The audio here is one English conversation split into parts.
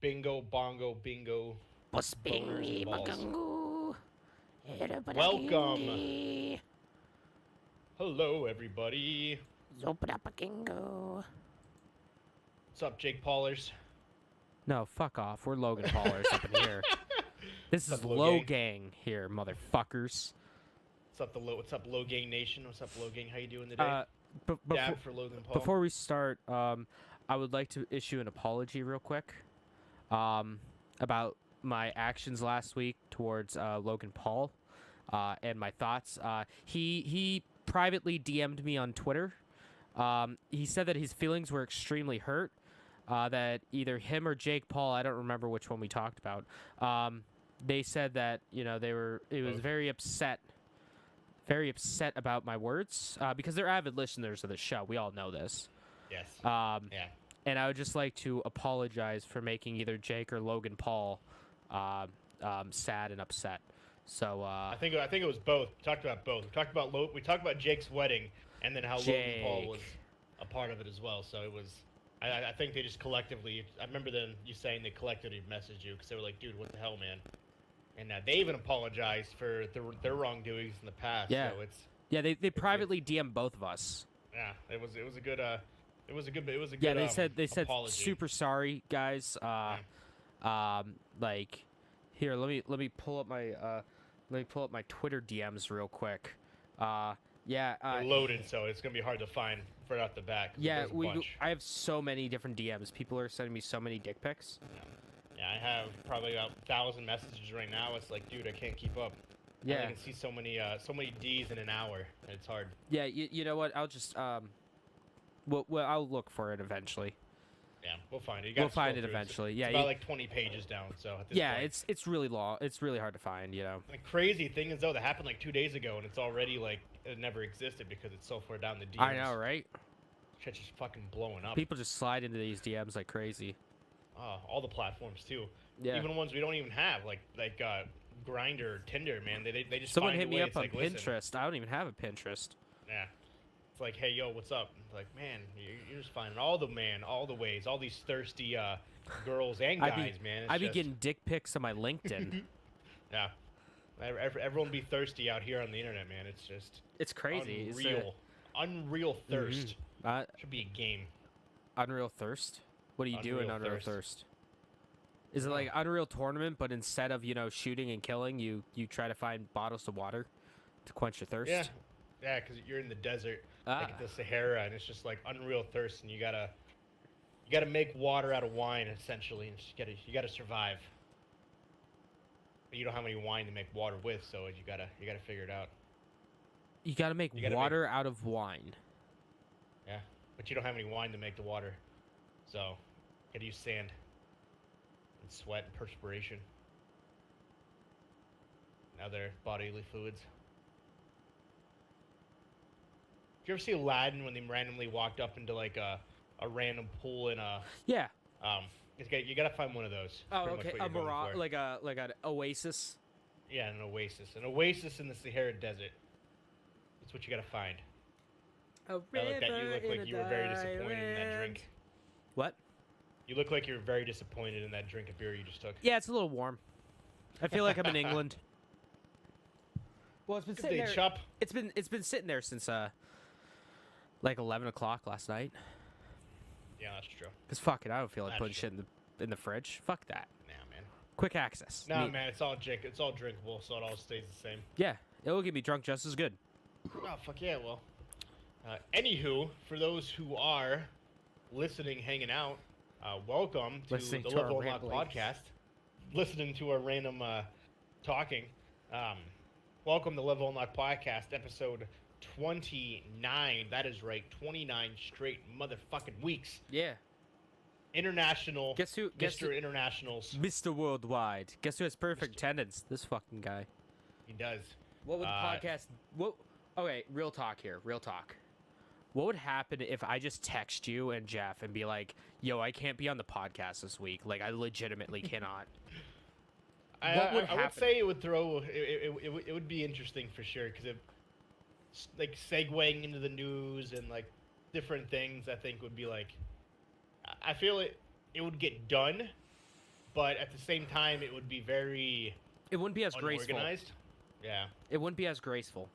Bingo, bongo, bingo, boners and Puspingi balls. bagangu. Welcome. Herapakingi. Hello, everybody. Zoprapakingo. What's up, Jake Paulers? No, fuck off. We're Logan Paulers up in here. This What's is up, Low Low Gang? Gang here, motherfuckers. What's up, Low Gang Nation? What's up, Low Gang? How you doing today? Uh, b- before Dab for Logan Paul. before we start, I would like to issue an apology real quick, about my actions last week towards Logan Paul, and my thoughts. He privately DM'd me on Twitter. He said that his feelings were extremely hurt. That either him or Jake Paul, I don't remember which one we talked about. They said that it was Both. very upset about my words because they're avid listeners of the show. We all know this. Yes. Um, Yeah. and I would just like to apologize for making either Jake or Logan Paul sad and upset. So I think it was both. We talked about both. We talked about Jake's wedding, and then how Logan Paul was Jake. a part of it as well. So it was. I think they just collectively. I remember then you saying they collectively messaged you because they were like, "Dude, what the hell, man?" And they even apologized for their wrongdoings in the past. Yeah. So it's Yeah, they privately DM both of us. yeah. It was a good Yeah, they said apology. super sorry, guys. Yeah. Like, here, let me pull up my Twitter DMs real quick. Yeah, They're loaded, so it's gonna be hard to find right off the bat. 'Cause yeah, there's a bunch. I have so many different DMs. People are sending me so many dick pics. Yeah, I have probably about 1,000 messages right now. It's like, dude, I can't keep up. I Yeah, can see so many D's in an hour. It's hard. yeah. You know what? I'll just I'll look for it eventually. Yeah, we'll find it. You We'll gotta find scroll it through. eventually. It's Yeah, about like 20 pages down. So at this yeah. point. It's really long. It's really hard to find. You know. The crazy thing is though, that happened like 2 days ago, and it's already like it never existed because it's so far down the DMs. I know, right? Shit's just fucking blowing up. People just slide into these DMs like crazy. All the platforms too. Yeah. Even ones we don't even have, like Grindr, Tinder, man. They just Someone find hit a me way. up It's on like, listen, Pinterest. I don't even have a Pinterest. yeah. It's like, hey, yo, what's up? It's like, man, you're just finding all the ways, all these thirsty girls and guys, man. It's I be just, getting dick pics on my LinkedIn. yeah. Everyone be thirsty out here on the internet, man. It's just It's crazy. unreal thirst. Uh, Should be a game. Unreal Thirst. What do you do in Unreal Unreal Thirst. Thirst? Is it like Unreal Tournament, but instead of shooting and killing, you try to find bottles of water to quench your thirst? Yeah, yeah, because you're in the desert, Ah. like the Sahara, and it's just like unreal thirst, and you gotta make water out of wine essentially, and you gotta survive. But you don't have any wine to make water with, so you gotta figure it out. You gotta make You gotta water out of wine. Yeah, but you don't have any wine to make the water, so you gotta use sand and sweat and perspiration and other bodily fluids. Did you ever see Aladdin when they randomly walked up into like a random pool in a Yeah. you gotta find one of those. Oh, Pretty much okay. what A you're going mirage, for. like an oasis. Yeah, an oasis in the Sahara Desert. That's what you gotta find. A You look like you were very disappointed in that drink. What? You look like you were very disappointed in that drink of beer you just took. Yeah, it's a little warm. I feel like I'm in England. Well, it's been Good sitting day, there. Chop. It's been sitting there since like 11 o'clock last night. Yeah, that's true. Cause fuck it, I don't feel like That's putting true. shit in the fridge. Fuck that. Nah, man. Quick access. Nah, Neat. man, it's all drinkable, so it all stays the same. Yeah, it'll get me drunk just as good. Oh, fuck yeah, well. Anywho, for those who are listening, hanging out, welcome to Listening the to our Level Unlock ramblings. podcast. Listening to our random talking. Welcome to Level Unlock podcast, episode 29. That is right, 29 straight motherfucking weeks. Yeah. International. Guess who? Mr. Internationals. Mr. Worldwide. Guess who has perfect attendance? This fucking guy. He does. What would the podcast? What? Okay, real talk here. Real talk. What would happen if I just text you and Jeff and be like, "Yo, I can't be on the podcast this week. Like, I legitimately cannot." What would I would happen? say it would throw. It would be interesting for sure because it, like segueing into the news and like different things. I think would be like. I feel it would get done, but at the same time, it would be very It wouldn't be as graceful. unorganized. Yeah, It wouldn't be as graceful.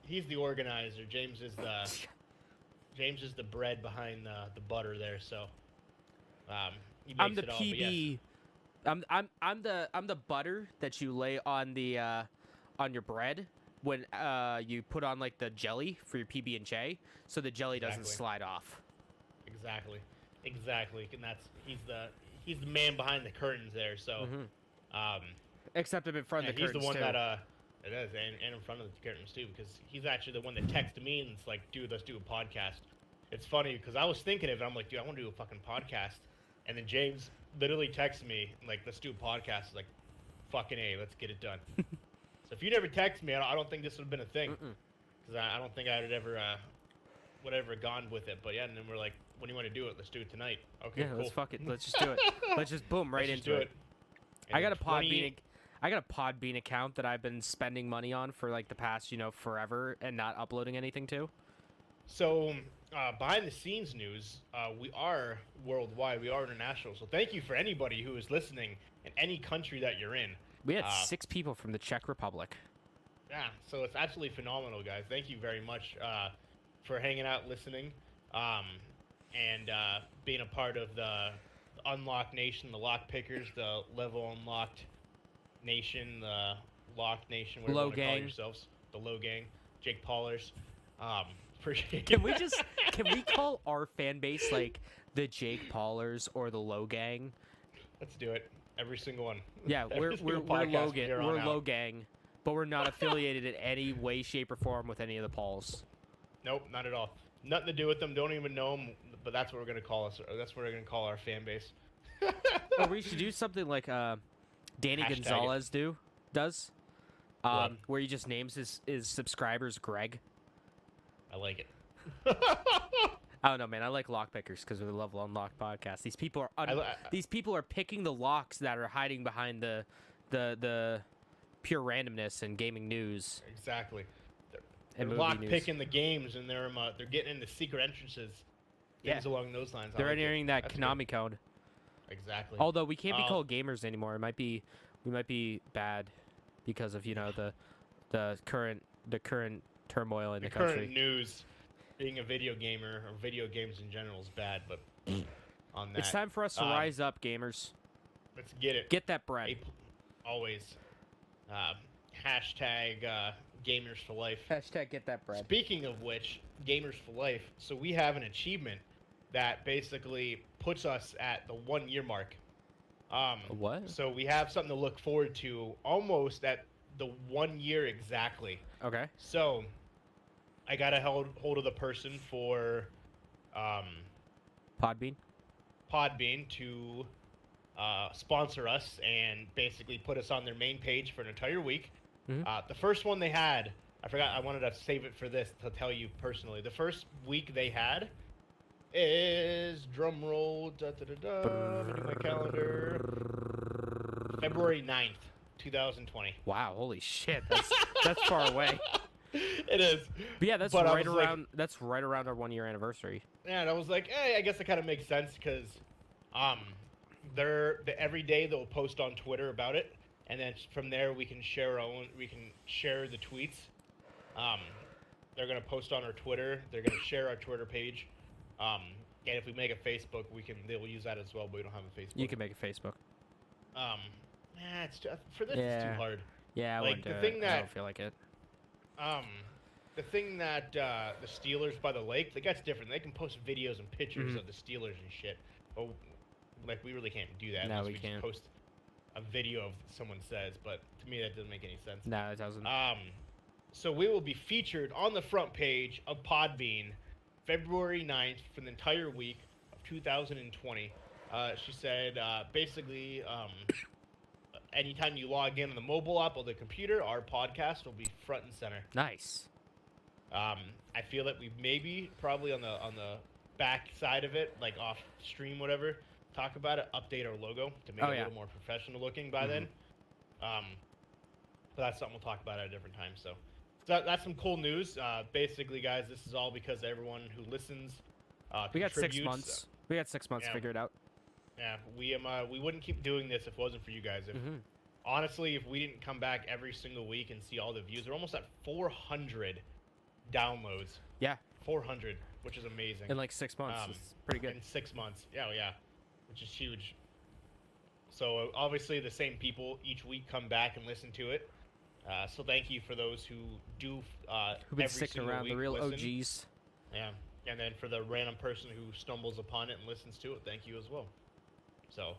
he's the organizer. James is the bread behind the butter there. So he makes I'm the it all. But yes, PB. I'm the butter that you lay on the on your bread when you put on like the jelly for your PB and J, so the jelly doesn't Exactly. slide off. exactly, and he's the man behind the curtains there. So Except I'm in front yeah, of the he's the curtains one too. that it is, and in front of the curtains too, because he's actually the one that texted me and it's like, dude, let's do a podcast. It's funny because I was thinking of it. I'm like, dude, I want to do a fucking podcast, and then James literally texted me like, let's do a podcast. Like, fucking A, let's get it done. So if you never text me, I don't think this would have been a thing, because I don't think I would ever gone with it. But yeah, and then we're like, when do you want to do it? Let's do it tonight. Okay, Yeah, cool. let's fuck it. Let's just do it. Let's just boom right Let's just into do it. And I got a in 20 Podbean account that I've been spending money on for like the past, forever and not uploading anything to. So, behind the scenes news, we are worldwide, we are international. So, thank you for anybody who is listening in any country that you're in. We had 6 people from the Czech Republic. Yeah, so it's absolutely phenomenal, guys. Thank you very much for hanging out, listening, and being a part of the Unlocked Nation, the Lock Pickers, the Level Unlocked Nation, the Locked Nation, whatever Low you want to call Gang. yourselves, the Low Gang, Jake Paulers. Appreciate Can we call our fan base like the Jake Paulers or the Low Gang? Let's do it. Every single one. Yeah, Every we're single Low podcast from Gang. here on We're out. Low Gang, but we're not affiliated in any way, shape, or form with any of the Pauls. Nope, not at all. Nothing to do with them. Don't even know them. But that's what we're gonna call us. Or that's what we're gonna call our fan base. Or we should do something like Danny Hashtag it. Gonzalez does, What? where he just names his subscribers Greg. I like it. I don't know, man. I like lock pickers because we're the Level Unlocked podcast. These people are these people are picking the locks that are hiding behind the pure randomness and gaming news Exactly. and They're movie lock news. picking the games, and they're getting into secret entrances. Things Yeah. along those lines. I They're like it. entering that That's good. Konami code. Exactly. Although we can't be Um, called gamers anymore. We might be bad because of the current turmoil in the the current country. news, being a video gamer or video games in general is bad. But on that, It's time for us to rise up, gamers. let's get it. Get that bread. Always. Hashtag gamers for life. Hashtag get that bread. Speaking of which, gamers for life. So we have an achievement that basically puts us at the 1 year mark. What? So we have something to look forward to almost at the 1 year exactly. Okay. So I got a hold of the person for Podbean. Podbean to sponsor us and basically put us on their main page for an entire week. Mhm. The first one they had, I forgot, I wanted to save it for this to tell you personally. The first week they had is, drum roll, look at my calendar, February 9th, 2020. Wow, holy shit. That's far away. It is. But yeah, that's But I right was like- around our 1 year anniversary. Yeah, and I was like, I guess it kind of makes sense because every day they'll post on Twitter about it, and then from there we can share the tweets. They're gonna post on our Twitter. They're gonna share our Twitter page. And if we make a Facebook, they'll use that as well. But we don't have a Facebook. You can make a Facebook. It's for this. It's too Yeah. hard. Yeah, I Like, wouldn't do the it. thing I that- don't feel like it. The thing that the Steelers by the lake, that's different. They can post videos and pictures Mhm. of the Steelers and shit. But like we really can't do that. No, unless we just can't. post a video of someone says. But to me, that doesn't make any sense. No, it doesn't. So we will be featured on the front page of Podbean February 9th for the entire week of 2020. She said basically anytime you log in on the mobile app or the computer, our podcast will be front and center. Nice. I feel that we maybe probably on the back side of it, like off stream, whatever, talk about it, update our logo to make Oh, it a yeah. little more professional looking by then. But that's something we'll talk about at a different time. So that's some cool news. Basically, guys, this is all because everyone who listens. We got 6 contributes. months. We got 6 months yeah. figured out. Yeah, we wouldn't keep doing this if it wasn't for you guys. If Hmm. honestly, if we didn't come back every single week and see all the views, we're almost at 400 downloads. Yeah, 400, which is amazing. in like 6 months, Um, it's pretty good. in 6 months. Yeah, yeah, which is huge. So obviously, the same people each week come back and listen to it. So thank you for those who do Who've been every sticking single around, the week real listen. OGs. Yeah, and then for the random person who stumbles upon it and listens to it, thank you as well. So,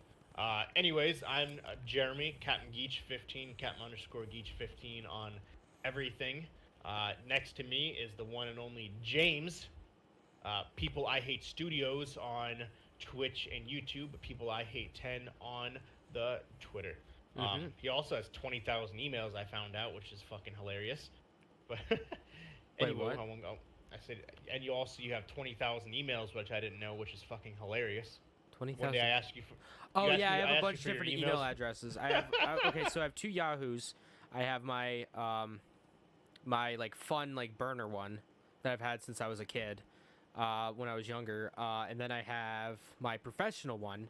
anyways, I'm Jeremy, Captain Geach 15, Captain underscore Geach 15 on everything. Next to me is the one and only James, People I Hate Studios on Twitch and YouTube, People I Hate 10 on the Twitter. Mhm. He also has 20,000 emails, I found out, which is fucking hilarious. But anyway, what? I won't go. I said, and you have 20,000 emails, which I didn't know, which is fucking hilarious. One day 20,000. I asked you for. Oh you asked yeah, me- I have a asked bunch you of for your different email emails. addresses. Okay, so I have two Yahoos. I have my my like fun like burner one that I've had since I was a kid, when I was younger, and then I have my professional one,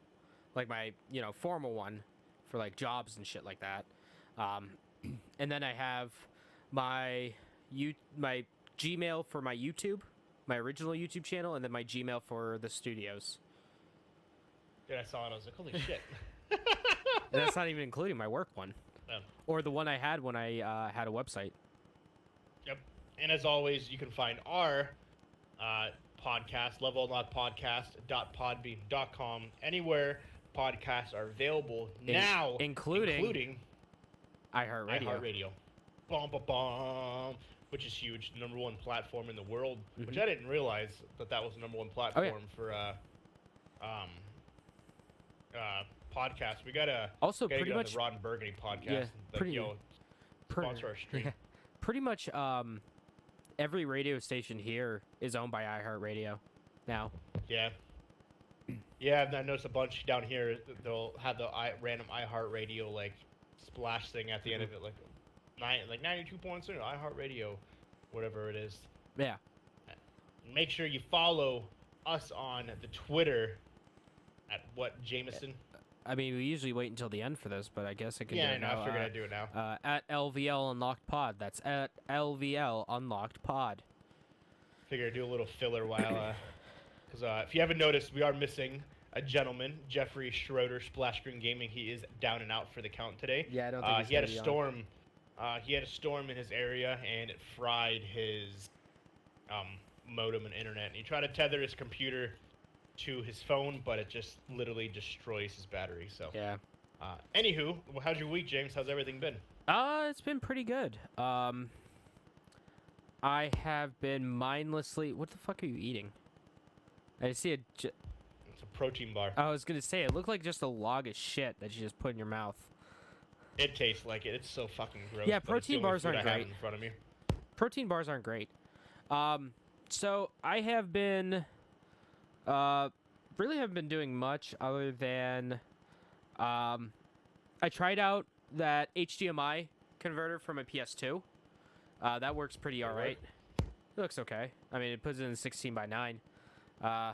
like my formal one, for like jobs and shit like that, um, and then I have my my Gmail for my YouTube, my original YouTube channel, and then my Gmail for the studios. Dude, I saw it. I was like, holy shit. And that's not even including my work one. Yeah. Or the one I had when I had a website. Yep. And as always, you can find our podcast, levelunlockpodcast.podbean.com, anywhere podcasts are available now, including iHeartRadio. iHeartRadio. Bum, bum, bum, which is huge. Number one platform in the world, which Mhm. I didn't realize that was the number one platform for podcast. We gotta Also, get pretty on much, the Rod and Burgundy podcast. yeah, Like, pretty- yo, sponsor our stream. yeah, pretty much every radio station here is owned by iHeartRadio now. Yeah. Yeah, and I noticed a bunch down here. They'll have the random iHeartRadio like splash thing at the end of it, like 92.0 iHeartRadio, whatever it is. Yeah. Make sure you follow us on the Twitter at what Jameson. I mean, we usually wait until the end for this, but I guess I can do Yeah, I it know. now. I figured I'd do it now. At LVL Unlocked Pod. That's at LVL Unlocked Pod. Figure I'd do a little filler while, because if you haven't noticed, we are missing a gentleman, Jeffrey Schroeder, Splash Screen Gaming. He is down and out for the count today. Yeah, I don't think he's he had a gonna be on. storm. He had a storm in his area, and it fried his modem and internet. And he tried to tether his computer to his phone, but it just literally destroys his battery. So, Yeah. Anywho, how's your week, James? How's everything been? It's been pretty good. I have been mindlessly. What the fuck are you eating? I see a. It's a protein bar. I was gonna say it looked like just a log of shit that you just put in your mouth. It tastes like it. It's so fucking gross. Yeah, but it's the protein only bars food aren't I have great. in front of me. Protein bars aren't great. So I have been, really haven't been doing much other than, I tried out that HDMI converter for my PS2. That works pretty It alright. It looks okay. I mean, it puts it in 16:9. Yeah,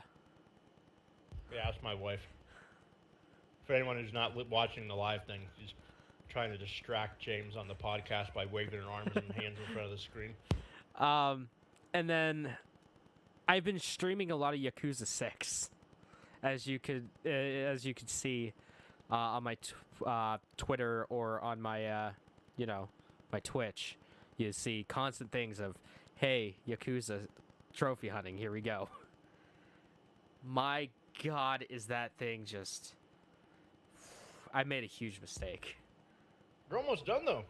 that's my wife. For anyone who's not watching the live thing, she's trying to distract James on the podcast by waving her arms and hands in front of the screen. And then I've been streaming a lot of Yakuza 6, as you could see on my Twitter or on my my Twitch. You see constant things of, hey, Yakuza trophy hunting. Here we go. My God, is that thing just? I made a huge mistake. You're almost done though.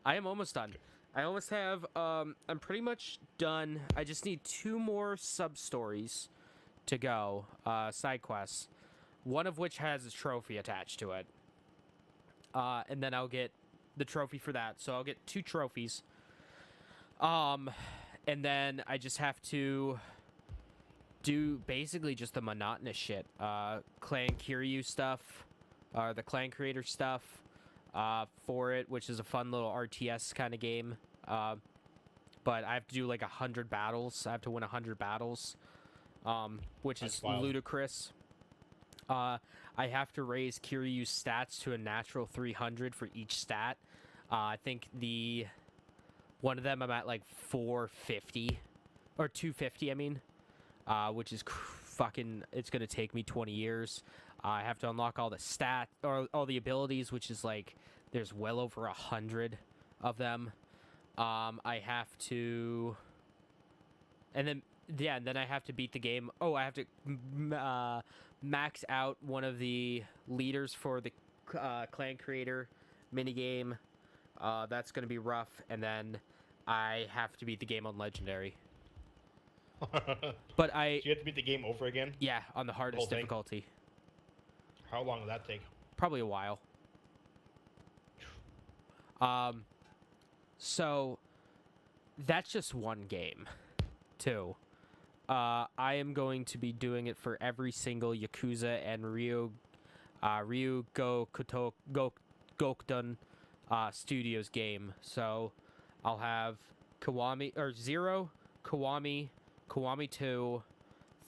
I am almost done. I almost have, I'm pretty much done. I just need 2 more sub-stories to go, side quests. One of which has a trophy attached to it. And then I'll get the trophy for that. So I'll get 2 trophies. And then I just have to do basically just the monotonous shit. Clan Kiryu stuff, the clan creator stuff. For it, which is a fun little RTS kind of game. But I have to do like 100 battles. I have to win 100 battles, which That's is wild. ludicrous. I have to raise Kiryu's stats to a natural 300 for each stat. I think one of them I'm at like 450 or 250. I mean, which is fucking. It's gonna take me 20 years. I have to unlock all the or all the abilities, which is like there's well over 100 of them. I have to, and then I have to beat the game. Oh, I have to max out one of the leaders for the clan creator minigame. That's gonna be rough, and then I have to beat the game on legendary. But So you have to beat the game over again? yeah, on the hardest thing? difficulty. How long will that take? Probably a while. So that's just one game, too. I am going to be doing it for every single Yakuza and Ryu Gokudun Studios game. So I'll have Zero, Kiwami 2,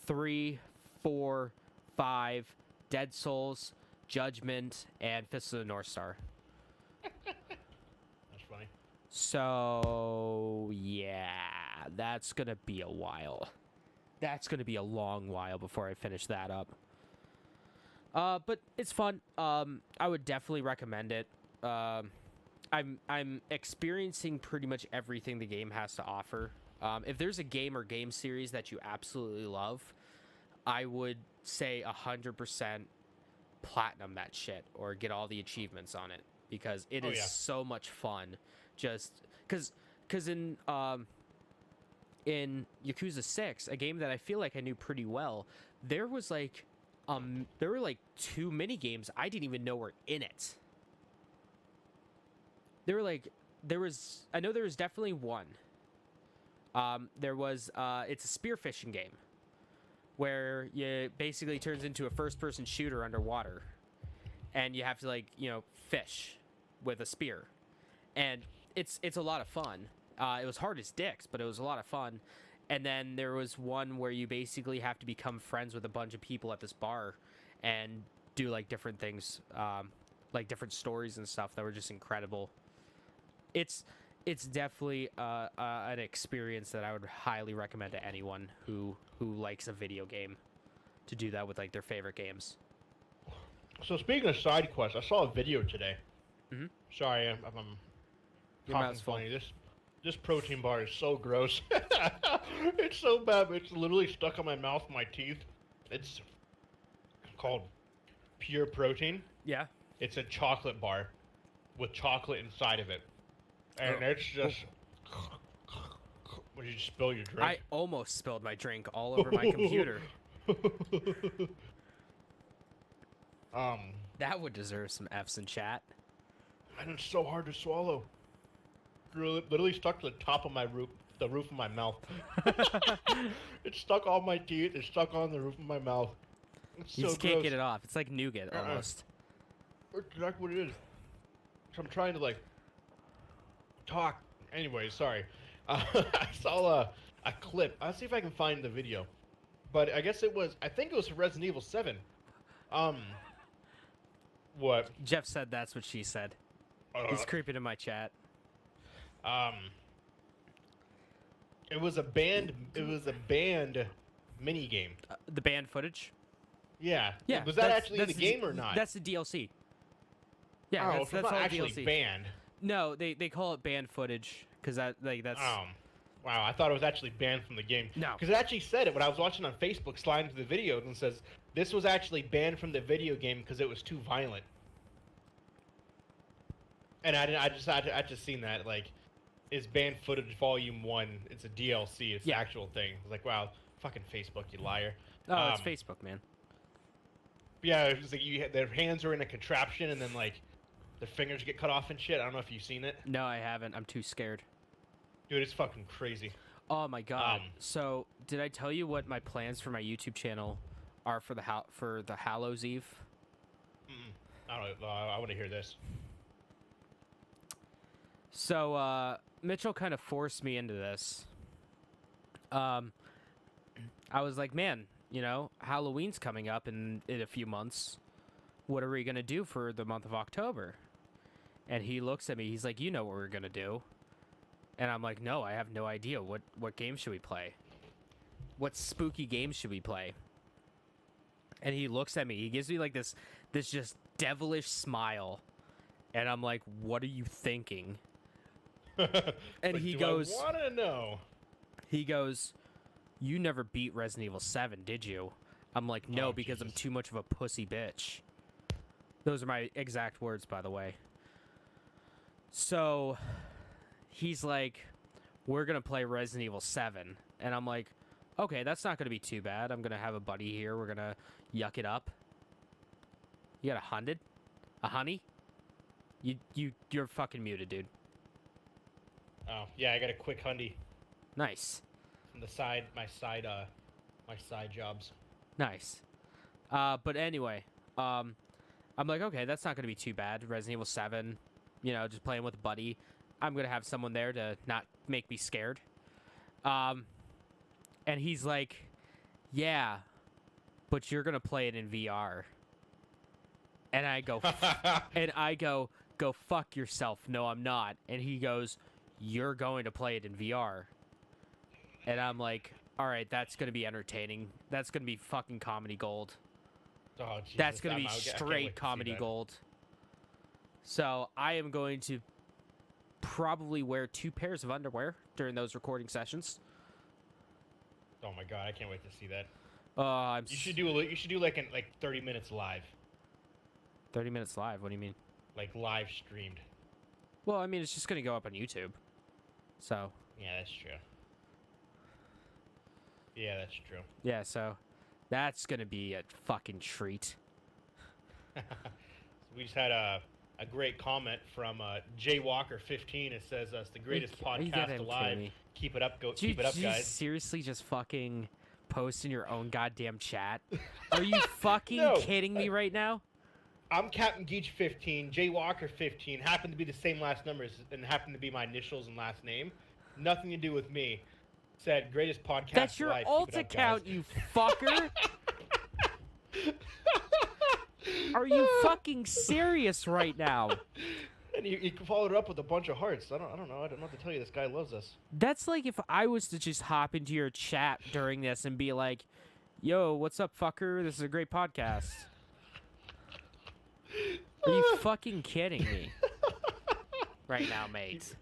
3, 4, 5, Dead Souls, Judgment, and Fist of the North Star. That's funny. So, yeah, that's going to be a while. That's going to be a long while before I finish that up. But it's fun. I would definitely recommend it. I'm experiencing pretty much everything the game has to offer. If there's a game or game series that you absolutely love, I would say 100% platinum that shit or get all the achievements on it because it is so much fun. Just because in Yakuza 6, a game that I feel like I knew pretty well, there were like 2 mini games I didn't even know were in it. I know there was definitely one. It's a spearfishing game where you basically turns into a first-person shooter underwater, and you have to fish with a spear, and it's a lot of fun. It was hard as dicks, but it was a lot of fun. And then there was one where you basically have to become friends with a bunch of people at this bar and do like different things, like different stories and stuff that were just incredible. It's definitely an experience that I would highly recommend to anyone who likes a video game to do that with like their favorite games. So speaking of side quests, I saw a video today. Mm-hmm. Sorry, I'm Your talking mouth's full. funny. This protein bar is so gross. It's so bad. It's literally stuck on my mouth, my teeth. It's called Pure Protein. Yeah. It's a chocolate bar with chocolate inside of it, and it's just. Would you spill your drink? I almost spilled my drink all over my computer. That would deserve some F's in chat. And it's so hard to swallow. Literally stuck to the top of the roof of my mouth. It's stuck on my teeth. It's stuck on the roof of my mouth. It's You so just can't gross. get it off. It's like nougat almost. That's exactly what it is. So I'm trying to talk. Anyway, sorry. I saw a clip. I'll see if I can find the video. But I guess I think it was for Resident Evil 7. What? Jeff said that's what she said. He's creeping in my chat. It was a banned mini game. The banned footage? Yeah. Yeah. Was that actually in the game or not? That's the DLC. Yeah, Oh, that's so it's not all actually DLC. banned. No, they call it banned footage because that's. Wow, I thought it was actually banned from the game. No. Because it actually said it when I was watching on Facebook, sliding through the videos, and says this was actually banned from the video game because it was too violent. And I just seen that is banned footage volume 1. It's a DLC. It's the actual thing. It's like, wow, fucking Facebook, you liar. Oh, it's Facebook, man. Yeah, it's like their hands are in a contraption, and then their fingers get cut off and shit. I don't know if you've seen it. No, I haven't. I'm too scared. Dude, it's fucking crazy. Oh my god. So, did I tell you what my plans for my YouTube channel are for the Hallows Eve? I don't know. I want to hear this. So, Mitchell kind of forced me into this. I was like, man, you know, Halloween's coming up in a few months. What are we going to do for the month of October? And he looks at me. He's like, you know what we're going to do. And I'm like, no, I have no idea. What game should we play? What spooky games should we play? And he looks at me. He gives me like this just devilish smile. And I'm like, what are you thinking? And he goes, I want to know. He goes, you never beat Resident Evil 7, did you? I'm like, no, Oh, because I'm Jesus. too much of a pussy bitch. Those are my exact words, by the way. So he's like, we're going to play Resident Evil 7. And I'm like, okay, that's not going to be too bad. I'm going to have a buddy here. We're going to yuck it up. You got 100? A honey? You're fucking muted, dude. Oh, yeah, I got a quick hundy Nice. from the side, my side jobs. Nice. But anyway, I'm like, okay, that's not going to be too bad. Resident Evil 7, you know, just playing with a buddy. I'm going to have someone there to not make me scared. And he's like, yeah, but you're going to play it in VR. And I go, go fuck yourself. No, I'm not. And he goes, you're going to play it in VR. And I'm like, all right, that's going to be entertaining. That's going to be fucking comedy gold. Oh, Jesus, That's going to be I can't wait straight to see comedy that. gold. So I am going to probably wear 2 pairs of underwear during those recording sessions. Oh my god, I can't wait to see that. I'm You should do like 30 minutes live, 30 minutes live. What do you mean? like live streamed. Well, I mean, it's just going to go up on YouTube. So, Yeah, that's true. Yeah, that's true. yeah, so that's going to be a fucking treat. We just had a great comment from Jay Walker 15. It says it's the greatest Are you podcast kidding alive. me? Keep it up, Did you guys. seriously just fucking post in your own goddamn chat? Are you fucking No, kidding me right now? I'm Captain Geach 15. Jay Walker 15 happened to be the same last numbers and happened to be my initials and last name. Nothing to do with me. Said greatest podcast That's your alive. alt Keep it up, account, guys. you fucker. Are you fucking serious right now? And you followed it up with a bunch of hearts. I don't know. I don't know what to tell you. This guy loves us. That's like if I was to just hop into your chat during this and be like, yo, what's up, fucker? This is a great podcast. Are you fucking kidding me? Right now, mate.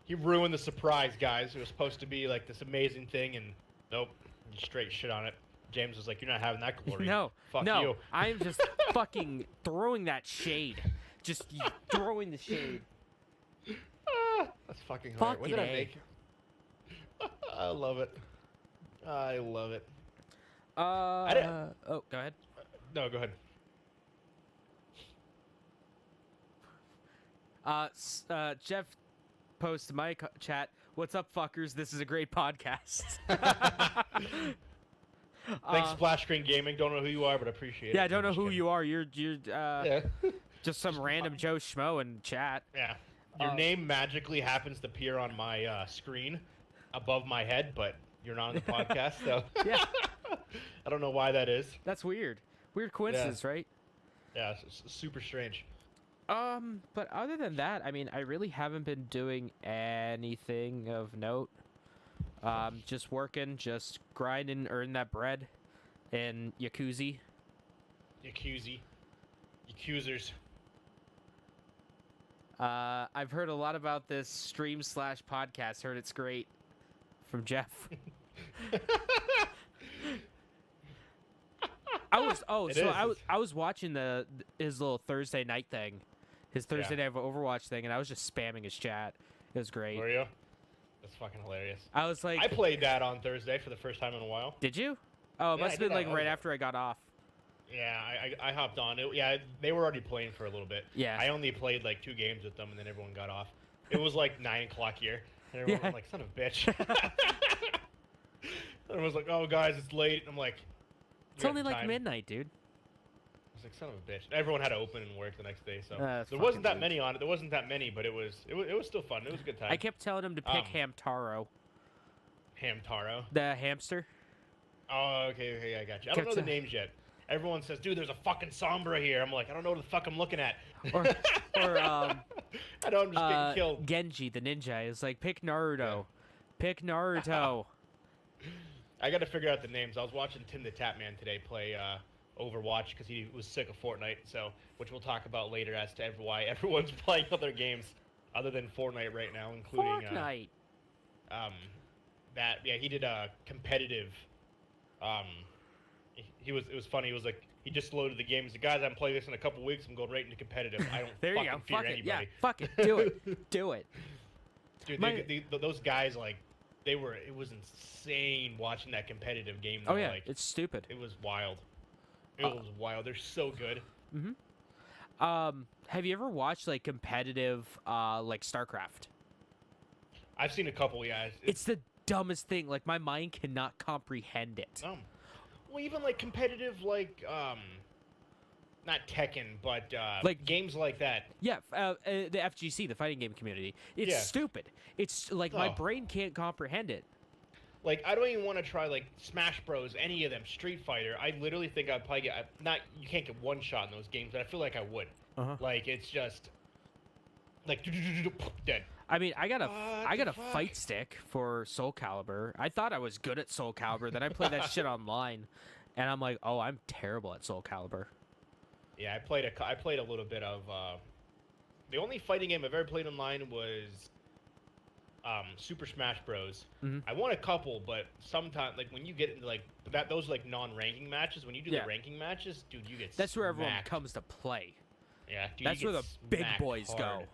He ruined the surprise, guys. It was supposed to be like this amazing thing, and nope, you straight shit on it. James was like, "You're not having that glory." No, Fuck no, you. I'm just fucking throwing that shade. Just throwing the shade. That's fucking hilarious. What did I Fucking A. make? I love it. I love it. Oh, go ahead. No, go ahead. Jeff posts my chat. What's up, fuckers? This is a great podcast. Thanks, Splash Screen Gaming. Don't know who you are, but appreciate it. Yeah, I don't No, know I'm who just you are. You're kidding. Yeah. just some random Joe Schmo in chat. Yeah. Your name magically happens to appear on my screen above my head, but you're not on the podcast, so Yeah, I don't know why that is. that's weird. Weird coincidence, right? Yeah, it's super strange. But other than that, I mean, I really haven't been doing anything of note. Just working, just grinding, earn that bread, in Yakuza. Accusers. I've heard a lot about this stream/podcast. Heard it's great from Jeff. It is. I was watching his little Thursday night thing, his Thursday night Overwatch thing, and I was just spamming his chat. It was great. Were you? That's fucking hilarious. I was like, I played that on Thursday for the first time in a while. did you? Oh, it Yeah, must I have been did. like I was- right after I got off. Yeah, I hopped on. Yeah, they were already playing for a little bit. Yeah. I only played like 2 games with them, and then everyone got off. It was like 9 o'clock here, and everyone Yeah. was like, "Son of a bitch." Everyone was like, "Oh, guys, it's late." And I'm like, It's "We got only the like time." midnight, dude. I was like, "Son of a bitch." Everyone had to open and work the next day, so That's there wasn't that fucking many on it. There wasn't that many, but it was still fun. It was a good time. I kept telling him to pick Hamtaro, Hamtaro. the hamster. Oh, okay, I got you. I don't know the Captain- names yet. Everyone says, "Dude, there's a fucking Sombra here." I'm like, I don't know what the fuck I'm looking at. or or I know I'm just getting killed. Genji the ninja is like pick Naruto, pick Naruto. I got to figure out the names. I was watching Tim the Tatman today play Overwatch because he was sick of Fortnite. So, which we'll talk about later as to why everyone's playing other games other than Fortnite right now, including Fortnite. that. Yeah, he did a competitive. Um, it was funny. He was like, he just loaded the game. He said, "Guys, I'm playing this in a couple weeks. I'm going right into competitive. I don't There you fucking go. fear Fuck it. anybody." Yeah. Fuck it. Do it. Do it. Dude, My- those guys like it was insane watching that competitive game. Oh though. yeah, Like, it's stupid. it was wild. It Uh, was wild. They're so good. Have you ever watched like competitive, like StarCraft? I've seen a couple. Yeah, It's the dumbest thing. Like my mind cannot comprehend it. well, even like competitive, like not Tekken, but Like- games like that. Yeah, the FGC, the fighting game community. It's Yeah. stupid. It's like my Oh. brain can't comprehend it. Like, I don't even want to try like Smash Bros. Any of them, Street Fighter. I literally think I'd probably get not. You can't get one shot in those games, but I feel like I would. Uh-huh. Like, it's just like dead. I mean, I got a What I got the a fuck? fight stick for Soul Calibur. I thought I was good at Soul Calibur. Then I played that shit online, and I'm like, oh, I'm terrible at Soul Calibur. Yeah, I played a little bit of. The only fighting game I've ever played online was Super Smash Bros. Mhm. I won a couple, but sometimes like when you get into like those like non-ranking matches, when you do Yeah. the ranking matches, dude, you get That's where everyone smacked. comes to play. Yeah, dude, That's you where get the big smacked boys hard. go.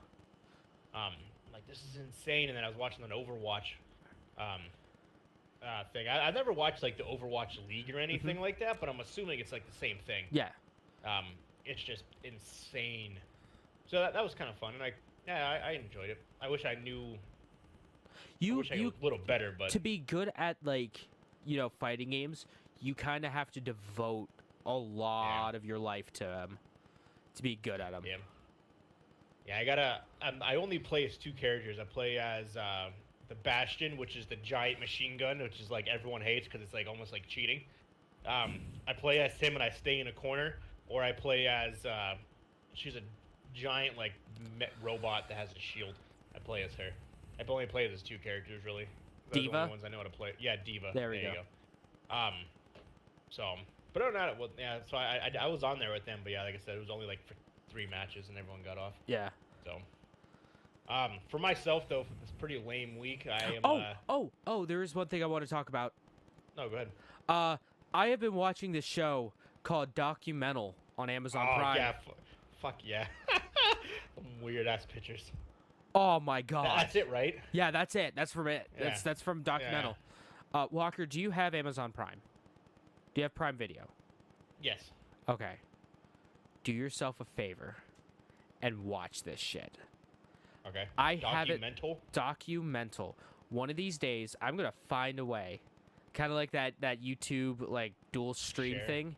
Like this is insane. And then I was watching an Overwatch thing. I've never watched like the Overwatch League or anything like that, but I'm assuming it's like the same thing. Yeah. It's just insane. So that was kind of fun, and I enjoyed it. I wish I knew. I You wish I you knew a little better, but to be good at like, fighting games, you kind of have to devote a lot of your life to them to be good at them. yeah. Yeah, I only play as two characters. I play as the Bastion, which is the giant machine gun, which is like everyone hates because it's like almost like cheating. I play as him and I stay in a corner, or I play as she's a giant like robot that has a shield. I play as her. I've only played as two characters really. Those are the Diva? only ones I know how to play. Yeah, Diva. There we you go. go. So, but other than that, well, yeah. So I was on there with them, but yeah, like I said, it was only like for 3 matches and everyone got off. Yeah. So, for myself though, it's a pretty lame week. I am. Oh! There is one thing I want to talk about. No, go ahead. I have been watching this show called Documental on Amazon Oh Prime. yeah, fuck yeah. Weird ass pictures. Oh my god. That's it, right? Yeah, that's it. That's from it. Yeah. That's from Documental. Walker, do you have Amazon Prime? Do you have Prime Video? Yes. Okay. Do yourself a favor and watch this shit. Okay. I have it Documental? documental. One of these days, I'm gonna find a way, kind of like that YouTube like dual stream Share. thing.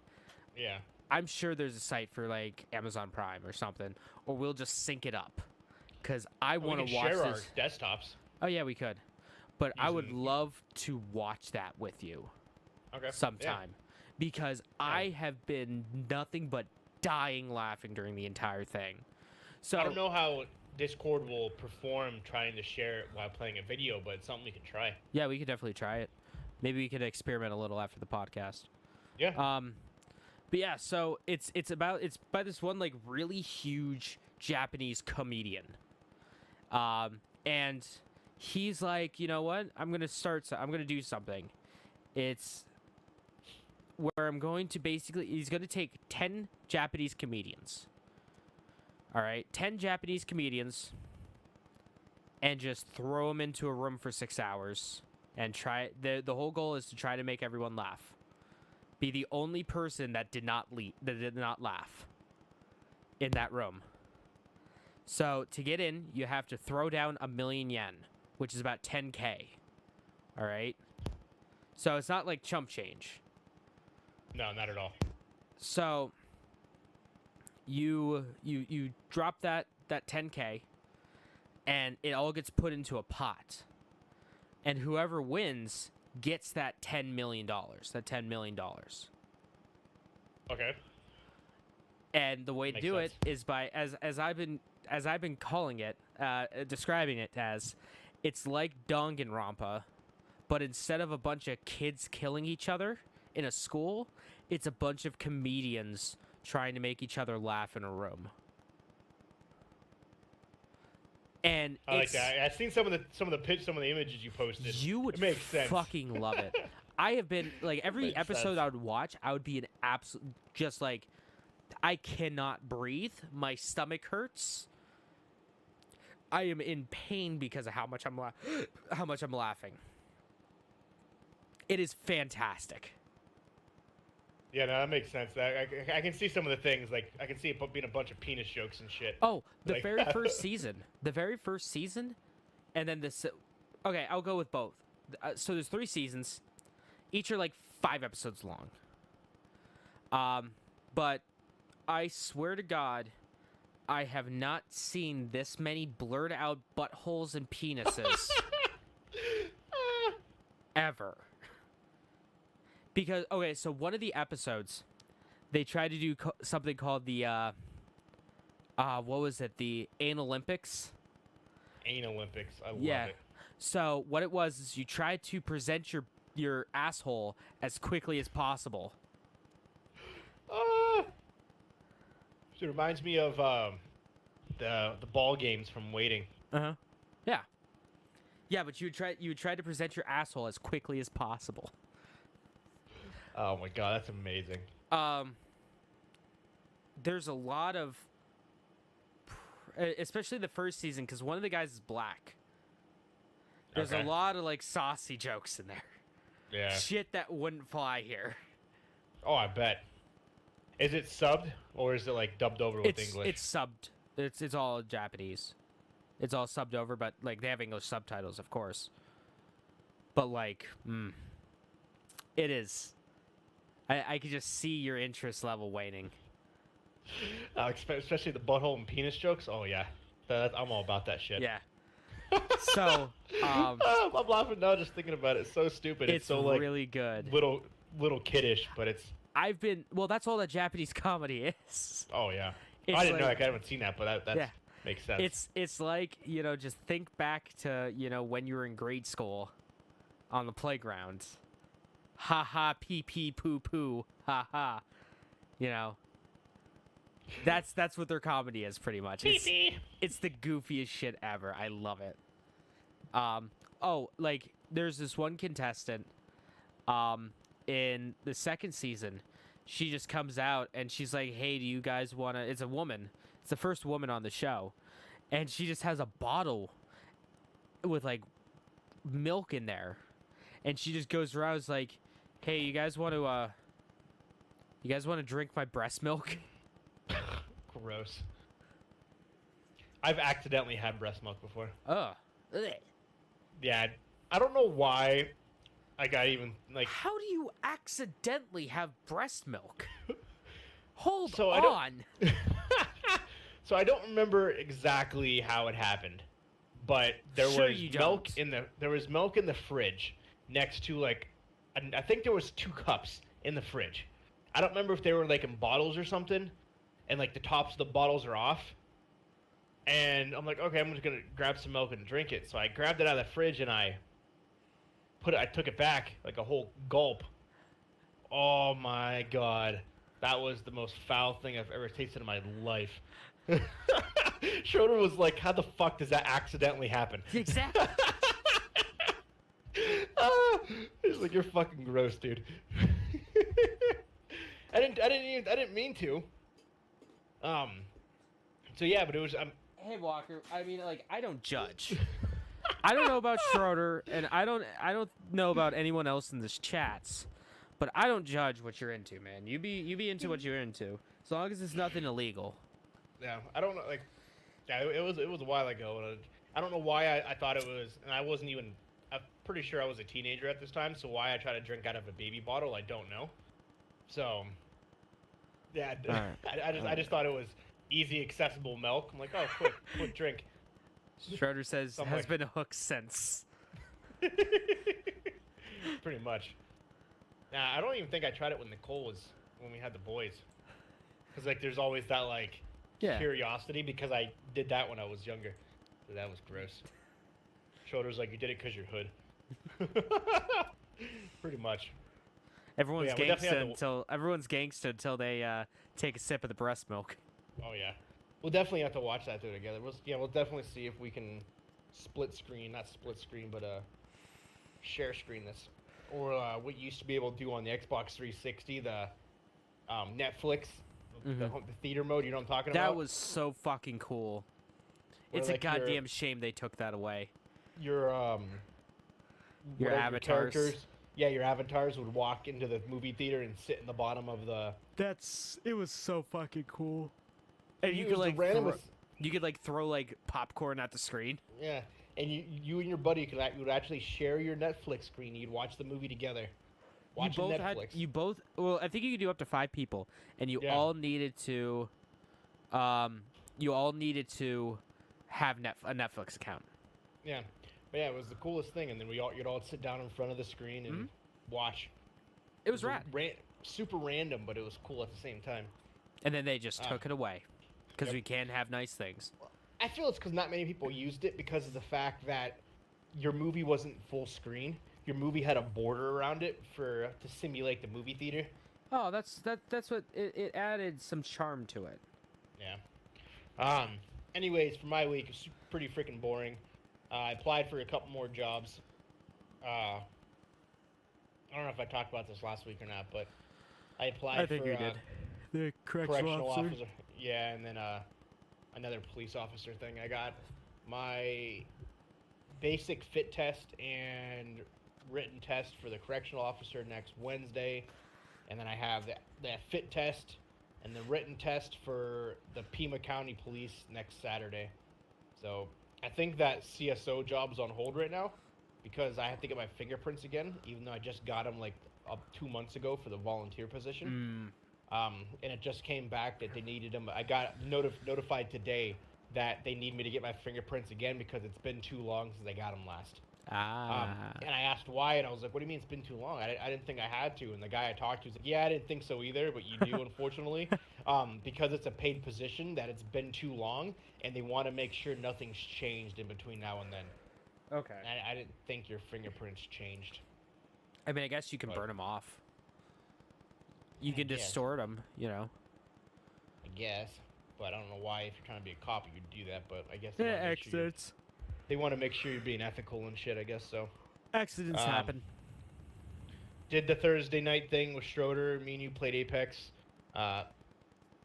Yeah. I'm sure there's a site for like Amazon Prime or something, or we'll just sync it up. Cause I We want can to watch share our this. desktops. Oh yeah, we could. But I would Using- love to watch that with you Okay. sometime, because I have been nothing but dying laughing during the entire thing. So Yeah. I don't know how Discord will perform trying to share it while playing a video, but it's something we can try. yeah, we could definitely try it. Maybe we could experiment a little after the podcast. Yeah. But yeah, so it's by this one like really huge Japanese comedian. And he's like, you know what? I'm gonna do something. It's where I'm going to he's gonna take 10 Japanese comedians. All right, 10 Japanese comedians, and just throw them into a room for 6 hours and try. The whole goal is to try to make everyone laugh. Be the only person that did not laugh in that room. So to get in, you have to throw down 1,000,000 yen, which is about 10K. All right. So it's not like chump change. No, not at all. So you drop that 10K, and it all gets put into a pot, and whoever wins gets that $10 million. That $10 million. Okay. And the way to Makes do sense. it is by as I've been calling it, describing it as, it's like Danganronpa, but instead of a bunch of kids killing each other in a school, it's a bunch of comedians trying to make each other laugh in a room. And I like that. I've seen some of the images you posted. You would It makes sense. fucking love it. I have been like every Makes episode sense. I would watch, I would be an absolute just like I cannot breathe. My stomach hurts. I am in pain because of how much I'm laughing. It is fantastic. Yeah, no, that makes sense. I can see some of the things. Like, I can see it being a bunch of penis jokes and shit. Oh, the Like- very first season. The very first season, and then this. Okay, I'll go with both. So there's 3 seasons. Each are like 5 episodes long. But I swear to God, I have not seen this many blurred out buttholes and penises ever. Because, okay, so one of the episodes, they tried to do something called the, what was it? The Analympics? Olympics. I love Yeah. it. So what it was is you tried to present your asshole as quickly as possible. It reminds me of the ball games from Waiting. Uh-huh. Yeah. Yeah, but you would try to present your asshole as quickly as possible. Oh my god, that's amazing. There's a lot of especially the first season, because one of the guys is black. There's Okay. a lot of like saucy jokes in there. Yeah. Shit that wouldn't fly here. Oh, I bet. Is it subbed or is it like dubbed over with English? It's subbed. It's all Japanese. It's all subbed over, but like they have English subtitles, of course. But like, it is. I could just see your interest level waning. Especially the butthole and penis jokes. Oh yeah, I'm all about that shit. Yeah. So, I'm laughing now just thinking about it. It's so stupid. it's so like really good. little kiddish, but it's. Well, that's all that Japanese comedy is. Oh yeah. It's I didn't know. like- I haven't seen that, but that Yeah. makes sense. It's like, just think back to, when you were in grade school on the playground. Ha ha, pee pee poo poo, ha ha. That's what their comedy is pretty much. It's the goofiest shit ever. I love it. Like there's this one contestant in the second season. She just comes out and she's like, "Hey, do you guys want to?" It's a woman. It's the first woman on the show, and she just has a bottle with like milk in there, and she just goes around is like, "Hey, you guys want to drink my breast milk?" Gross. I've accidentally had breast milk before. Ugh. Yeah, I don't know why I got even like. How do you accidentally have breast milk? Hold So I on. So I don't remember exactly how it happened, but there Sure was you milk don't. there was milk in the fridge next to like I think there was 2 cups in the fridge. I don't remember if they were like in bottles or something, and like the tops of the bottles are off. And I'm like, okay, I'm just gonna grab some milk and drink it. So I grabbed it out of the fridge and I took it back like a whole gulp. Oh my god, that was the most foul thing I've ever tasted in my life. Schroeder was like, how the fuck does that accidentally happen? Exactly. He's like, you're fucking gross, dude. I didn't mean to. So yeah, but it was Hey Walker, I mean, like, I don't judge. I don't know about Schroeder, and I don't know about anyone else in this chats, but I don't judge what you're into, man. You be into what you're into, as long as it's nothing illegal. yeah, I don't know, like, yeah, it was a while ago. And I don't know why I thought it was, and I wasn't even. I'm pretty sure I was a teenager at this time, so why I try to drink out of a baby bottle, I don't know. So, yeah, Alright. I just thought it was easy, accessible milk. I'm like, oh, quick drink. Schroeder says So I'm has like- been hooked since. Pretty much. Nah, I don't even think I tried it when Nicole was when we had the boys. Cause like there's always that like Yeah. curiosity because I did that when I was younger. So that was gross. Schroeder's like, you did it because you're hood. Pretty much. Everyone's yeah, we'll definitely have everyone's gangsta until they take a sip of the breast milk. Oh yeah, we'll definitely have to watch that together. We'll definitely see if we can not split screen, but share screen this, or what you used to be able to do on the Xbox 360, the Netflix, the theater mode. You know what I'm talking about? That was so fucking cool. Where, It's a like, goddamn shame they took that away. Your avatars. characters. Yeah, your avatars would walk into the movie theater and sit in the bottom of the. It was so fucking cool. And you It could was the like randomest- you could like throw like popcorn at the screen. Yeah, and you and your buddy would actually share your Netflix screen. You'd watch the movie together. Watching Netflix. Well, I think you could do up to 5 people, and you Yeah. all needed to have a Netflix account. Yeah, but yeah, it was the coolest thing. And then you'd all sit down in front of the screen and watch. It was rad. Super random, but it was cool at the same time. And then they just took it away because Yep. we can't have nice things. I feel it's because not many people used it because of the fact that your movie wasn't full screen. Your movie had a border around it to simulate the movie theater. Oh, that's what it added some charm to it. Yeah. Anyways, for my week, it's pretty freaking boring. I applied for a couple more jobs. I don't know if I talked about this last week or not, but I applied for The correctional officer. Yeah, and then another police officer thing. I got my basic fit test and written test for the correctional officer next Wednesday, and then I have the fit test and the written test for the Pima County Police next Saturday. So I think that CSO job's on hold right now because I have to get my fingerprints again, even though I just got them like 2 months ago for the volunteer position. And it just came back that they needed them. I got notified today that they need me to get my fingerprints again because it's been too long since I got them last. And I asked why, and I was like, what do you mean it's been too long? I didn't think I had to. And the guy I talked to was like, yeah, I didn't think so either, but you do, unfortunately. Because it's a paid position, that it's been too long, and they want to make sure nothing's changed in between now and then. Okay. And I didn't think your fingerprints changed. I mean, I guess you can But- burn them off. You can guess. distort them, you know. I guess. But I don't know why, if you're trying to be a cop, you could do that, but I guess they wanna make sure they want to make sure you're being ethical and shit, I guess so. Accidents happen. Did the Thursday night thing with Schroeder. Me and you played Apex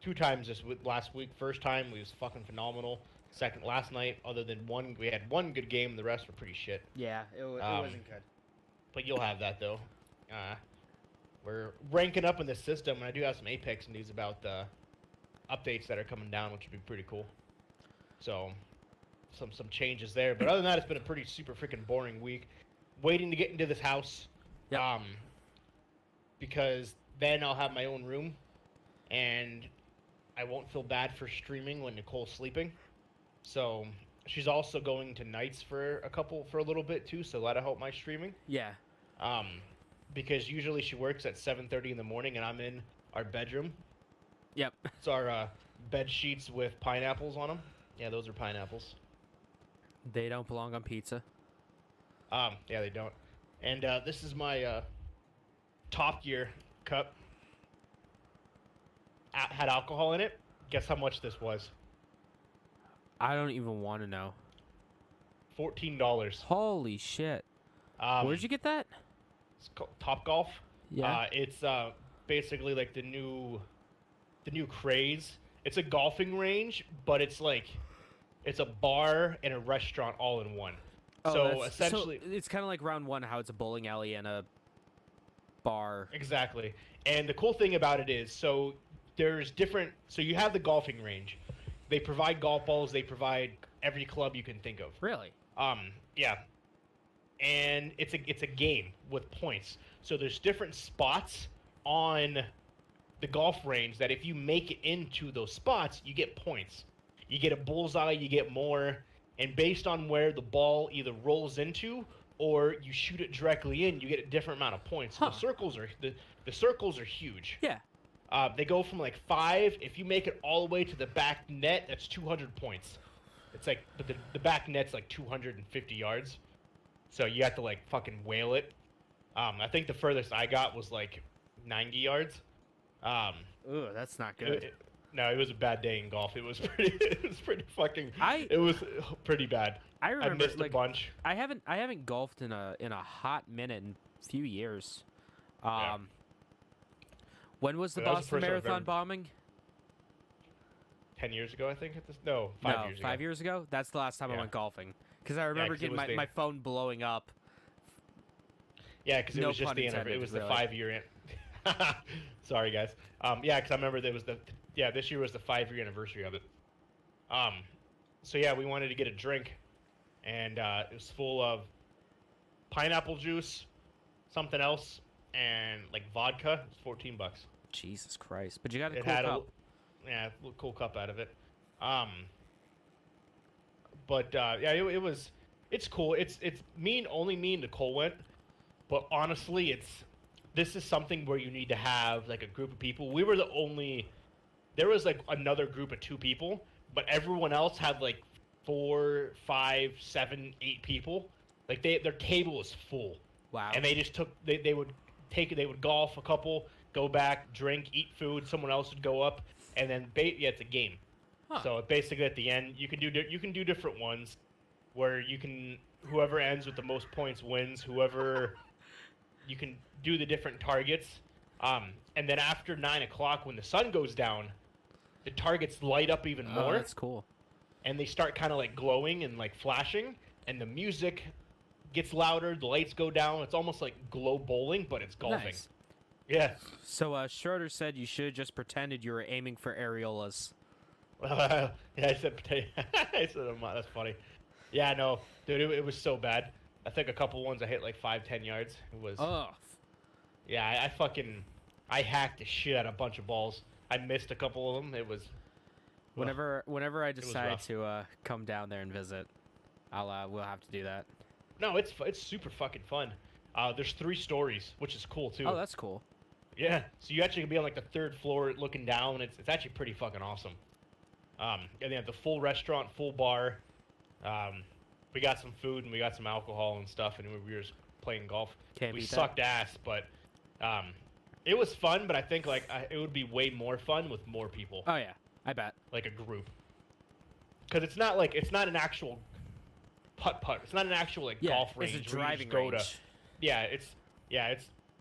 2 times last week. First time, we was fucking phenomenal. Second, last night, other than we had one good game. The rest were pretty shit. Yeah, it wasn't good. But you'll have that, though. We're ranking up in the system, and I do have some Apex news about the updates that are coming down, which would be pretty cool. So, some changes there. But other than that, it's been a pretty super freaking boring week. Waiting to get into this house. Yep. Because then I'll have my own room, and I won't feel bad for streaming when Nicole's sleeping. So she's also going to nights for a little bit too, so that'll help my streaming. Yeah. Because usually she works at 7:30 in the morning, and I'm in our bedroom. Yep. It's our bed sheets with pineapples on them. Yeah, those are pineapples. They don't belong on pizza. Yeah, they don't. And this is my Top Gear cup. Had alcohol in it. Guess how much this was? I don't even want to know. $14. Holy shit. Where'd you get that? It's called Top Golf. Yeah. It's basically like the new craze. It's a golfing range, but it's a bar and a restaurant all in one. So essentially, it's kind of like round one, how it's a bowling alley and a bar. exactly. And the cool thing about it is, so there's different. So you have the golfing range. They provide golf balls. They provide every club you can think of. Really? Yeah. And it's a game with points. So there's different spots on the golf range that if you make it into those spots, you get points. You get a bullseye, you get more, and based on where the ball either rolls into or you shoot it directly in, you get a different amount of points. So Huh. the circles are huge. Yeah. They go from like 5. If you make it all the way to the back net, that's 200 points. It's like, but the back net's like 250 yards, so you have to like fucking whale it. I think the furthest I got was like 90 yards. Ooh, that's not It- good. it- no, it was a bad day in golf. It was pretty. It was pretty fucking. I It was pretty bad. I I remember missed a like bunch. I haven't golfed in a hot minute in a few years. Yeah. When was the That was the Boston first time I've Marathon ever- bombing? 10 years ago, I think. No, 5 years ago. 5 years ago. That's the last time I Yeah. went golfing. Because I remember 'cause it getting was my phone blowing up. Yeah, because it No was just pun the intended, it was the really. 5 year. Sorry, guys. Yeah, because I remember there was this year was the 5 year anniversary of it. So yeah, we wanted to get a drink, and it was full of pineapple juice, something else, and like vodka. It's $14. Jesus Christ! But you got a It cool had cup. a little cool cup out of it. But yeah, it's cool. It's only me and Nicole went, but honestly, this is something where you need to have like a group of people. We were the only. There was like another group of 2 people, but everyone else had like 4, 5, 7, 8 people. Like their table was full, Wow. and they just took they would golf a couple, go back, drink, eat food. Someone else would go up, and then it's a game. Huh. So basically, at the end, you can do different ones, where whoever ends with the most points wins. Whoever you can do the different targets, and then after 9 o'clock, when the sun goes down, the targets light up even Oh, more, that's cool. and they start kind of like glowing and like flashing, and the music gets louder. The lights go down. It's almost like glow bowling, but it's golfing. Nice. Yeah. So Schroeder said you should have just pretended you were aiming for areolas. Yeah, I said potato. I said that's funny. Yeah, no, dude, it was so bad. I think a couple ones I hit like 5-10 yards. It was. Oh. Yeah, I hacked the shit out of a bunch of balls. I missed a couple of them. It was. Whenever I was decide rough. to come down there and visit, we'll have to do that. No, it's super fucking fun. There's 3 stories, which is cool too. Oh, that's cool. Yeah, so you actually can be on like the 3rd floor looking down. It's actually pretty fucking awesome. And they have the full restaurant, full bar. We got some food and we got some alcohol and stuff, and we were just playing golf. Can't We beat sucked ass, but it was fun. But I think like it would be way more fun with more people, that. Oh yeah, I bet. like a group. Because it's not an actual putt. It's not an actual like Yeah, golf range. it's a where you driving just go range. to.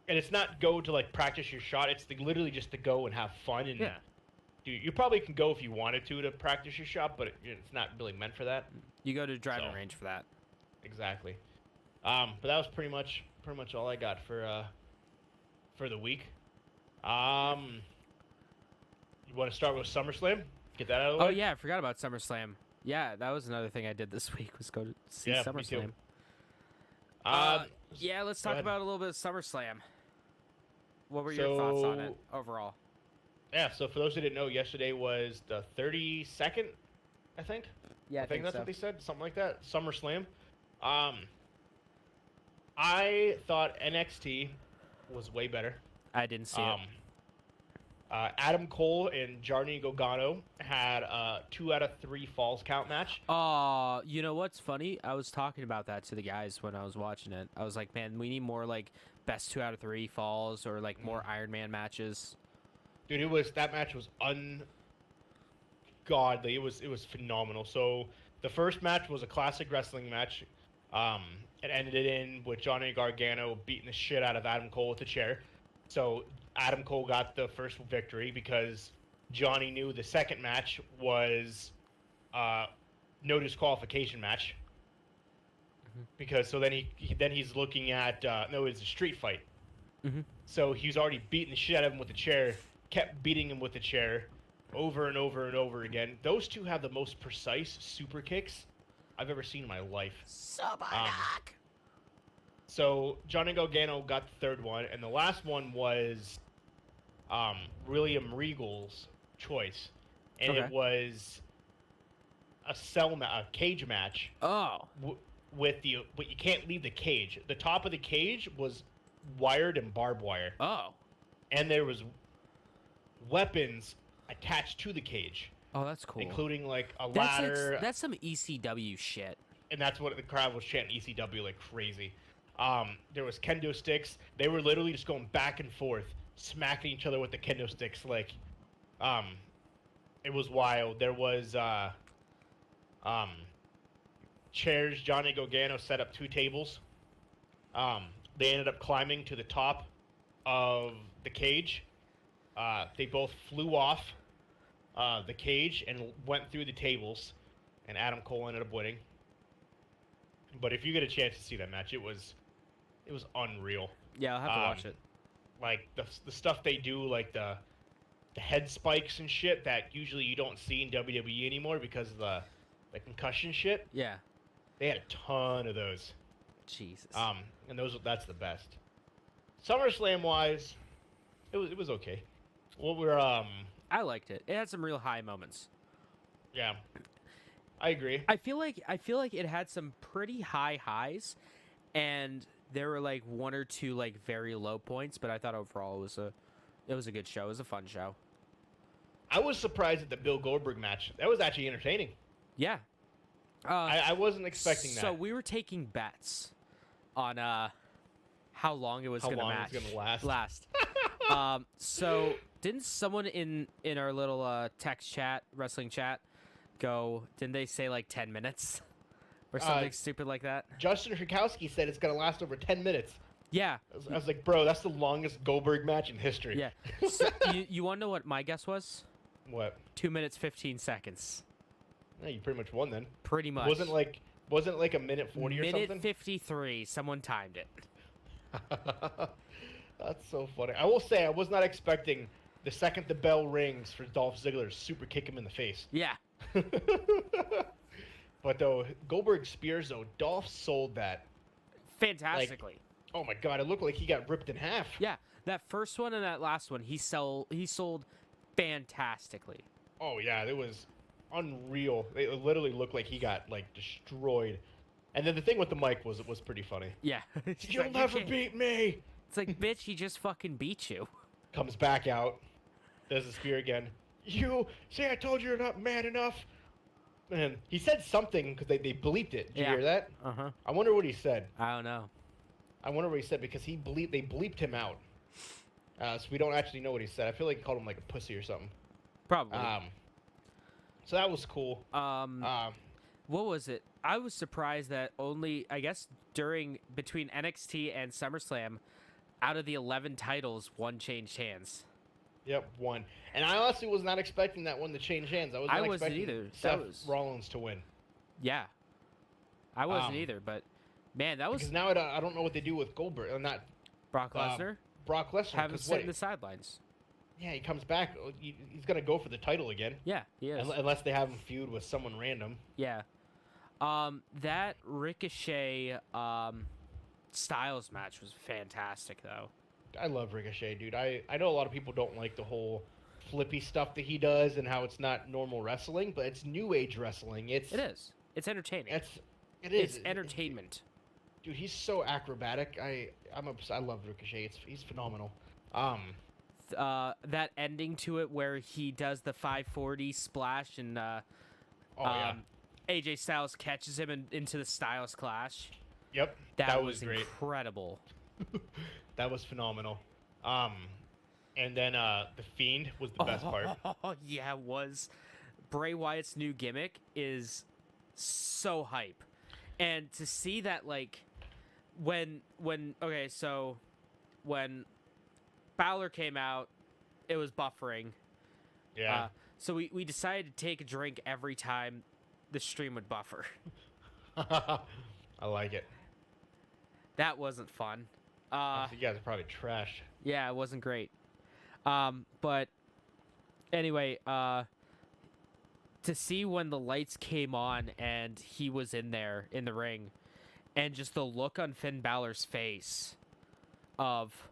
And it's not go to like practice your shot. It's literally just to go and have fun and. Yeah. Dude, you probably can go if you wanted to practice your shot, but it's not really meant for that. You go to a driving So. range for that. Exactly. But that was pretty much all I got for the week. You want to start with SummerSlam? Get that out of the Oh way? yeah, I forgot about SummerSlam. Yeah, that was another thing I did this week was go to see Yeah, me too. SummerSlam. Um, Yeah, let's go talk ahead. about a little bit of SummerSlam. What were your thoughts on it overall? Yeah, so for those who didn't know, yesterday was the 32nd, I think. Yeah, I think that's what they said, something like that. SummerSlam. I thought NXT was way better. I didn't see it. Adam Cole and Johnny Gargano had a 2 out of 3 falls count match. You know what's funny? I was talking about that to the guys when I was watching it. I was like, man, we need more like best 2 out of 3 falls or like more Iron Man matches. Dude, that match was ungodly. It was phenomenal. So the first match was a classic wrestling match. It ended in with Johnny Gargano beating the shit out of Adam Cole with a chair. So Adam Cole got the first victory because Johnny knew the second match was no disqualification match. Because so then he's looking at no, it's a street fight. Mhm. So he's already beating the shit out of him with the chair, kept beating him with the chair, over and over and over again. Those two have the most precise super kicks I've ever seen in my life. So Johnny Gargano got the third one, and the last one was William Regal's choice, and it Okay. was a cage match Oh, but you can't leave the cage. The top of the cage was wired and barbed wire, Oh. and there was weapons attached to the cage, Oh, that's cool. including like a That's ladder. that's some ECW shit. And that's what the crowd was chanting ECW like crazy. There was kendo sticks. They were literally just going back and forth, smacking each other with the kendo sticks. Like, it was wild. There was chairs. Johnny Gargano set up 2 tables. They ended up climbing to the top of the cage. They both flew off the cage and went through the tables, and Adam Cole ended up winning. But if you get a chance to see that match, it was unreal. Yeah, I'll have to watch it. Like the stuff they do, like the head spikes and shit that usually you don't see in WWE anymore because of the concussion shit. Yeah. They had a ton of those. Jesus. And that's the best. SummerSlam wise, it was okay. What we're I liked it. It had some real high moments. yeah. I agree. I feel like it had some pretty high highs, and there were like 1 or 2 like very low points. But I thought overall it was a good show. It was a fun show. I was surprised at the Bill Goldberg match. That was actually entertaining. Yeah. I wasn't expecting that. So we were taking bets on how long it was going to match. How long it was gonna last. So didn't someone in our little text chat, wrestling chat, didn't they say like 10 minutes or something stupid like that? Justin Shakowski said it's gonna last over 10 minutes. Yeah. I was like, bro, that's the longest Goldberg match in history. Yeah. So, you want to know what my guess was? What? 2 minutes 15 seconds. Yeah, you pretty much won then. Pretty much. Wasn't like a minute 40 or something? Minute 53. Someone timed it. That's so funny. I will say I was not expecting the second the bell rings for Dolph Ziggler to super kick him in the face. Yeah. But though Goldberg spears though, Dolph sold that. Fantastically. Oh my god, it looked like he got ripped in half. Yeah. That first one and that last one, he sold fantastically. Oh yeah, it was unreal. It literally looked like he got like destroyed. And then the thing with the mic was pretty funny. Yeah. You'll never beat me. It's like, bitch, he just fucking beat you. Comes back out, does the spear again. You say I told you you're not man enough. And he said something because they bleeped it. Did you hear that? Uh-huh. I wonder what he said. I don't know. I wonder what he said because they bleeped him out. So we don't actually know what he said. I feel like he called him like a pussy or something. Probably. So that was cool. What was it? I was surprised that only, I guess, between NXT and SummerSlam, out of the 11 titles, 1 changed hands. Yep, 1. And I honestly was not expecting that one to change hands. I wasn't expecting either. Seth Rollins to win. Yeah. I wasn't either, but man, that was... Because now I don't know what they do with Goldberg. Not Brock Lesnar? Brock Lesnar. Have him sit in the sidelines. Yeah, he comes back. He's going to go for the title again. Yeah, he is. Unless they have him feud with someone random. Yeah. That Ricochet Styles match was fantastic, though. I love Ricochet, dude. I know a lot of people don't like the whole flippy stuff that he does and how it's not normal wrestling, but it's new age wrestling. It is. It's entertaining. It is. It's entertainment. Dude, he's so acrobatic. I'm obsessed. I love Ricochet. He's phenomenal. That ending to it where he does the 540 splash and AJ Styles catches him into the Styles Clash. Yep. That was great. Incredible. That was phenomenal. And then the Fiend was the best part. Oh, yeah, it was. Bray Wyatt's new gimmick is so hype. And to see that, like, when Balor came out, it was buffering. Yeah. So we decided to take a drink every time the stream would buffer. I like it. That wasn't fun. You guys are probably trash. Yeah, it wasn't great. But anyway, to see when the lights came on and he was in there in the ring, and just the look on Finn Balor's face of,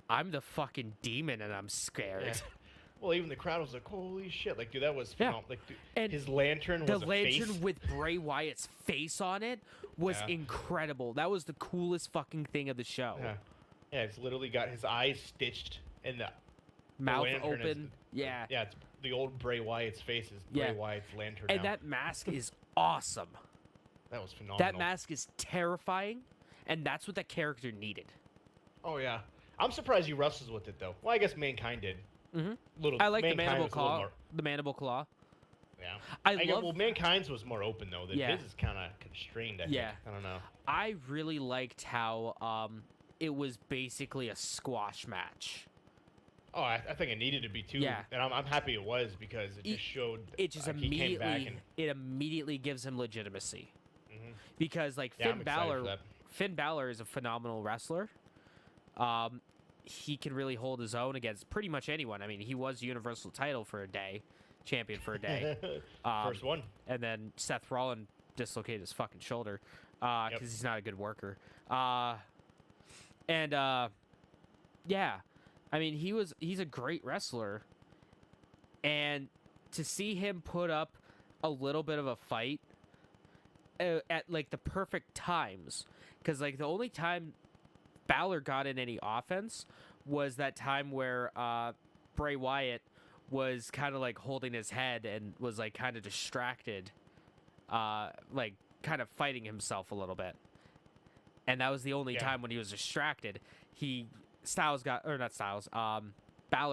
I'm the fucking demon and I'm scared. Well, even the crowd was like, "Holy shit!" Like, dude, that was Yeah. phenomenal. Like, dude, And his lantern the was a lantern face. with Bray Wyatt's face on it was Yeah. incredible. That was the coolest fucking thing of the show. Yeah, yeah. It's literally got his eyes stitched and the Mouth lantern is- open. Yeah. yeah. It's the old Bray Wyatt's face is Bray Yeah. Wyatt's lantern. And now. that mask is awesome. That was phenomenal. That mask is terrifying, and that's what that character needed. Oh yeah, I'm surprised he wrestles with it though. Well, I guess Mankind did. Mhm. Little. I like the Mankind mandible was a little claw. more- The mandible claw. yeah. I get- love. well, Mankind's was more open though. Than Yeah. his is kind of constrained. I Yeah. think. I don't know. I really liked how it was basically a squash match. Oh, I think it needed to be too. Yeah. And I'm happy it was because it just showed. It just he came back immediately and. it immediately gives him legitimacy Mhm. because like Yeah, I'm excited for that. Finn Balor is a phenomenal wrestler. He can really hold his own against pretty much anyone. I mean, he was Universal title for a day, champion for a day. First one. And then Seth Rollins dislocated his fucking shoulder because Yep. he's not a good worker. Yeah, I mean he's a great wrestler, and to see him put up a little bit of a fight at like the perfect times, because like the only time Balor got in any offense was that time where Bray Wyatt was kind of like holding his head and was like kind of distracted, like kind of fighting himself a little bit. And that was the only Yeah. time when he was distracted. Balor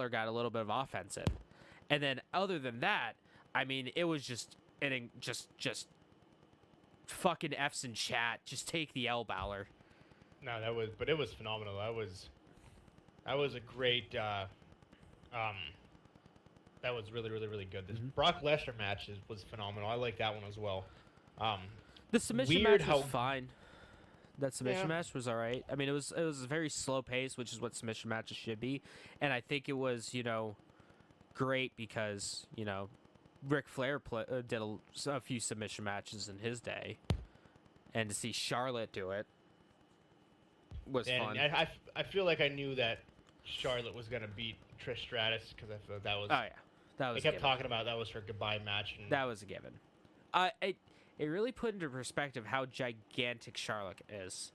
got a little bit of offense in. And then other than that, I mean, it was just just fucking F's in chat. Just take the L, Balor. No, but it was phenomenal. That was a great. That was really, really, really good. This Brock Lesnar match was phenomenal. I like that one as well. The submission Weird match how- was fine. That submission Yeah. match was all right. I mean, it was a very slow pace, which is what submission matches should be. And I think it was, great because, Ric Flair did a few submission matches in his day. And to see Charlotte do it was and fun. I feel like I knew that Charlotte was gonna beat Trish Stratus because I feel like that was. Oh, yeah. That They was kept a given. talking about that was her goodbye match. And That was a given. It really put into perspective how gigantic Charlotte is.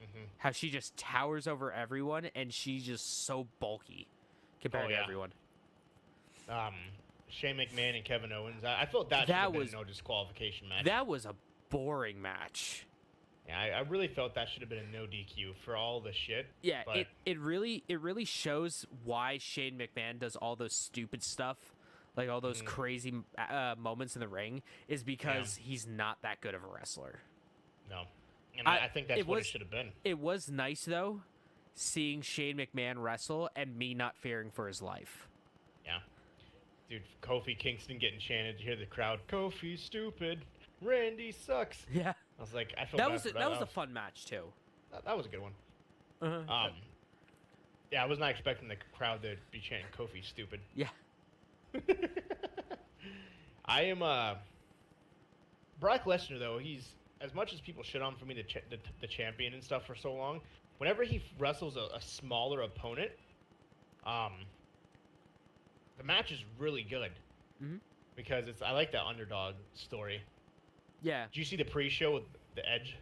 Mhm. How she just towers over everyone, and she's just so bulky compared Oh, to yeah. everyone. Shane McMahon and Kevin Owens. I felt that should That have been was- a no disqualification match. That was a boring match. Yeah, I really felt that should have been a no DQ for all the shit. Yeah, but it really shows why Shane McMahon does all those stupid stuff, like all those crazy moments in the ring, is because he's not that good of a wrestler. no, and I think that's it what was- it should have been. It was nice though, seeing Shane McMahon wrestle and me not fearing for his life. Yeah, dude, Kofi Kingston getting chanted. You hear the crowd. Kofi's stupid. Randy sucks. Yeah, I was like, I felt that bad was for that was a fun match too. that was a good one. Uh-huh. Yeah, I was not expecting the crowd to be chanting Kofi stupid. Yeah. I am Brock Lesnar though. He's as much as people shit on for me the champion and stuff for so long. Whenever he wrestles a smaller opponent, the match is really good Mhm. because I like that underdog story. Yeah, Did you see the pre-show with the Edge?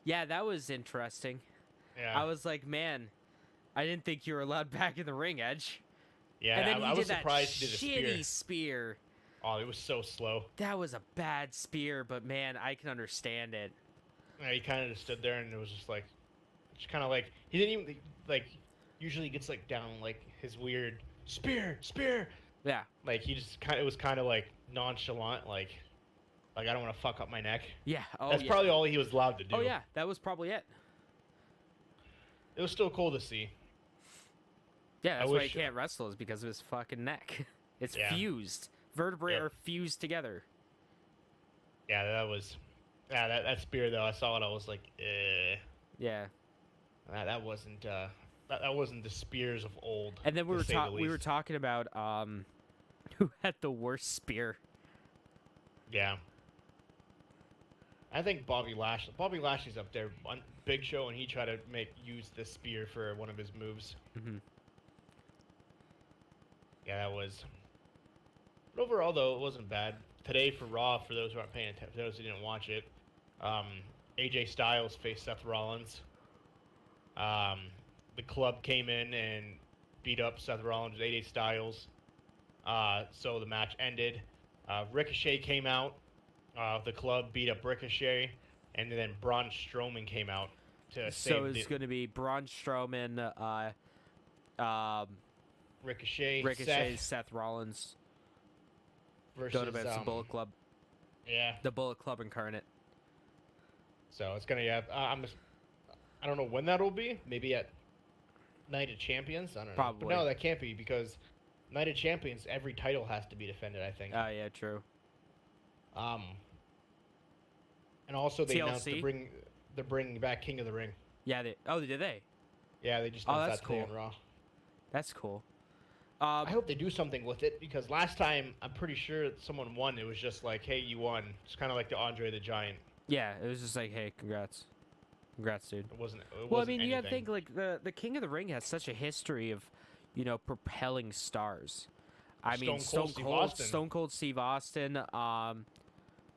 yeah, that was interesting. Yeah, I was like, man, I didn't think you were allowed back in the ring, Edge. yeah. And then I he was did that surprised he did a shitty spear. spear. Oh, it was so slow. That was a bad spear, but man, I can understand it. Yeah, he kind of just stood there and it was just like, he didn't even like. Usually he gets like down like his weird spear. Yeah, Like he just it was kind of like nonchalant, like I don't want to fuck up my neck. yeah. Oh, That's yeah. probably all he was allowed to do. Oh yeah, that was probably it. It was still cool to see. Yeah, that's why he wish- can't wrestle is because of his fucking neck. It's Yeah. fused. Vertebrae Yep. are fused together. Yeah, that spear though. I saw it. I was like, Yeah. that wasn't that wasn't the spears of old. And then to say the we were least. talking about who had the worst spear. Yeah. I think Bobby Lashley's up there on Big Show, and he tried to use the spear for one of his moves. Mm-hmm. Yeah, that was. But overall, though, it wasn't bad. Today for Raw, for those who aren't paying attention, for those who didn't watch it, um, AJ Styles faced Seth Rollins. Um, the club came in and beat up Seth Rollins with AJ Styles. So the match ended. Ricochet came out. The club beat up Ricochet, and then Braun Strowman came out to So save it's going to be Braun Strowman, Ricochet, Ricochet, Seth Rollins, versus going against the Bullet Club. Yeah. The Bullet Club incarnate. So it's gonna I don't know when that'll be. Maybe at Night of Champions. I don't know. Probably. But no, that can't be because Night of Champions, every title has to be defended. I think. Oh yeah, true. And also they announced TLC? they're bringing back King of the Ring. Yeah. Did they? Yeah, they just Oh, announced that's that today cool. on Raw. That's cool. I hope they do something with it because last time I'm pretty sure someone won. It was just like, hey, you won. It's kind of like the Andre the Giant. Yeah, it was just like, hey, congrats, dude. It wasn't. Well, I mean, you gotta think like the King of the Ring has such a history of, propelling stars. I mean, Stone Cold Steve Austin. That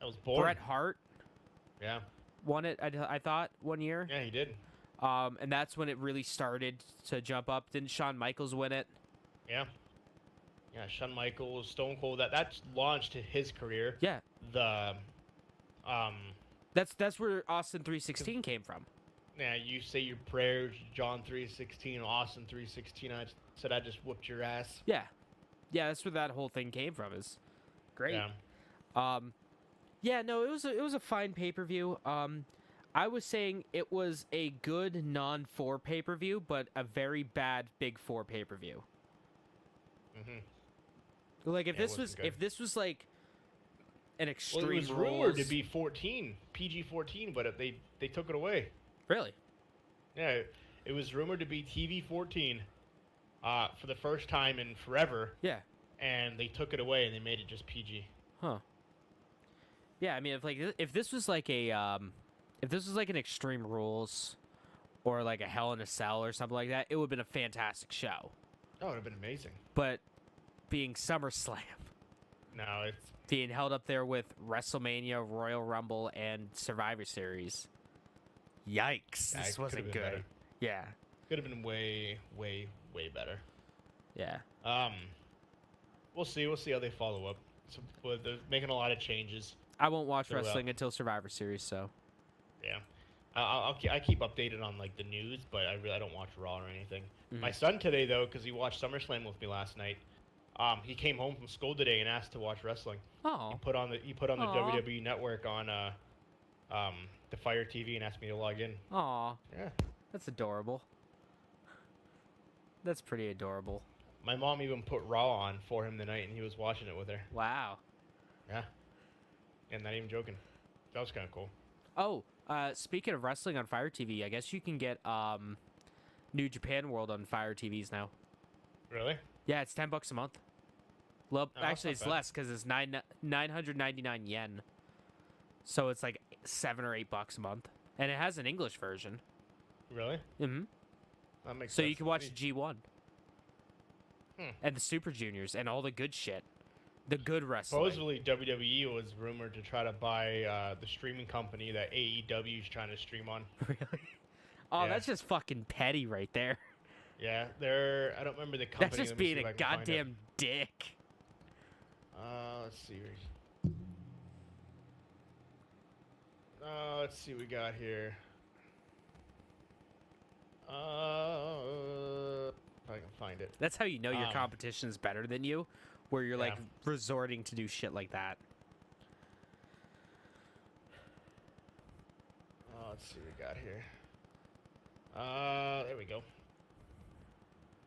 was boring. Bret Hart Yeah. won it. I thought 1 year. Yeah, he did. And that's when it really started to jump up. Didn't Shawn Michaels win it? Yeah. Yeah, Shawn Michaels, Stone Cold. That's launched his career. Yeah. The That's where Austin 316 came from. Yeah, you say your prayers, John 3:16, Austin 3:16. I said I just whooped your ass. Yeah. Yeah, that's where that whole thing came from. Is great. Yeah. Yeah, no, it was a fine pay-per-view. I was saying it was a good non-4 pay-per-view, but a very bad Big 4 pay-per-view. Like if this was like an extreme well, it was rules... rumored to be 14, PG-14, but they took it away. Really? Yeah, it was rumored to be TV-14 for the first time in forever. Yeah. And they took it away and they made it just PG. Huh. Yeah, I mean, if this was like an Extreme Rules or like a Hell in a Cell or something like that, it would have been a fantastic show. Oh, it would have been amazing. But being SummerSlam, no, it's being held up there with WrestleMania, Royal Rumble, and Survivor Series. Yikes! Yeah, This it wasn't could've good. been better. Yeah. Could have been way, way, way better. Yeah. We'll see. We'll see how they follow up. So, but they're making a lot of changes. I won't watch So, wrestling until Survivor Series, so. Yeah, I keep updated on like the news, but I don't watch Raw or anything. Mhm. My son today though, because he watched SummerSlam with me last night, he came home from school today and asked to watch wrestling. Oh. He put on the Aw. WWE Network on the Fire TV and asked me to log in. Aw. Yeah. That's adorable. That's pretty adorable. My mom even put Raw on for him tonight, and he was watching it with her. Wow. Yeah. And not even joking. That was kind of cool. Oh, speaking of wrestling on Fire TV, I guess you can get New Japan World on Fire TVs now. Really? Yeah, it's $10 a month. Well, Oh, that's actually, not it's bad. less because it's 999 yen. So it's like $7 or $8 a month, and it has an English version. Really? Mm-hmm. That makes So sense you can to watch me. G1 Hmm. and the Super Juniors and all the good shit, the good wrestling. Supposedly, WWE was rumored to try to buy the streaming company that AEW is trying to stream on. Really? Oh, Yeah. that's just fucking petty right there. Yeah, I don't remember the company. That's just Let me see being if a I can find it. goddamn dick. Let's see. Let's see what we got here. If I can find it. That's how you know your Um, competition is better than you, where you're like Yeah. resorting to do shit like that. Let's see what we got here. There we go.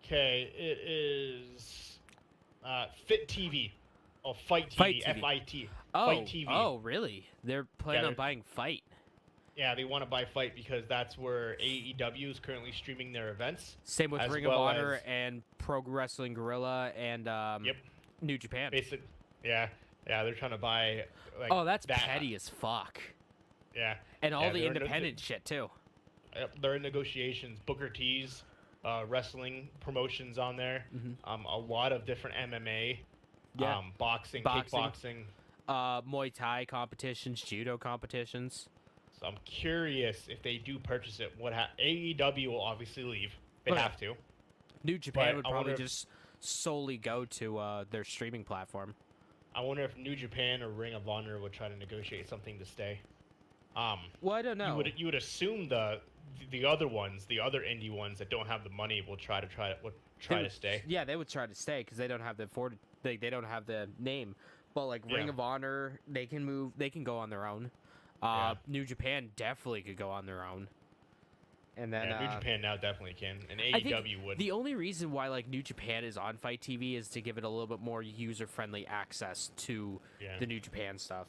Okay, it is Fit TV. Oh, Fight TV. Fight TV. F-I-T. Oh, Fight TV. oh, really? They're planning Yeah, on they're- buying Fight. Yeah, they want to buy Fight because that's where AEW is currently streaming their events. Same with as Ring well of Honor as- and Pro Wrestling Gorilla and Yep. New Japan. Basic. Yeah, they're trying to buy. Like, Oh, that's that. petty as fuck. Yeah, And all Yeah, the they're in independent shit too. they're in negotiations. Booker T's wrestling promotions on there. A lot of different MMA, Yeah. boxing, Boxing. kickboxing. Muay Thai competitions, judo competitions. So I'm curious if they do purchase it. AEW will obviously leave. They Okay. have to. New Japan But would I wonder probably if- just solely go to their streaming platform. I wonder if New Japan or Ring of Honor would try to negotiate something to stay. Well, I don't know. You would assume the other ones, the other indie ones that don't have the money, will try to stay. Yeah, they would try to stay because they don't have the they don't have the name. But like Ring Yeah. of Honor, they can move. They can go on their own. Yeah. New Japan definitely could go on their own. And then Yeah, New Japan now definitely can, and I think AEW would. the only reason why like New Japan is on Fight TV is to give it a little bit more user friendly access to Yeah. the New Japan stuff.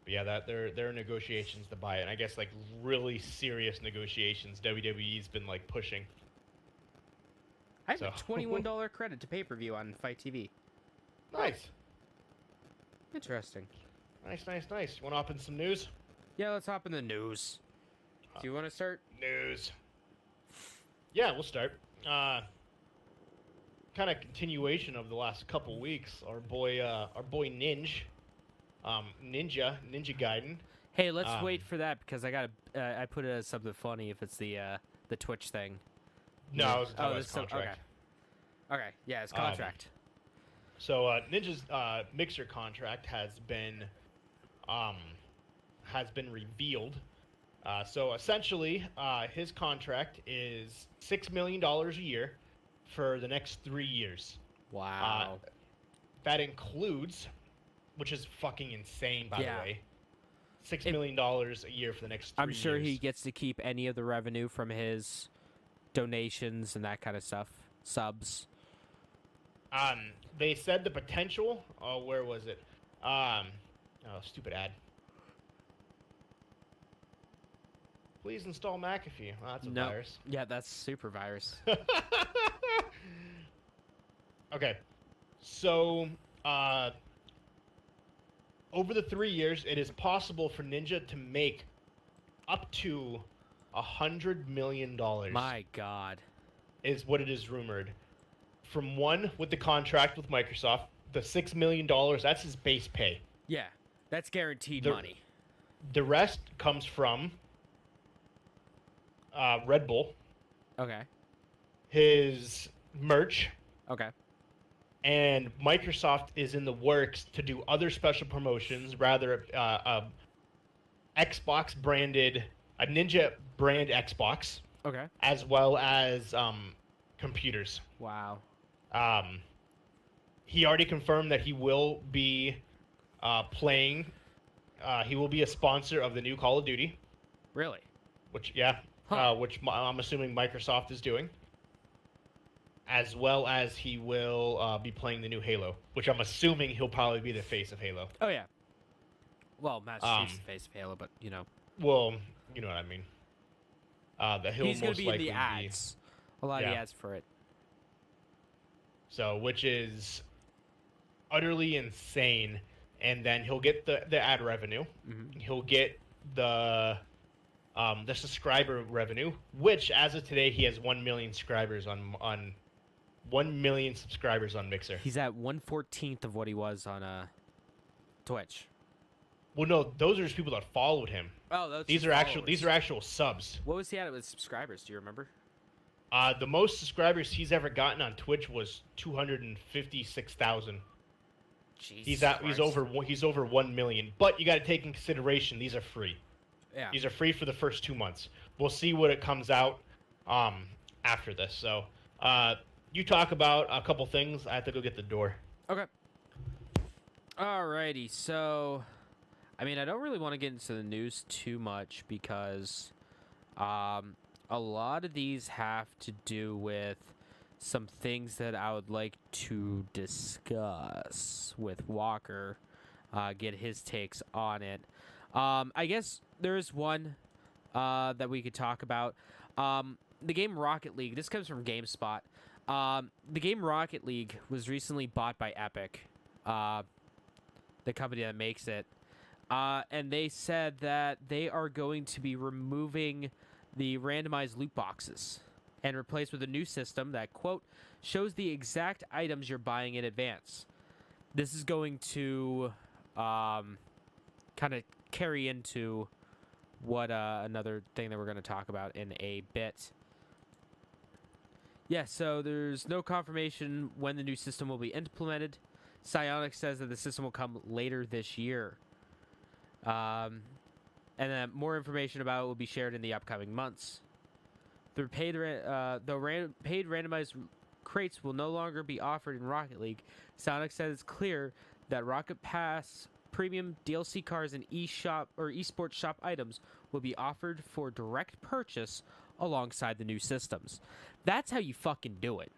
But yeah, that there are negotiations to buy it, and I guess like really serious negotiations. WWE's been like pushing. I have a So- $21 credit to pay per view on Fight TV. Nice, Interesting. nice. You want to hop in some news? Yeah, let's hop in the news. Do you want to start? News. Yeah, we'll start. Kind of continuation of the last couple weeks. Our boy Ninja Gaiden. Hey, let's Um, wait for that because I got I put it as something funny if it's the Twitch thing. No, it was, Oh, his this some- contract. Okay, yeah, it's contract. So Ninja's Mixer contract has been revealed. So essentially, his contract is $6 million a year for the next 3 years. Wow. That includes, which is fucking insane, by Yeah. the way, $6 million a year for the next 3 I'm sure years. he gets to keep any of the revenue from his donations and that kind of stuff. Subs. They said the potential. Oh, where was it? Oh, stupid ad. Please install McAfee. Oh, that's a No. virus. Yeah, that's super virus. Okay, so over the 3 years, it is possible for Ninja to make up to $100 million. My God. Is what it is rumored. From one with the contract with Microsoft, the $6 million, that's his base pay. Yeah, that's guaranteed The- money. The rest comes from Red Bull, Okay. his merch, Okay. and Microsoft is in the works to do other special promotions, rather Xbox branded, a Ninja brand Xbox, Okay. as well as computers. Wow. He already confirmed that he will be playing. He will be a sponsor of the new Call of Duty, Really? which Huh. which I'm assuming Microsoft is doing, as well as he will be playing the new Halo, which I'm assuming he'll probably be the face of Halo. Oh yeah. Well, Master Chief's the Um, face of Halo, but you know, Well, you know what I mean. That he'll he's gonna most be in likely the ads. A lot of the Yeah. ads for it. So, which is utterly insane. And then he'll get the ad revenue. Mhm. He'll get the subscriber revenue, which as of today he has 1 million subscribers on 1 million subscribers on Mixer. He's at 1/14 of what he was on Twitch. Well, no, those are just people that followed him. Oh, those These are actual subs. What was he at with subscribers? Do you remember? The most subscribers he's ever gotten on Twitch was 256,000. Jesus He's Christ. over 1 million. But you got to take in consideration these are free. Yeah. These are free for the first 2 months. We'll see what it comes out after this. So, you talk about a couple things. I have to go get the door. Okay. Alrighty, so I mean, I don't really want to get into the news too much because a lot of these have to do with some things that I would like to discuss with Walker, get his takes on it. I guess there's one that we could talk about. The game Rocket League. This comes from GameSpot. The game Rocket League was recently bought by Epic, the company that makes it. And they said that they are going to be removing the randomized loot boxes and replaced with a new system that, quote, shows the exact items you're buying in advance. This is going to kind of carry into what another thing that we're going to talk about in a bit. Yeah, so there's no confirmation when the new system will be implemented. Psyonix says that the system will come later this year. And then more information about it will be shared in the upcoming months. The paid randomized crates will no longer be offered in Rocket League. Psyonix says it's clear that Rocket Pass premium DLC cars and eShop or eSports shop items will be offered for direct purchase alongside the new systems. That's how you fucking do it.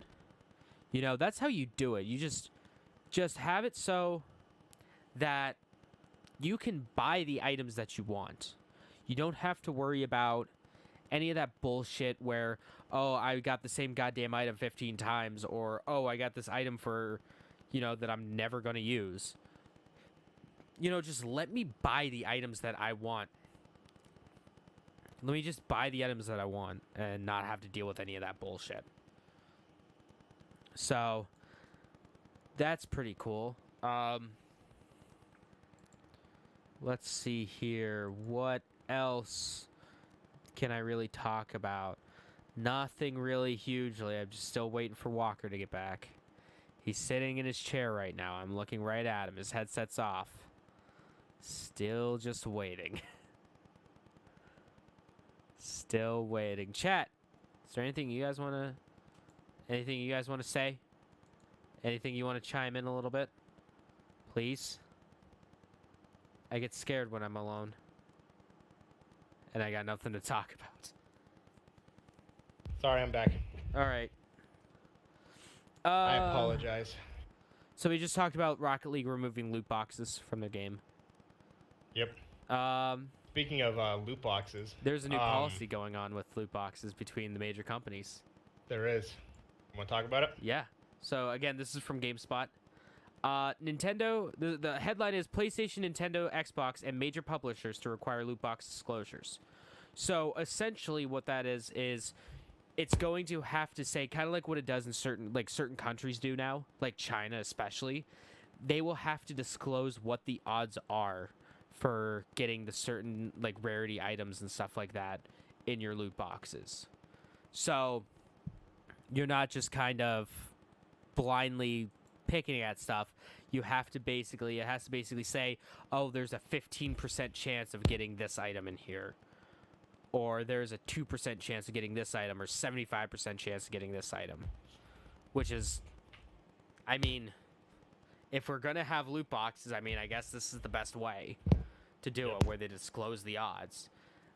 You know, that's how you do it. You just have it so that you can buy the items that you want. You don't have to worry about any of that bullshit where, oh, I got the same goddamn item 15 times, or, oh, I got this item for, you know, that I'm never going to use. You know, just let me buy the items that I want. Let me just buy the items that I want and not have to deal with any of that bullshit. So, that's pretty cool. Let's see here. What else can I really talk about? Nothing really hugely. I'm just still waiting for Walker to get back. He's sitting in his chair right now. I'm looking right at him. His headset's off. Still just waiting. Still waiting. Chat, is there anything you guys want to say? Anything you want to chime in a little bit? Please? I get scared when I'm alone. And I got nothing to talk about. Sorry, I'm back. All right. I apologize. So we just talked about Rocket League removing loot boxes from their game. Yep. Speaking of loot boxes, there's a new policy going on with loot boxes between the major companies. There is. You want to talk about it? Yeah. So again, this is from GameSpot. Nintendo, the headline is PlayStation, Nintendo, Xbox, and major publishers to require loot box disclosures. So essentially what that is it's going to have to say, kind of like what it does in certain countries do now, like China especially, they will have to disclose what the odds are for getting the certain like rarity items and stuff like that in your loot boxes. So you're not just kind of blindly picking at stuff. You have to basically, it has to basically say, oh, there's a 15% chance of getting this item in here. Or there's a 2% chance of getting this item, or 75% chance of getting this item. Which is, I mean, if we're going to have loot boxes, I mean, I guess this is the best way to do it, where they disclose the odds.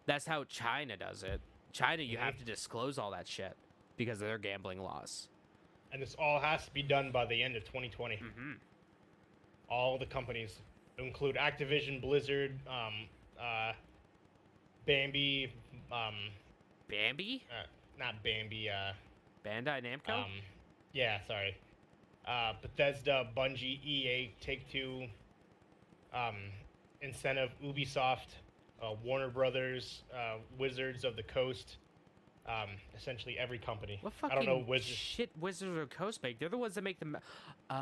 That's how China does it. China, you have to disclose all that shit because of their gambling laws. And this all has to be done by the end of 2020. Mm-hmm. All the companies, include Activision, Blizzard, Bambi, Bambi? Not Bambi, Bandai Namco? Yeah, sorry. Bethesda, Bungie, EA, Take-Two, Incentive, Ubisoft, Warner Brothers, Wizards of the Coast, essentially every company. What fucking I don't know, Wizards. shit Wizards of the Coast make? They're the ones that make the... Oh.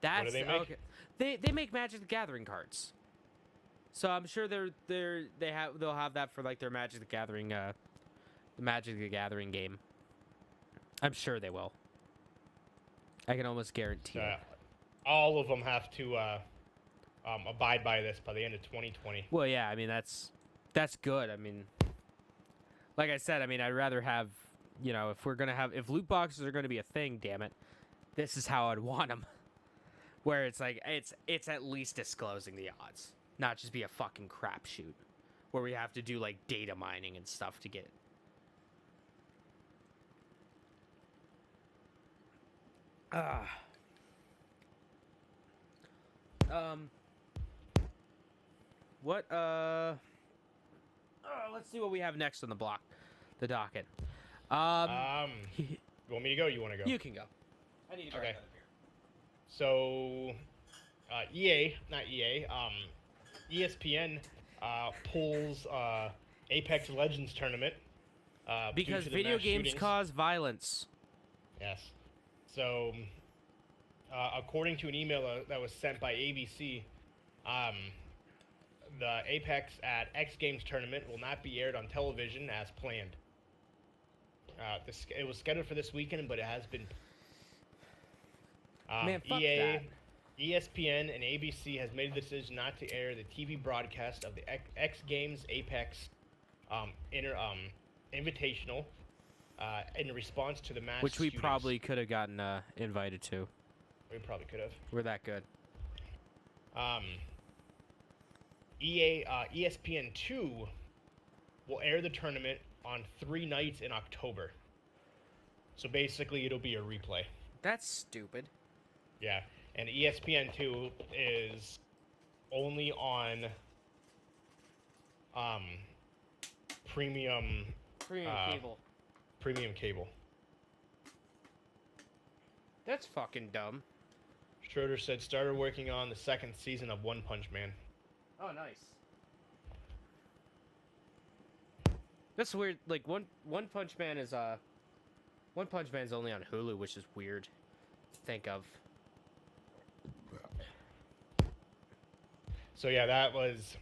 That's... What do they make? Okay. They make Magic the Gathering cards. So I'm sure they'll have that for like their Magic the Gathering game. I'm sure they will. I can almost guarantee it. All of them have to abide by this by the end of 2020. Well, yeah, I mean that's good. I mean, like I said, I mean I'd rather have, you know, if loot boxes are gonna be a thing, damn it, this is how I'd want them. Where it's like it's at least disclosing the odds, not just be a fucking crapshoot, where we have to do like data mining and stuff to get it. Let's see what we have next on the docket. You want me to go? You want to go? You can go. I need to grab that up here. So, ESPN pulls Apex Legends tournament due Because to the video mass games shootings. cause violence. Yes. So, according to an email that was sent by ABC, um, the Apex at X Games tournament will not be aired on television as planned. It was scheduled for this weekend, but it has been. Man, fuck EA, that. ESPN, and ABC has made the decision not to air the TV broadcast of the X Games Apex Invitational in response to the mass Which we shootings. probably could have gotten invited to. We probably could have. We're that good. ESPN 2 will air the tournament on 3 nights in October. So basically, it'll be a replay. That's stupid. Yeah, and ESPN 2 is only on premium Cable. premium cable. That's fucking dumb. Schroeder said started working on the 2nd season of One Punch Man. Oh, nice. That's weird. Like One Punch Man is One Punch Man's only on Hulu, which is weird to think of. So yeah, that was.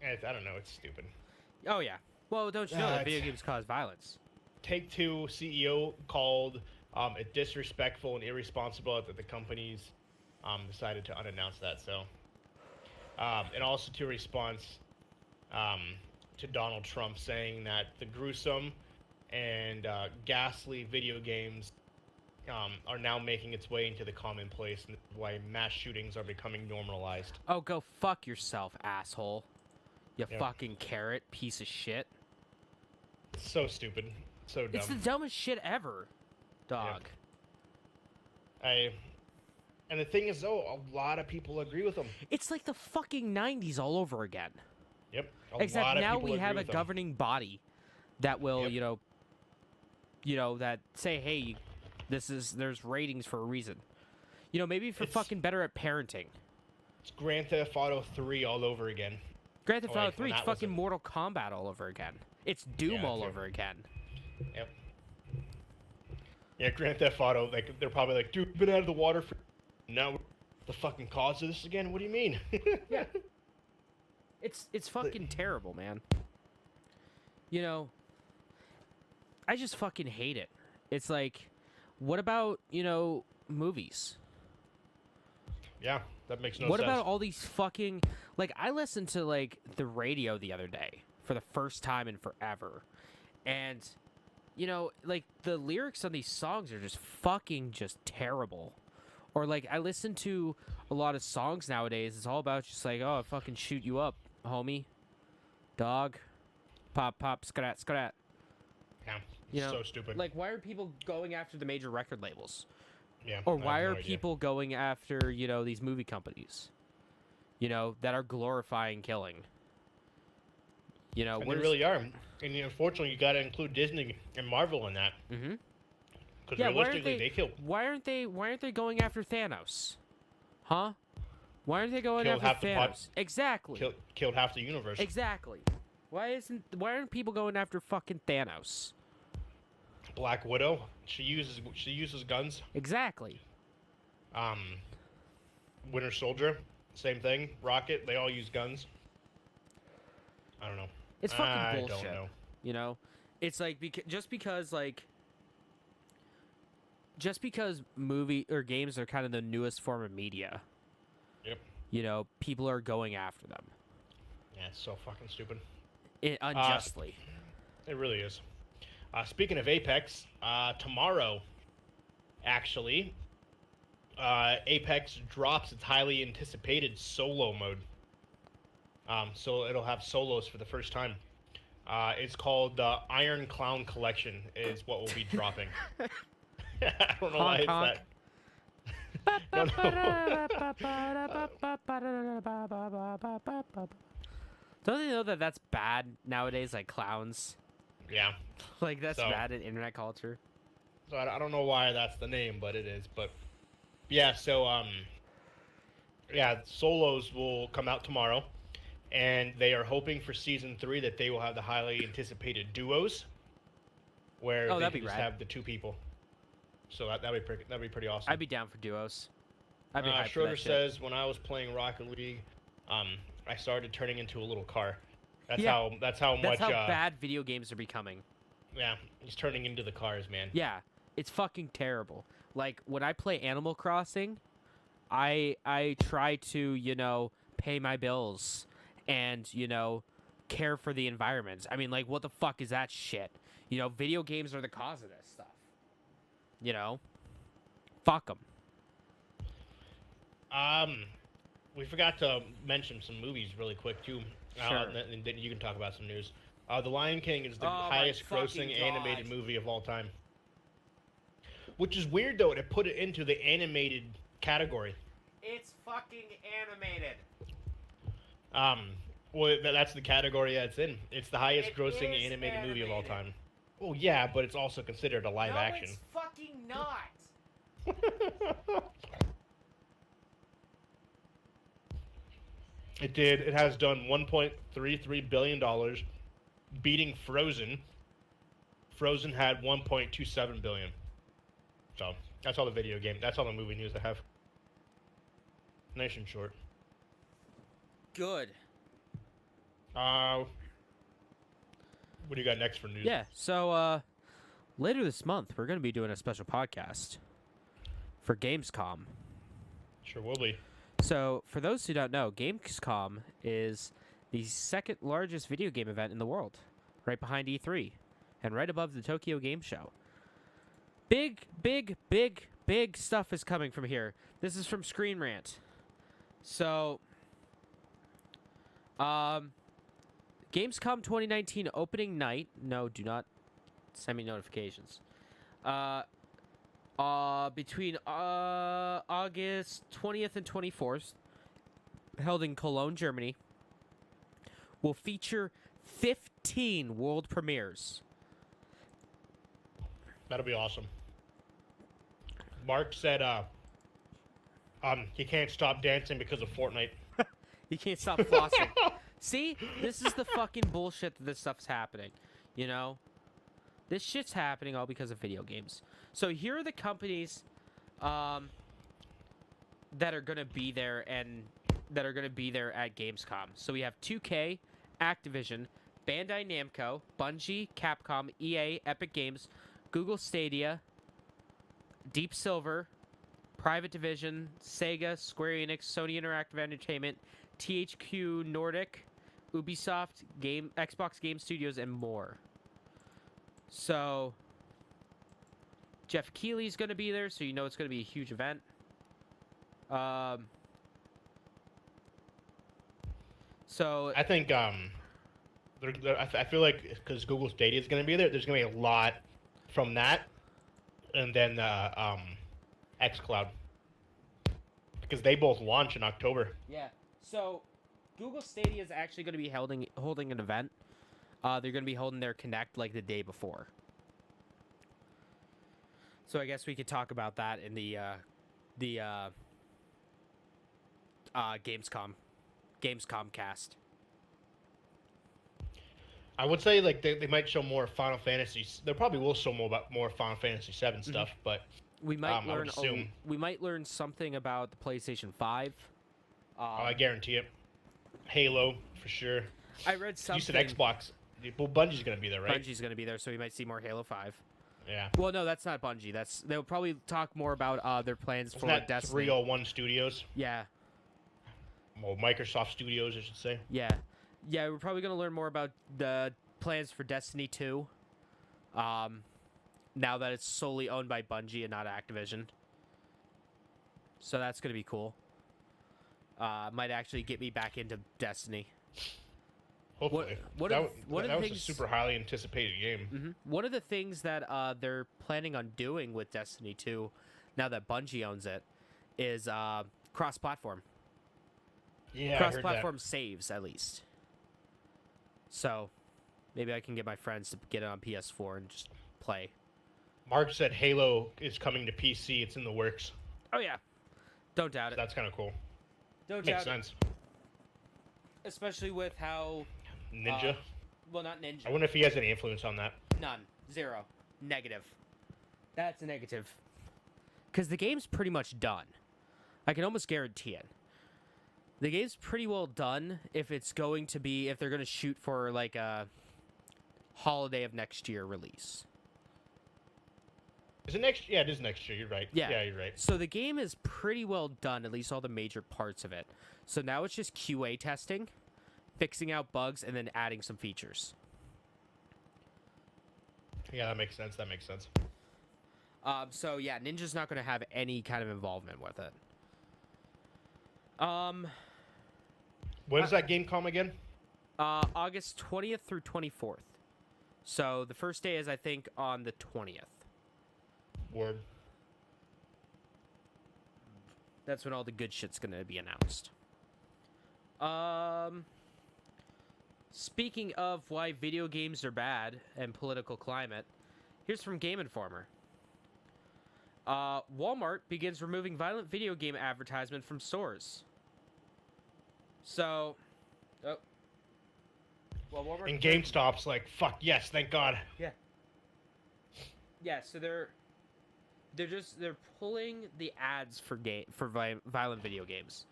I don't know. It's stupid. Oh yeah. Well, don't you know that video games cause violence? Take-Two CEO called it disrespectful and irresponsible that the companies decided to unannounce that. So, and also to response to Donald Trump saying that the gruesome and ghastly video games are now making its way into the commonplace, and why mass shootings are becoming normalized. Oh, go fuck yourself, asshole. You Yep. fucking carrot piece of shit. So stupid, so dumb. It's the dumbest shit ever, dog. And the thing is, though, a lot of people agree with him. It's like the fucking 90s all over again. Yep. Except now we have a governing body that will, Yep. that say, hey, there's ratings for a reason. Maybe if you're It's- fucking better at parenting. It's Grand Theft Auto 3 all over again. Grand Theft Oh, wait, Auto 3, well, it's that was fucking a- Mortal Kombat all over again. It's Doom Yeah, all too. over again. Yep. Yeah, Grand Theft Auto, like, they're probably like, dude, been out of the water for... Now, the fucking cause of this again? What do you mean? Yeah. It's fucking terrible, man. I just fucking hate it. It's like, what about, movies? Yeah, that makes no What sense. about all these fucking... Like, I listened to, like, the radio the other day for the first time in forever. And, like, the lyrics on these songs are just terrible. Or, like, I listen to a lot of songs nowadays. It's all about just like, oh, I fucking shoot you up, homie. Dog. Pop, pop, scrat, scrat. Yeah, so stupid. Like, why are people going after the major record labels? Yeah, Or I have why no are idea. people going after, these movie companies? That are glorifying killing. And they really are. And unfortunately, you got to include Disney and Marvel in that. Mm-hmm. Because Yeah, realistically, they kill Why aren't they going after Thanos? Huh? Why aren't they going Killed half after the Thanos? Exactly. killed half the universe. Exactly. Why aren't people going after fucking Thanos? Black Widow, she uses guns. Exactly. Winter Soldier, same thing. Rocket, they all use guns. I don't know. It's fucking I bullshit. don't know. It's like just because movie or games are kind of the newest form of media. Yep. People are going after them. Yeah, it's so fucking stupid. Unjustly. It really is. Speaking of Apex, tomorrow, actually, Apex drops its highly anticipated solo mode. So it'll have solos for the first time. It's called the Iron Clown Collection is what will be dropping. I don't know why it's Honk, that. No, Don't they know that that's bad nowadays, like clowns? Yeah. Like, that's So- bad in internet culture. So I don't know why that's the name, but it is. But yeah, so yeah, solos will come out tomorrow. and they are hoping for season 3 that they will have the highly anticipated duos, where Oh, they that'd can be just rad. have the 2 people. So that'd be pretty awesome. I'd be down for duos. I'd be hyped for Schroeder that shit. says, when I was playing Rocket League, I started turning into a little car. That's Yeah. how That's much. how bad video games are becoming. Yeah, he's turning into the cars, man. Yeah, it's fucking terrible. Like when I play Animal Crossing, I try to pay my bills and care for the environment. I mean, like what the fuck is that shit? Video games are the cause of this stuff. Fuck them. We forgot to mention some movies really quick too. Sure. And then you can talk about some news. The Lion King is the Oh my highest fucking grossing God. animated movie of all time. Which is weird though to put it into the animated category. It's fucking animated. Well, that's the category that's in. It's the highest It grossing is animated movie of all animated. time. Well, yeah, but it's also considered a live No, action. it's fucking not. It did. It has done $1.33 billion, beating Frozen. Frozen had $1.27 billion. So that's all the video game. That's all the movie news I have. Nice and short. Good. What do you got next for news? Yeah. So later this month, we're going to be doing a special podcast for Gamescom. Sure will be. So, for those who don't know, Gamescom is the second largest video game event in the world, right behind E3 and right above the Tokyo Game Show. Big, big, big, big stuff is coming from here. This is from Screen Rant. So, Gamescom 2019 opening night. No, do not send me notifications. Between August 20th and 24th, held in Cologne, Germany, will feature 15 world premieres. That'll be awesome. Mark said, he can't stop dancing because of Fortnite. You can't stop flossing. See? This is the fucking bullshit that this stuff's happening. This shit's happening all because of video games. So here are the companies that are going to be there at Gamescom. So we have 2K, Activision, Bandai Namco, Bungie, Capcom, EA, Epic Games, Google Stadia, Deep Silver, Private Division, Sega, Square Enix, Sony Interactive Entertainment, THQ Nordic, Ubisoft, Xbox Game Studios, and more. So Jeff Keighley's going to be there, so it's going to be a huge event. So I think I feel like because Google Stadia is going to be there, there's going to be a lot from that, and then xCloud, because they both launch in October. yeah, so Google Stadia is actually going to be holding an event. They're going to be holding their Connect like the day before. So I guess we could talk about that in the Gamescom cast. I would say like they might show more Final Fantasy. They probably will show more Final Fantasy 7 stuff, but We might I would assume. we might learn something about the PlayStation 5. I guarantee it. Halo for sure. I read something. You said Xbox. Well, Bungie's going to be there, right? Bungie's going to be there, so we might see more Halo 5. Yeah. Well, no, that's not Bungie. They'll probably talk more about their plans Isn't for that Destiny. 301 Studios? Yeah, Well, Microsoft Studios, I should say. yeah. We're probably going to learn more about the plans for Destiny 2. Now that it's solely owned by Bungie and not Activision. So that's going to be cool. Might actually get me back into Destiny. Hopefully. That was a super highly anticipated game. One of the things that they're planning on doing with Destiny 2, now that Bungie owns it, is cross-platform. Yeah, I heard Cross-platform saves, at least. So, maybe I can get my friends to get it on PS4 and just play. that. Mark said Halo is coming to PC. It's in the works. Oh, yeah. Don't doubt it. That's kind of cool. Don't Makes doubt sense. especially with how Ninja. well, not Ninja. I wonder if he has any influence on that. None. Zero. Negative. That's a negative. Because the game's pretty much done. I can almost guarantee it. The game's pretty well done if it's going to be, if they're going to shoot for like a holiday of next year release. Is it next? Yeah, it is next year. You're right. Yeah. You're right. So the game is pretty well done, at least all the major parts of it. So now it's just QA testing, fixing out bugs, and then adding some features. Yeah, that makes sense. That makes sense. So yeah, Ninja's not going to have any kind of involvement with it. When does that game come again? August 20th through 24th. So the first day is, I think, on the 20th. Word. That's when all the good shit's going to be announced. Speaking of why video games are bad and political climate, here's from Game Informer. Walmart begins removing violent video game advertisement from stores. So, well, Walmart And GameStop's like, fuck yes, thank God. Yeah, so they're pulling the ads for violent video games.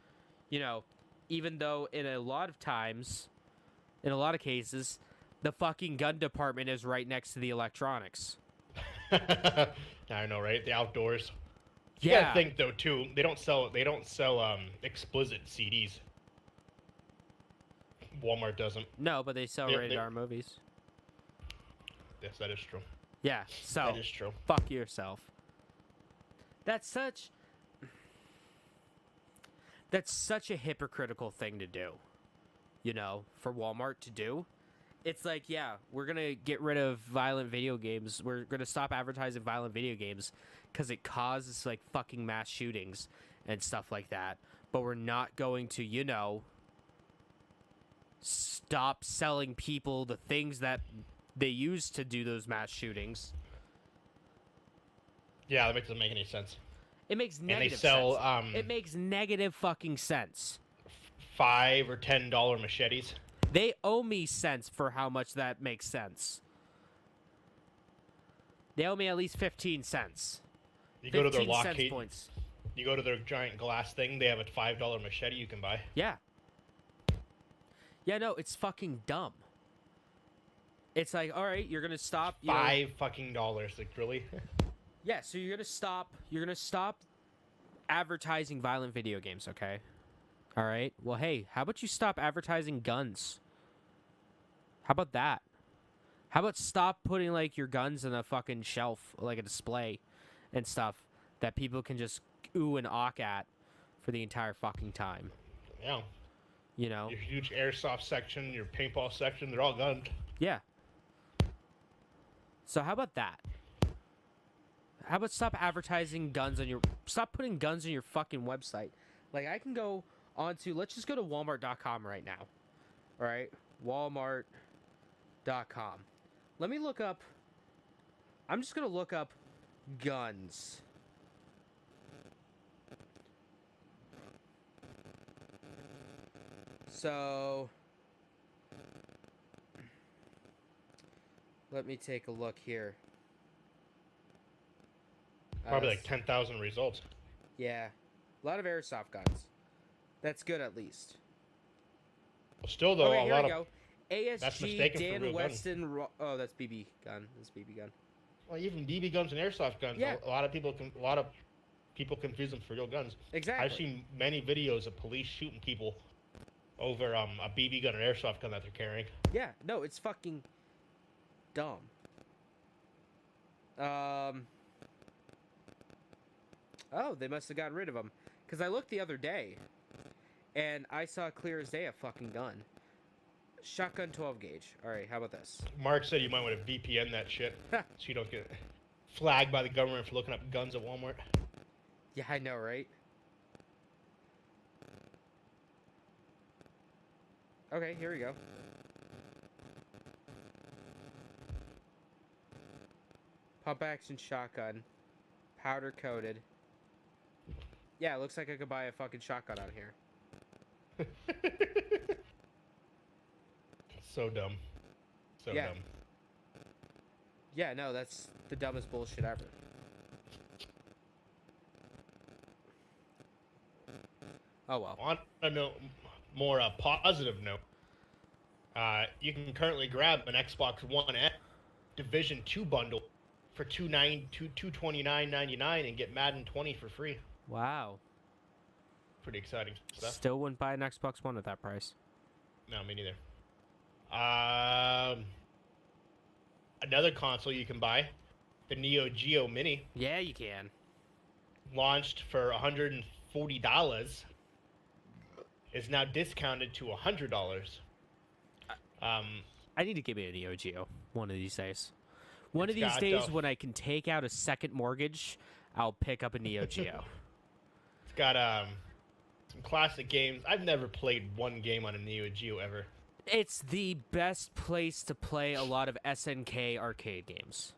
You know, even though in a lot of cases, the fucking gun department is right next to the electronics. I know, right? The outdoors. You Yeah. gotta think though too. They don't sell explicit CDs. Walmart doesn't. No, but they sell Yeah, rated R movies. Yes, that is true. Yeah, so That is true. fuck yourself. That's such a hypocritical thing to do. You know, for Walmart to do. It's like, yeah, we're going to get rid of violent video games. We're going to stop advertising violent video games because it causes, like, fucking mass shootings and stuff like that. But we're not going to, you know, stop selling people the things that they use to do those mass shootings. Yeah, that doesn't make any sense. It makes And they negative sell sense. It makes negative fucking sense. $5 or $10 machetes. They owe me cents for how much that makes sense. They owe me at least 15 cents. You go to their 15 cents lock points. You go to their giant glass thing. They have a $5 machete you can buy. Yeah. Yeah, no, it's fucking dumb. It's like, all right, you're gonna stop. You know, $5 fucking dollars. Like really? yeah, so you're gonna stop. You're gonna stop advertising violent video games, okay? All right. Well, hey, how about you stop advertising guns? How about that? How about stop putting like your guns in a fucking shelf, like a display, and stuff that people can just ooh and awk at for the entire fucking time. Yeah. You know? Your huge airsoft section, your paintball section, they're all gunned. Yeah. So how about that? How about stop advertising guns on your... Stop putting guns on your fucking website. Like, I can go onto... Let's just go to Walmart.com right now. Alright? Walmart.com. Let me look up... I'm just going to look up guns. So... Let me take a look here. Probably like 10,000 results. Yeah. A lot of airsoft guns. That's good at least. Well, still though, Okay, a here lot we of. go. ASG That's mistaken for Dan real guns. Weston. Oh, that's BB gun. That's BB gun. Well, even BB guns and airsoft guns. Yeah. A lot of people confuse them for real guns. Exactly. I've seen many videos of police shooting people over a BB gun or airsoft gun that they're carrying. Yeah. No, it's fucking dumb. Oh, they must have gotten rid of them. Because I looked the other day, and I saw clear as day a fucking gun. Shotgun 12 gauge. All right, how about this? Mark said you might want to VPN that shit so you don't get flagged by the government for looking up guns at Walmart. Yeah, I know, right? Okay, here we go. Pump action shotgun. Powder coated. Yeah, it looks like I could buy a fucking shotgun out here. So dumb. So Yeah. dumb. Yeah, no, that's the dumbest bullshit ever. Oh well. On a note, more positive note, you can currently grab an Xbox One X Division 2 bundle for $229.99 and get Madden 20 for free. Wow. Pretty exciting stuff. Still wouldn't buy an Xbox One at that price. No, me neither. Another console you can buy, the Neo Geo Mini, Yeah, you can. launched for $140, is now discounted to $100. I need to give me a Neo Geo one of these days. One of It's these got, days, when I can take out a second mortgage, I'll pick up a Neo Geo. It's got some classic games. I've never played one game on a Neo Geo ever. It's the best place to play a lot of SNK arcade games.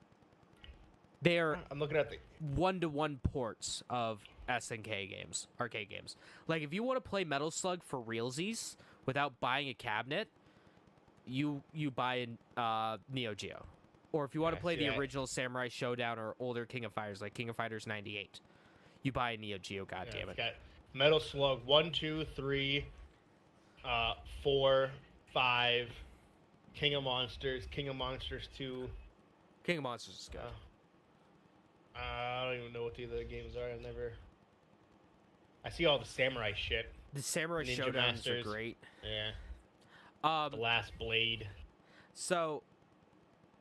They are I'm looking at the. one-to-one ports of SNK games, arcade games. Like, if you want to play Metal Slug for realsies without buying a cabinet, you buy a Neo Geo. Or if you want to Yeah, play see, the I- original Samurai Showdown or older King of Fighters, like King of Fighters 98, you buy a Neo Geo, Yeah, goddammit. it's got Metal Slug 1, 2, 3, 4, 5, King of Monsters 2. King of Monsters is good. I don't even know what the other games are. I see all the samurai shit. The Samurai Ninja Showdowns Masters. are great. Yeah. The Last Blade. So,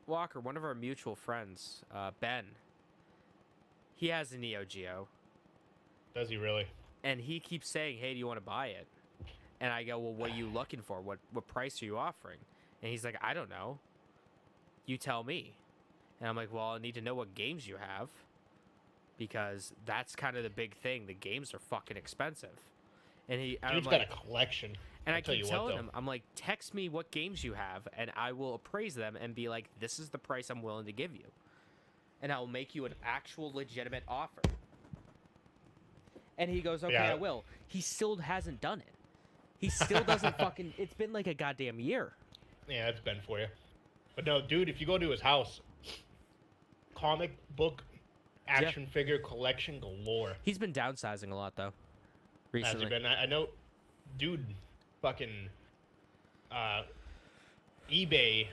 Walker, one of our mutual friends, Ben, he has a Neo Geo, Does he really? and he keeps saying, "Hey, do you want to buy it?" And I go, "Well, what are you looking for? What price are you offering?" And he's like, "I don't know. You tell me." And I'm like, "Well, I need to know what games you have, because that's kind of the big thing. The games are fucking expensive." And I'm Dude's like, got a collection. and I I'll tell keep you what, telling though. him, I'm like, text me what games you have, and I will appraise them and be like, this is the price I'm willing to give you. And I'll make you an actual legitimate offer. And he goes, okay, Yeah. I will. He still hasn't done it. He still doesn't fucking... It's been like a goddamn year. Yeah, that's Ben for you. But no, dude, if you go to his house, comic book, action figure collection galore. He's been downsizing a lot, though, Has recently. he been? I know, dude, fucking eBay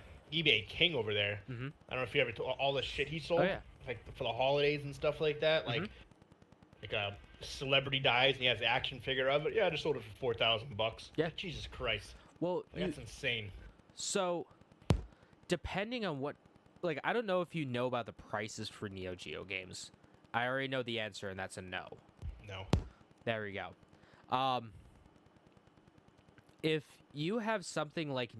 king over there. Mhm. I don't know if you ever all the shit he sold, Oh, yeah. like for the holidays and stuff like that. Mhm. Like a celebrity dies and he has the action figure of it. Yeah, I just sold it for $4,000. Yeah. Jesus Christ, Well, like, that's insane. so, depending on what... Like, I don't know if you know about the prices for Neo Geo games. I already know the answer, and that's a no. No. There we go. If you have something like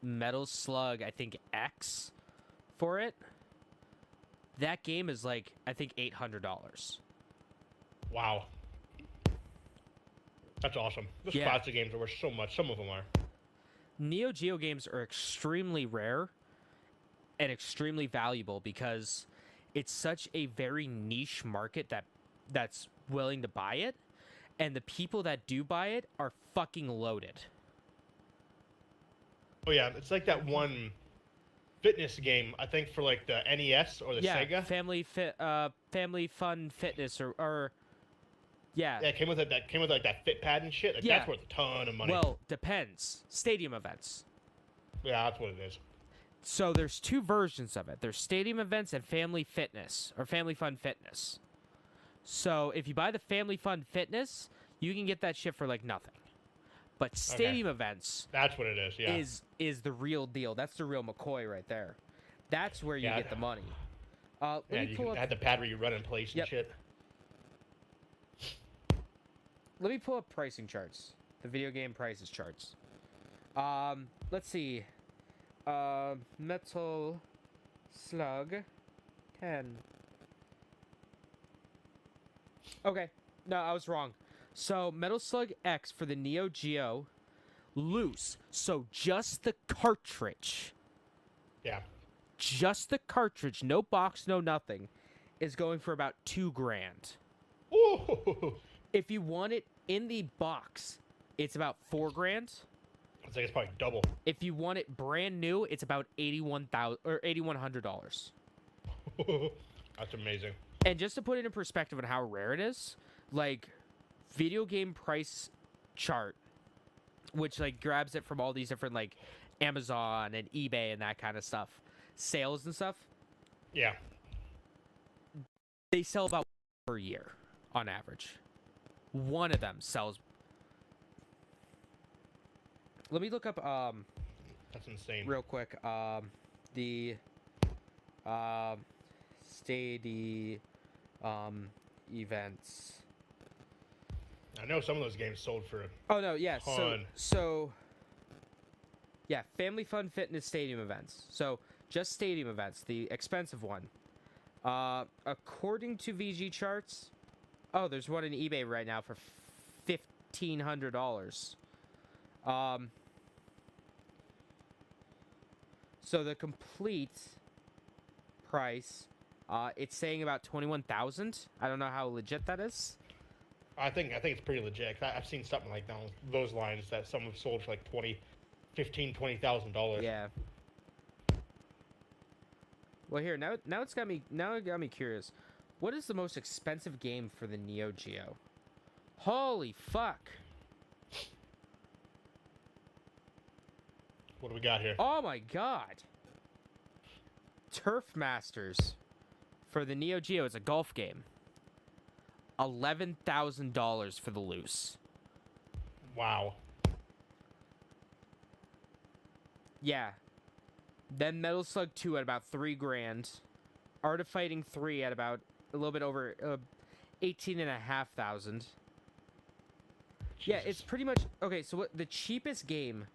Metal Slug, I think X for it, that game is like, I think $800. Wow. That's awesome. Those Yeah. classic games are worth so much. Some of them are. Neo Geo games are extremely rare and extremely valuable because it's such a very niche market that's willing to buy it, and the people that do buy it are fucking loaded. Oh yeah, it's like that one fitness game. I think for like the NES or the Sega. Family Fun Fitness or yeah. Yeah, it came with it. That came with like that fit pad and shit. Like, Yeah. that's worth a ton of money. Well, depends. Stadium events. Yeah, that's what it is. So there's two versions of it. There's stadium events and family fitness or family fun fitness. So if you buy the family fun fitness, you can get that shit for like nothing. But stadium events That's what it is. Yeah. is the real deal. That's the real McCoy right there. That's where you Yeah. get the money. Let Yeah, me you pull can up. have the pad where you run in place and Yep. shit. Let me pull up pricing charts. The video game prices charts. Let's see. Metal Slug 10. Okay. No, I was wrong. So, Metal Slug X for the Neo Geo, loose. So, just the cartridge. Yeah. Just the cartridge, no box, no nothing, is going for about $2,000. Ooh. If you want it in the box, it's about $4,000. It's like it's probably double. If you want it brand new, it's about $8,100. That's amazing. And just to put it in perspective on how rare it is, like video game price chart, which like grabs it from all these different like Amazon and eBay and that kind of stuff, sales and stuff, Yeah. they sell about per year on average. One of them sells. Let me look up That's insane. real quick the Stadia events. I know some of those games sold for. Oh no, yeah. Ton. So yeah, Family Fun Fitness Stadium events. So just stadium events, the expensive one. According to VG charts, oh, there's one in eBay right now for $1,500. So the complete price, it's saying about 21,000. I don't know how legit that is. I think it's pretty legit. 'Cause I've seen something like those lines that some have sold for like $20,000. Yeah. Well, here now it got me curious. What is the most expensive game for the Neo Geo? Holy fuck! What do we got here? Oh my god! Turf Masters for the Neo Geo. It's a golf game. $11,000 for the loose. Wow. Yeah. Then Metal Slug 2 at about $3,000. Art of Fighting 3 at about a little bit over 18,500. Yeah, it's Jesus. pretty much okay. So what the cheapest game?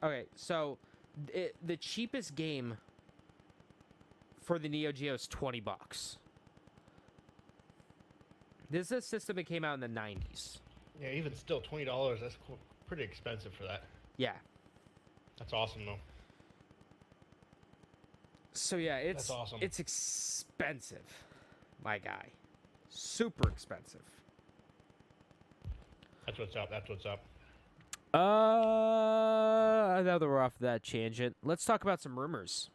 Okay, so the cheapest game for the Neo Geo is $20. This is a system that came out in the 90s. Yeah, even still, $20. That's pretty expensive for that. Yeah. That's awesome though. So yeah, it's That's awesome. it's expensive, my guy. Super expensive. That's what's up. That's what's up. Now that we're off that tangent, let's talk about some rumors.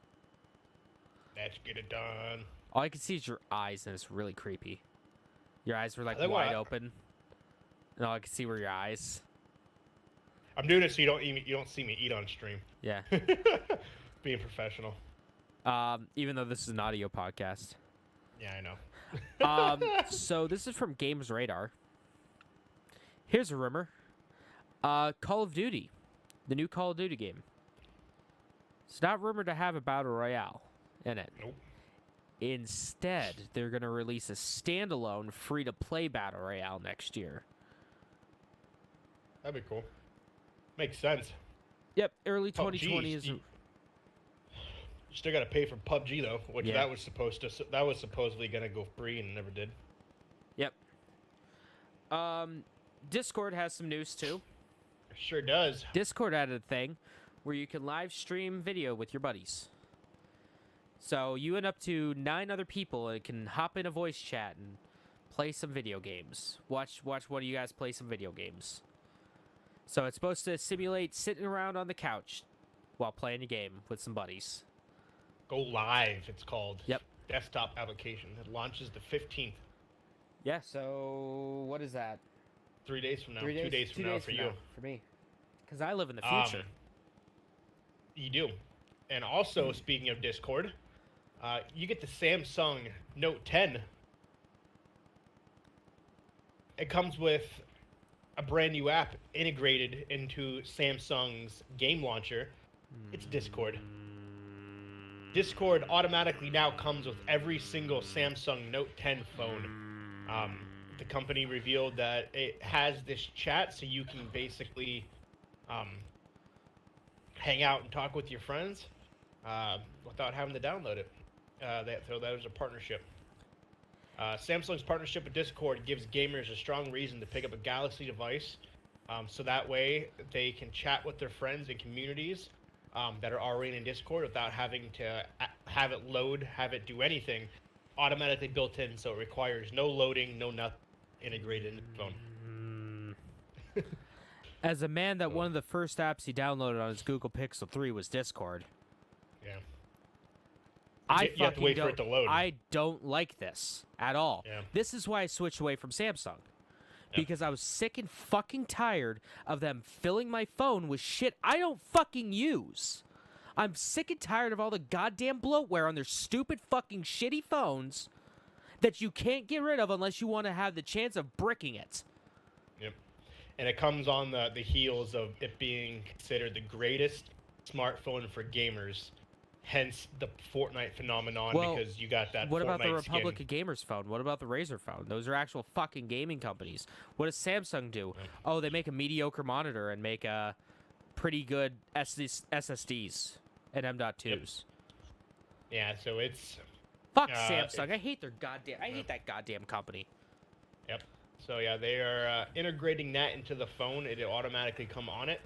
Let's get it done. All I can see is your eyes, and it's really creepy. Your eyes were like think wide what- open, and all I can see were your eyes. I'm doing it so you don't see me eat on stream. Yeah. Being professional. Even though this is an audio podcast. Yeah, I know. So this is from Games Radar. Here's a rumor. Call of Duty, the new Call of Duty game. It's not rumored to have a battle royale in it. Nope. Instead, they're going to release a standalone free-to-play battle royale next year. That'd be cool. Makes sense. Yep, early Oh, 2020 geez, is. you still got to pay for PUBG though, which Yeah. that was supposedly gonna go free and never did. Yep. Discord has some news too. Sure does. Discord added a thing where you can live stream video with your buddies. So you and up to 9 other people can hop in a voice chat and play some video games. Watch one of you guys play some video games. So it's supposed to simulate sitting around on the couch while playing a game with some buddies. Go live. It's called. Yep. Desktop application. It launches the 15th. Yeah, so what is that? 3 days from now. 3 days? 2 days from now for you. For me. Because I live in the future. You do. And also, speaking of Discord, you get the Samsung Note 10. It comes with a brand new app integrated into Samsung's game launcher. It's Discord. Discord automatically now comes with every single Samsung Note 10 phone. The company revealed that it has this chat so you can basically hang out and talk with your friends without having to download it. So that is a partnership. Samsung's partnership with Discord gives gamers a strong reason to pick up a Galaxy device, so that way they can chat with their friends and communities that are already in Discord without having to have it load, have it do anything. Automatically built in, so it requires no loading, no nothing integrated into the phone. As a man that So- one of the first apps he downloaded on his Google Pixel 3 was Discord. Yeah. I You have to wait for it to load. I don't like this at all. Yeah. This is why I switched away from Samsung. Yep. Because I was sick and fucking tired of them filling my phone with shit I don't fucking use. I'm sick and tired of all the goddamn bloatware on their stupid fucking shitty phones that you can't get rid of unless you want to have the chance of bricking it. Yep. And it comes on the heels of it being considered the greatest smartphone for gamers. Hence the Fortnite phenomenon, Well, because you got that What Fortnite about the Republic skin. of Gamers phone? What about the Razer phone? Those are actual fucking gaming companies. What does Samsung do? Yep. Oh, they make a mediocre monitor and make a pretty good SSDs and M.2s. Yeah, so it's... Fuck it's- Samsung. I hate their goddamn. I hate that goddamn company. Yep. So yeah, they are integrating that into the phone. It'll automatically come on it.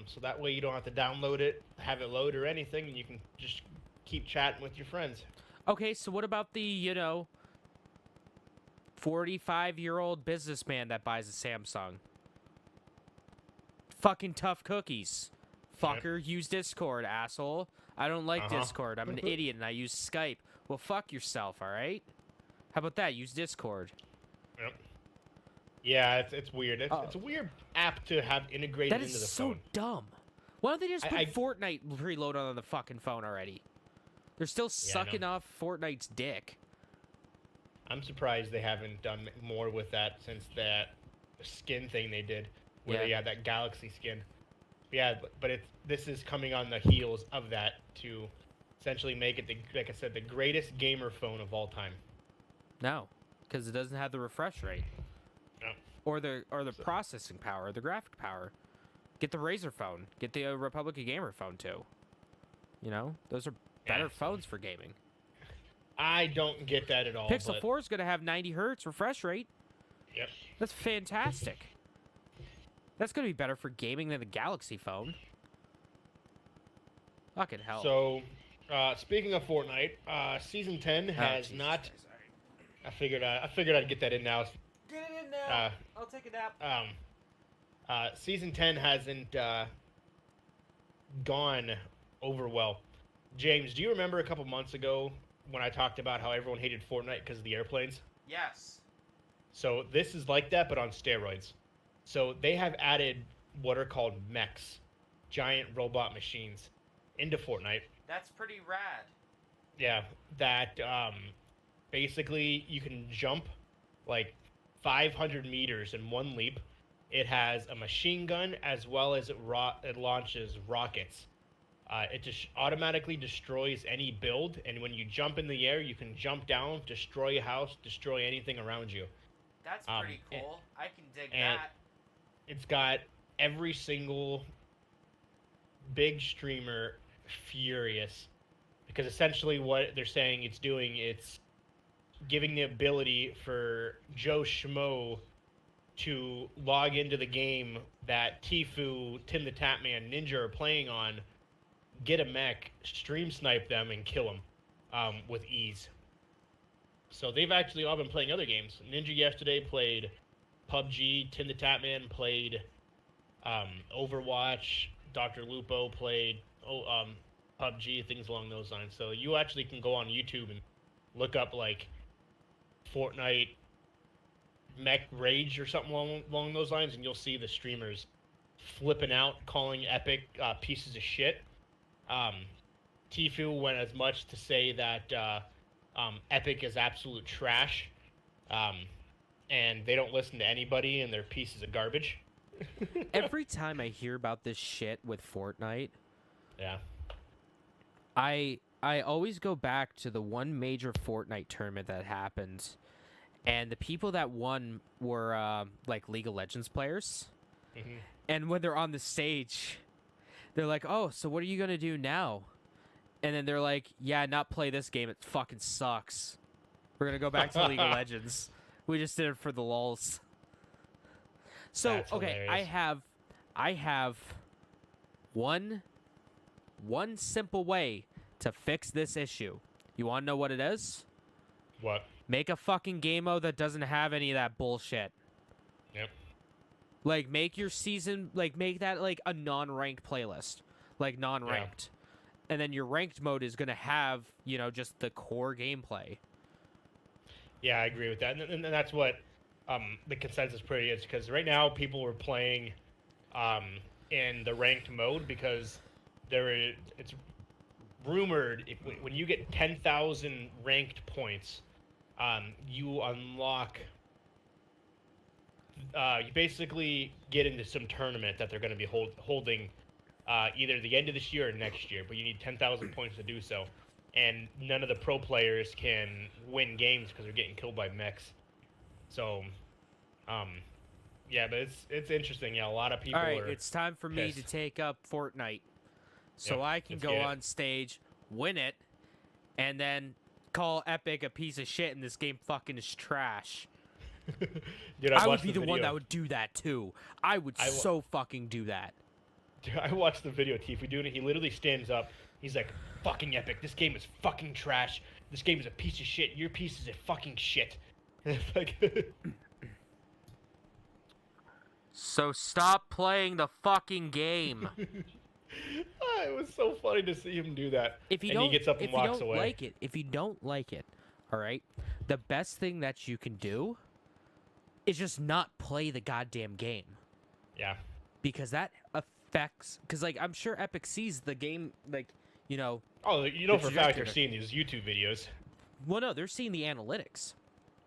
So that way you don't have to download it, have it load or anything, and you can just keep chatting with your friends. Okay, so what about the 45-year-old businessman that buys a Samsung? Fucking tough cookies. Fucker, use Discord, asshole. I don't like Discord. I'm an idiot and I use Skype. Well, fuck yourself, all right? How about that? Use Discord. Yep. Yeah, it's weird. Oh. It's a weird app to have integrated That into is the so phone. dumb. Why don't they just put I- Fortnite preloaded on the fucking phone already? They're still Yeah, I know. sucking off Fortnite's dick. I'm surprised they haven't done more with that since that skin thing they did, where Yeah. they had that Galaxy skin. Yeah, but this is coming on the heels of that to essentially make it, like I said, the greatest gamer phone of all time. No, because it doesn't have the refresh rate. No. Or the So- processing power, or the graphic power. Get the Razer phone. Get the Republic of Gamer phone too. You know, those are better Yeah. phones for gaming. I don't get that at all. Pixel but, 4 is going to have 90 hertz refresh rate. Yep. That's fantastic. That's going to be better for gaming than the Galaxy phone. Fucking hell. So, speaking of Fortnite, season 10 Oh, has Jesus not. Christ, all right. I figured I'd get that in now. Get it in now. Uh, I'll take a nap. Season 10 hasn't gone over well. James, do you remember a couple months ago when I talked about how everyone hated Fortnite because of the airplanes? Yes. So this is like that, but on steroids. So they have added what are called mechs, giant robot machines, into Fortnite. That's pretty rad. Yeah, that basically you can jump like 500 meters in one leap. It has a machine gun as well as it launches rockets. It just automatically destroys any build, and when you jump in the air, you can jump down, destroy a house, destroy anything around you. That's pretty cool. I can dig and- It's got every single big streamer furious because essentially what they're saying it's doing, it's giving the ability for Joe Schmo to log into the game that Tfue, Tim the Tatman, Ninja are playing on, get a mech, stream snipe them, and kill them with ease. So they've actually all been playing other games. Ninja yesterday played PUBG, Tim the Tatman played Overwatch, Dr. Lupo played PUBG, things along those lines. So you actually can go on YouTube and look up like Fortnite Mech Rage or something along those lines, and you'll see the streamers flipping out, calling Epic pieces of shit. Tfue went as much to say that Epic is absolute trash, and they don't listen to anybody, and they're pieces of garbage. Every time I hear about this shit with Fortnite, Yeah. I always go back to the one major Fortnite tournament that happened, and the people that won were like League of Legends players. Mm-hmm. And when they're on the stage, they're like, "Oh, so what are you gonna do now?" And then they're like, "Yeah, not play this game. It fucking sucks. We're gonna go back to League of Legends. We just did it for the lulz." So That's okay, hilarious. I have one simple way to fix this issue. You want to know what it is? What? Make a fucking game mode that doesn't have any of that bullshit. Yep. Like make your season like make that like a non-ranked playlist, like non-ranked. And then your ranked mode is going to have, you know, just the core gameplay. Yeah, I agree with that, and that's what the consensus pretty is, because right now people are playing um, in the ranked mode because it's rumored when you get 10,000 ranked points, you unlock. You basically get into some tournament that they're going to be holding either the end of this year or next year, but you need 10,000 points to do so. And none of the pro players can win games because they're getting killed by mechs. So, yeah, but it's interesting. Yeah, a lot of people All right, are it's time for me to pissed. take up Fortnite, so Yep, I can let's go get it. on stage, win it, and then call Epic a piece of shit and this game fucking is trash. Dude, I would watched be the one video. that would do that too. I would I wa- so fucking do that. Dude, I watched the video, Tifu doing it. He literally stands up. He's like, "Fucking epic! This game is fucking trash. This game is a piece of shit. Your piece is a fucking shit." And it's like, So stop playing the fucking game. it was so funny to see him do that. If you and don't, he gets up and if you walks don't away. like it, if you don't like it, all right, the best thing that you can do is just not play the goddamn game, Yeah. because that affects. Because like I'm sure Epic sees the game, like you know. Oh, you know The for a fact they're trajectory. seeing these YouTube videos. Well, no, they're seeing the analytics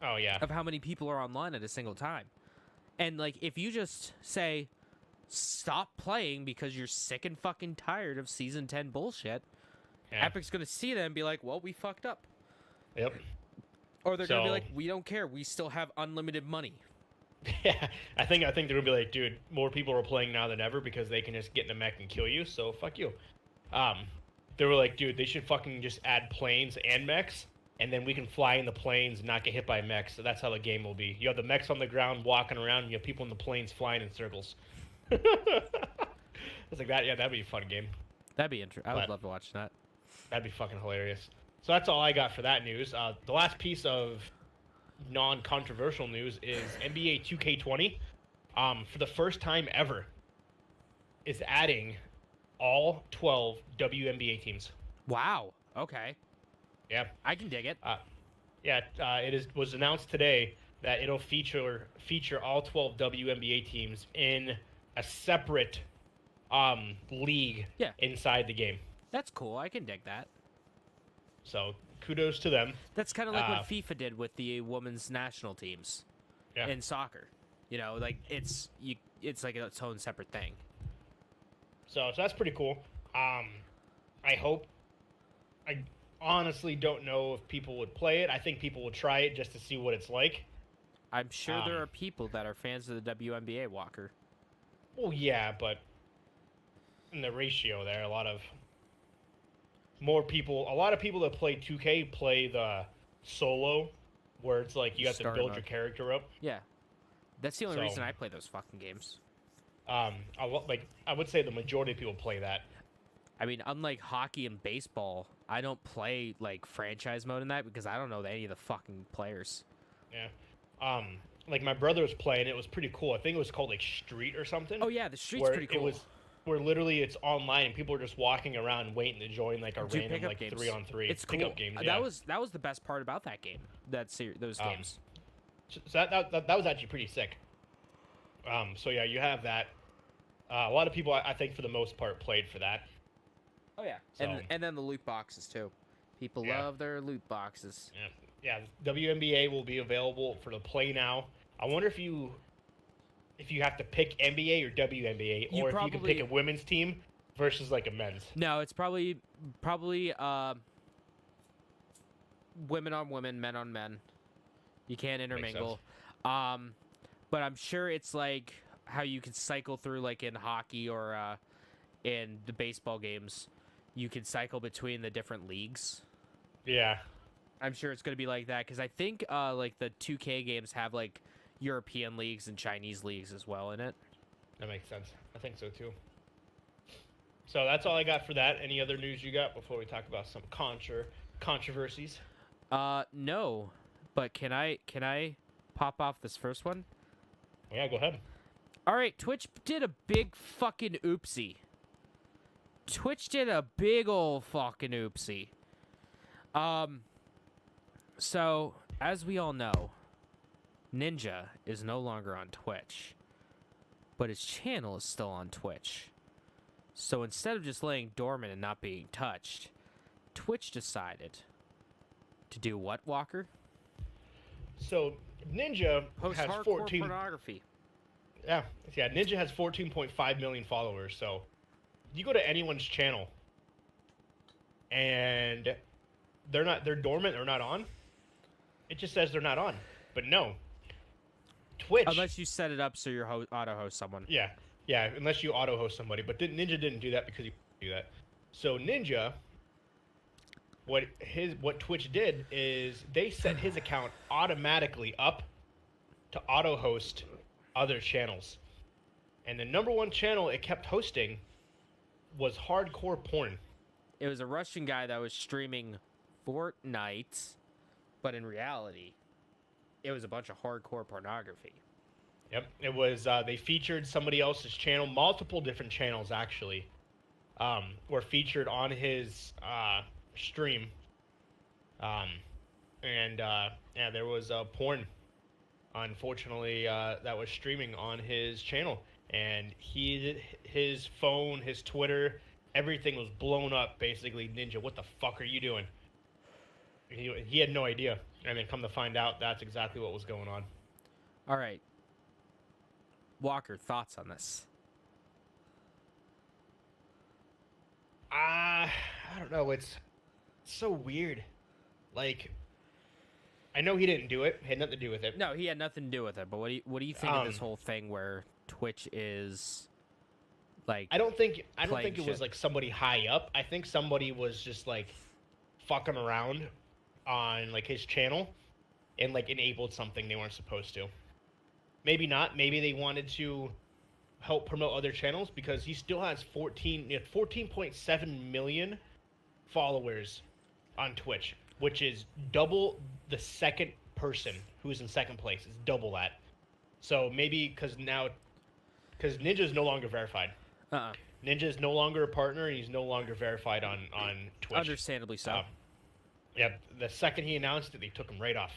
Oh yeah. of how many people are online at a single time, and like if you just say stop playing because you're sick and fucking tired of season 10 bullshit, Yeah. Epic's gonna see that and be like, well, we fucked up. Yep. Or they're gonna be So- like, we don't care. We still have unlimited money. Yeah. I think they're gonna be like, dude, more people are playing now than ever because they can just get in a mech and kill you. So fuck you. They were like, dude, they should fucking just add planes and mechs, and then we can fly in the planes and not get hit by mechs. So that's how the game will be. You have the mechs on the ground walking around, and you have people in the planes flying in circles. It's like that. Yeah, that'd be a fun game. That'd be interesting. I would But- love to watch that. That'd be fucking hilarious. So that's all I got for that news. The last piece of non-controversial news is NBA 2K20. For the first time ever, is adding all 12 WNBA teams. Wow. Okay. Yeah, I can dig it. it was announced today that it'll feature all 12 WNBA teams in a separate league Yeah. inside the game. That's cool. I can dig that. So kudos to them. That's kind of like what Uh, FIFA did with the women's national teams Yeah. in soccer. You know, like it's like its own separate thing. So that's pretty cool. I hope. I honestly don't know if people would play it. I think people would try it just to see what it's like. I'm sure there Um, are people that are fans of the WNBA, Walker. Well, yeah, but in the ratio there, a lot of people that play 2K play the solo, where it's like you have to Story build mode. your character up. Yeah. That's the only So- reason I play those fucking games. I would say the majority of people play that. I mean, unlike hockey and baseball, I don't play like franchise mode in that because I don't know any of the fucking players. Yeah. Like my brother was playing. It was pretty cool. I think it was called like Street or something. Oh yeah, the street's where pretty cool. It was where literally it's online and people are just walking around waiting to join like a Do random pickup like games. 3-on-3 It's cool. pickup games. Yeah. That was the best part about that game. Those Um, games. So that was actually pretty sick. So yeah, you have that. A lot of people, I think, for the most part, played for that. Oh yeah, so- and then the loot boxes too. People Yeah. love their loot boxes. Yeah, WNBA will be available for the play now. I wonder if you have to pick NBA or WNBA, You or if you can probably- pick a women's team versus like a men's. No, it's probably women on women, men on men. You can't intermingle. But I'm sure it's like how you can cycle through like in hockey or in the baseball games. You can cycle between the different leagues. Yeah, I'm sure it's going to be like that because I think like the 2K games have like European leagues and Chinese leagues as well in it. that makes sense. I think so too. So that's all I got for that. Any other news you got before we talk about some controversies? No, but can I pop off this first one? Yeah, go ahead. All right, Twitch did a big fucking oopsie. Twitch did a big ol' fucking oopsie. So, as we all know, Ninja is no longer on Twitch, but his channel is still on Twitch. So instead of just laying dormant and not being touched, Twitch decided to do what, Walker? So Ninja Post has hardcore 14. pornography. Yeah, Ninja has 14.5 million followers. So you go to anyone's channel, and they're dormant or not on. It just says they're not on. But no, Twitch. Unless you set it up so your auto-host someone. Yeah, unless you auto-host somebody. But Ninja didn't do that because he couldn't do that. So Ninja, what Twitch did is they set his account automatically up to auto-host other channels. And the number one channel it kept hosting was hardcore porn. It was a Russian guy that was streaming Fortnite, but in reality, it was a bunch of hardcore pornography. Yep, it was. They featured somebody else's channel. Multiple different channels actually were featured on his stream. Yeah, there was porn. Unfortunately, that was streaming on his channel, and his phone, his Twitter, everything was blown up. Basically, Ninja, what the fuck are you doing? He had no idea, and then come to find out, that's exactly what was going on. All right. Walker, thoughts on this? I don't know. It's so weird. Like, I know he didn't do it. Had nothing to do with it. No, he had nothing to do with it. But what do you think of this whole thing where Twitch is like? I don't think it shit. was like somebody high up. I think somebody was just like fucking around on like his channel and like enabled something they weren't supposed to. Maybe not. Maybe they wanted to help promote other channels because he still has 14.7 million followers on Twitch, which is double the second person who's in second place. It's double that. So maybe because Ninja is no longer verified. Ninja is no longer a partner, and he's no longer verified on Twitch. Understandably so. Yep. The second he announced it, they took him right off.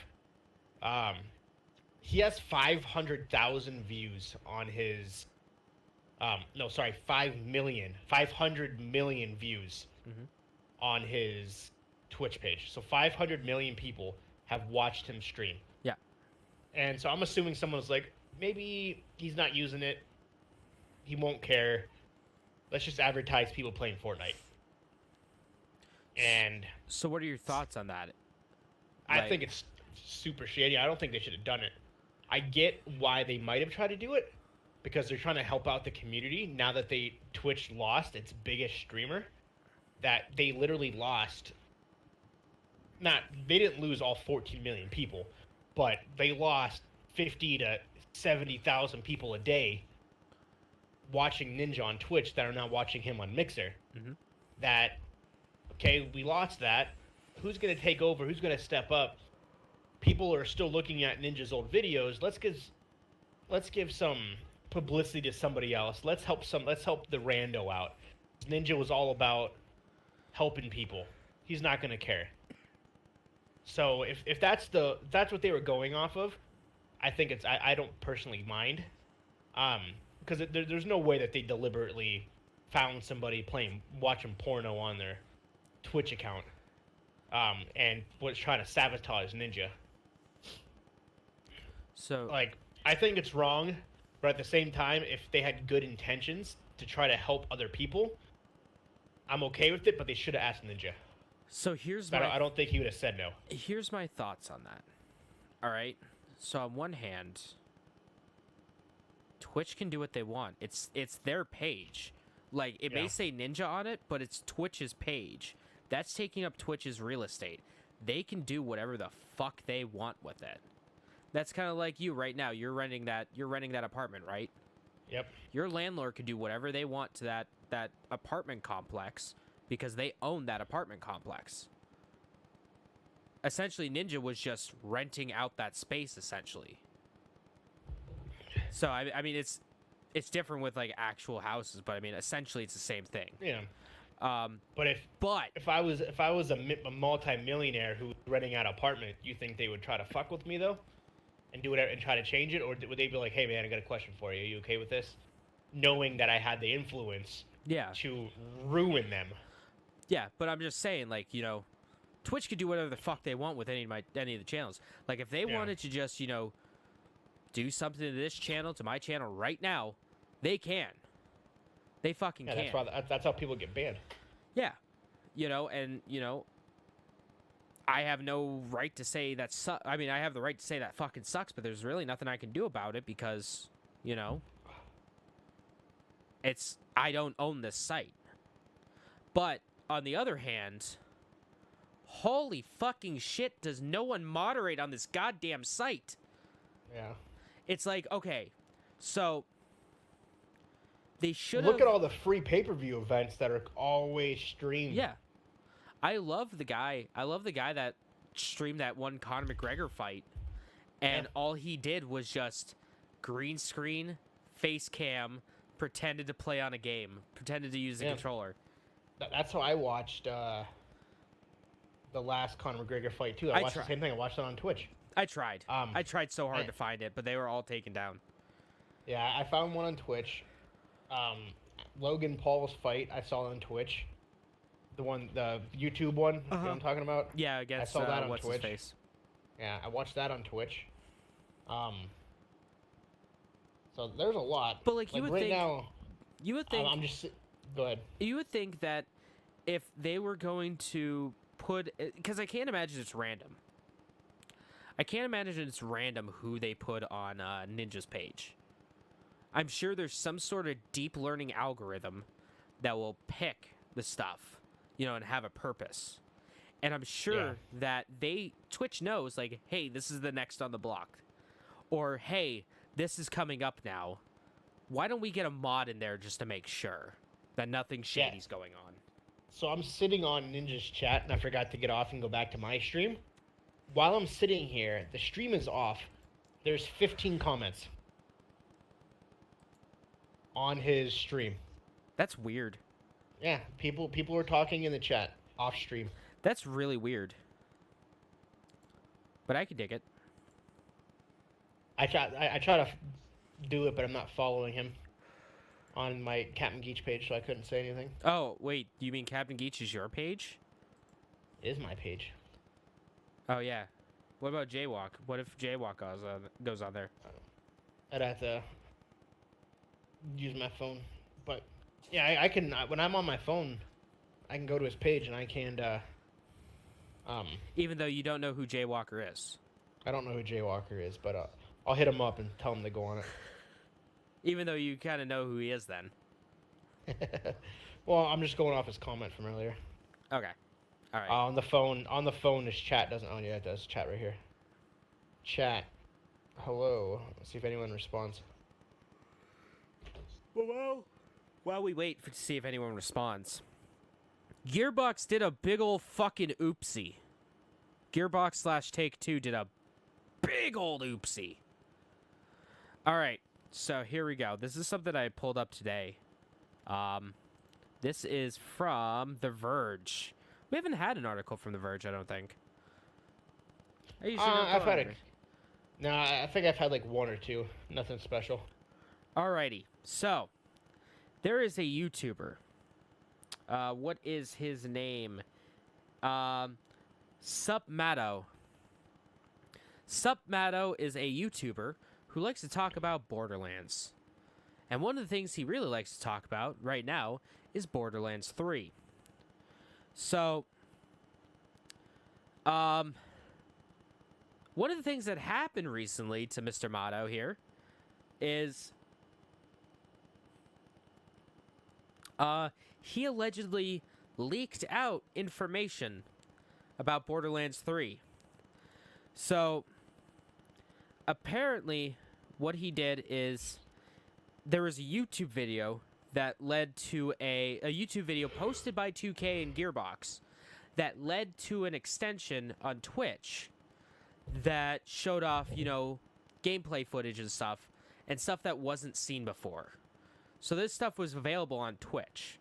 He has 500,000 views on his. 500 million views on his Twitch page. So 500 million people have watched him stream. Yeah. And so I'm assuming someone was like, maybe he's not using it. He won't care. Let's just advertise people playing Fortnite. And so what are your thoughts on that? I think it's super shady. I don't think they should have done it. I get why they might have tried to do it, because they're trying to help out the community now that Twitch lost its biggest streamer. That they literally lost. They didn't lose all 14 million people, but they lost 50 to 70,000 people a day watching Ninja on Twitch that are now watching him on Mixer. Okay, we lost that. Who's going to take over? Who's going to step up? People are still looking at Ninja's old videos. Let's give some publicity to somebody else. Let's help the rando out. Ninja was all about helping people. He's not going to care. So if that's what they were going off of, I think I don't personally mind, because there's no way that they deliberately found somebody watching porno on their Twitch account, and was trying to sabotage Ninja. So like, I think it's wrong, but at the same time, if they had good intentions to try to help other people, I'm okay with it. But they should have asked Ninja. So I don't think he would have said no. Here's my thoughts on that. All right. So on one hand, Twitch can do what they want. It's their page. Like, it may say Ninja on it, but it's Twitch's page. That's taking up Twitch's real estate. They can do whatever the fuck they want with it. That's kind of like you right now. You're renting that apartment, right? Yep. Your landlord can do whatever they want to that apartment complex because they own that apartment complex. Essentially, Ninja was just renting out that space, essentially. So, I mean, it's different with like actual houses, but I mean, essentially, it's the same thing. Yeah. Um, But but if I was a multi-millionaire who was renting out an apartment, you think they would try to fuck with me though, and do whatever and try to change it, or would they be like, "Hey man, I got a question for you. Are you okay with this?" Knowing that I had the influence yeah, to ruin them. yeah. But I'm just saying, like, you know, Twitch could do whatever the fuck they want with any of the channels. Like, if they Yeah. wanted to just, you know, do something to this channel, to my channel right now, they can. They fucking Yeah, can. that's how people get banned. Yeah. You know, and, you know, I have no right to say that I mean, I have the right to say that fucking sucks, but there's really nothing I can do about it because, you know, I don't own this site. But on the other hand, holy fucking shit, does no one moderate on this goddamn site? Yeah. It's like, okay, so they should Look at all the free pay-per-view events that are always streamed. Yeah. I love the guy that streamed that one Conor McGregor fight, and Yeah. all he did was just green screen, face cam, pretended to play on a game, pretended to use the Yeah. controller. That's how I watched the last Conor McGregor fight too. I watched the same thing. I watched it on Twitch. I tried. I tried so hard I- to find it, but they were all taken down. Yeah, I found one on Twitch. Logan Paul's fight, I saw it on Twitch. The YouTube one, you know what I'm talking about? Yeah, against saw that on what's Twitch. his face. Yeah, I watched that on Twitch. So there's a lot. But like you would right think, now, you would think, I'm just go ahead. you would think that if they were going to put, because I can't imagine it's random. I can't imagine it's random who they put on Ninja's page. I'm sure there's some sort of deep learning algorithm that will pick the stuff, you know, and have a purpose. And I'm sure that Twitch knows, like, hey, this is the next on the block. Or, hey, this is coming up now. Why don't we get a mod in there just to make sure that nothing shady's going on? So I'm sitting on Ninja's chat, and I forgot to get off and go back to my stream. While I'm sitting here, the stream is off. There's 15 comments on his stream. That's weird. Yeah, people are talking in the chat off stream. That's really weird. But I could dig it. I try to do it, but I'm not following him on my Captain Geach page, so I couldn't say anything. Oh, wait, you mean Captain Geach is your page? It is my page. Oh, yeah. What about Jaywalk? What if Jaywalk goes on there? I'd have to use my phone. But, yeah, I can, when I'm on my phone, I can go to his page and I can, Even though you don't know who Jaywalker is. I don't know who Jaywalker is, but I'll hit him up and tell him to go on it. Even though you kind of know who he is then. Well, I'm just going off his comment from earlier. Okay. All right. On the phone, this chat doesn't. Oh yeah, it does. Chat right here. Chat. Hello. Let's see if anyone responds. While we wait to see if anyone responds, Gearbox did a big old fucking oopsie. Gearbox / Take-Two did a big old oopsie. All right, so here we go. This is something I pulled up today. This is from The Verge. We haven't had an article from The Verge, I don't think. Are you sure? I've had it. No, I think I've had like one or two. Nothing special. Alrighty, so there is a YouTuber. What is his name? Supmato. Supmato is a YouTuber who likes to talk about Borderlands. And one of the things he really likes to talk about right now is Borderlands 3. So, one of the things that happened recently to Mr. Mato here is he allegedly leaked out information about Borderlands 3. So, apparently, what he did is there was a YouTube video that led to a YouTube video posted by 2K and Gearbox that led to an extension on Twitch that showed off, you know, gameplay footage and stuff that wasn't seen before. So this stuff was available on Twitch.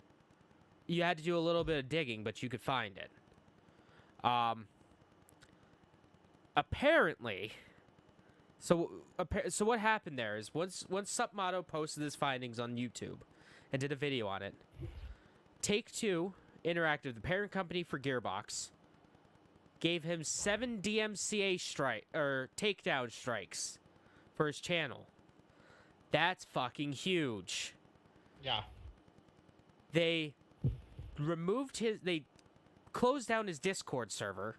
You had to do a little bit of digging, but you could find it. Apparently, so what happened there is once Supmato posted his findings on YouTube and did a video on it, Take-Two Interactive, the parent company for Gearbox, gave him 7 DMCA takedown strikes for his channel. That's fucking huge. Yeah. They closed down his Discord server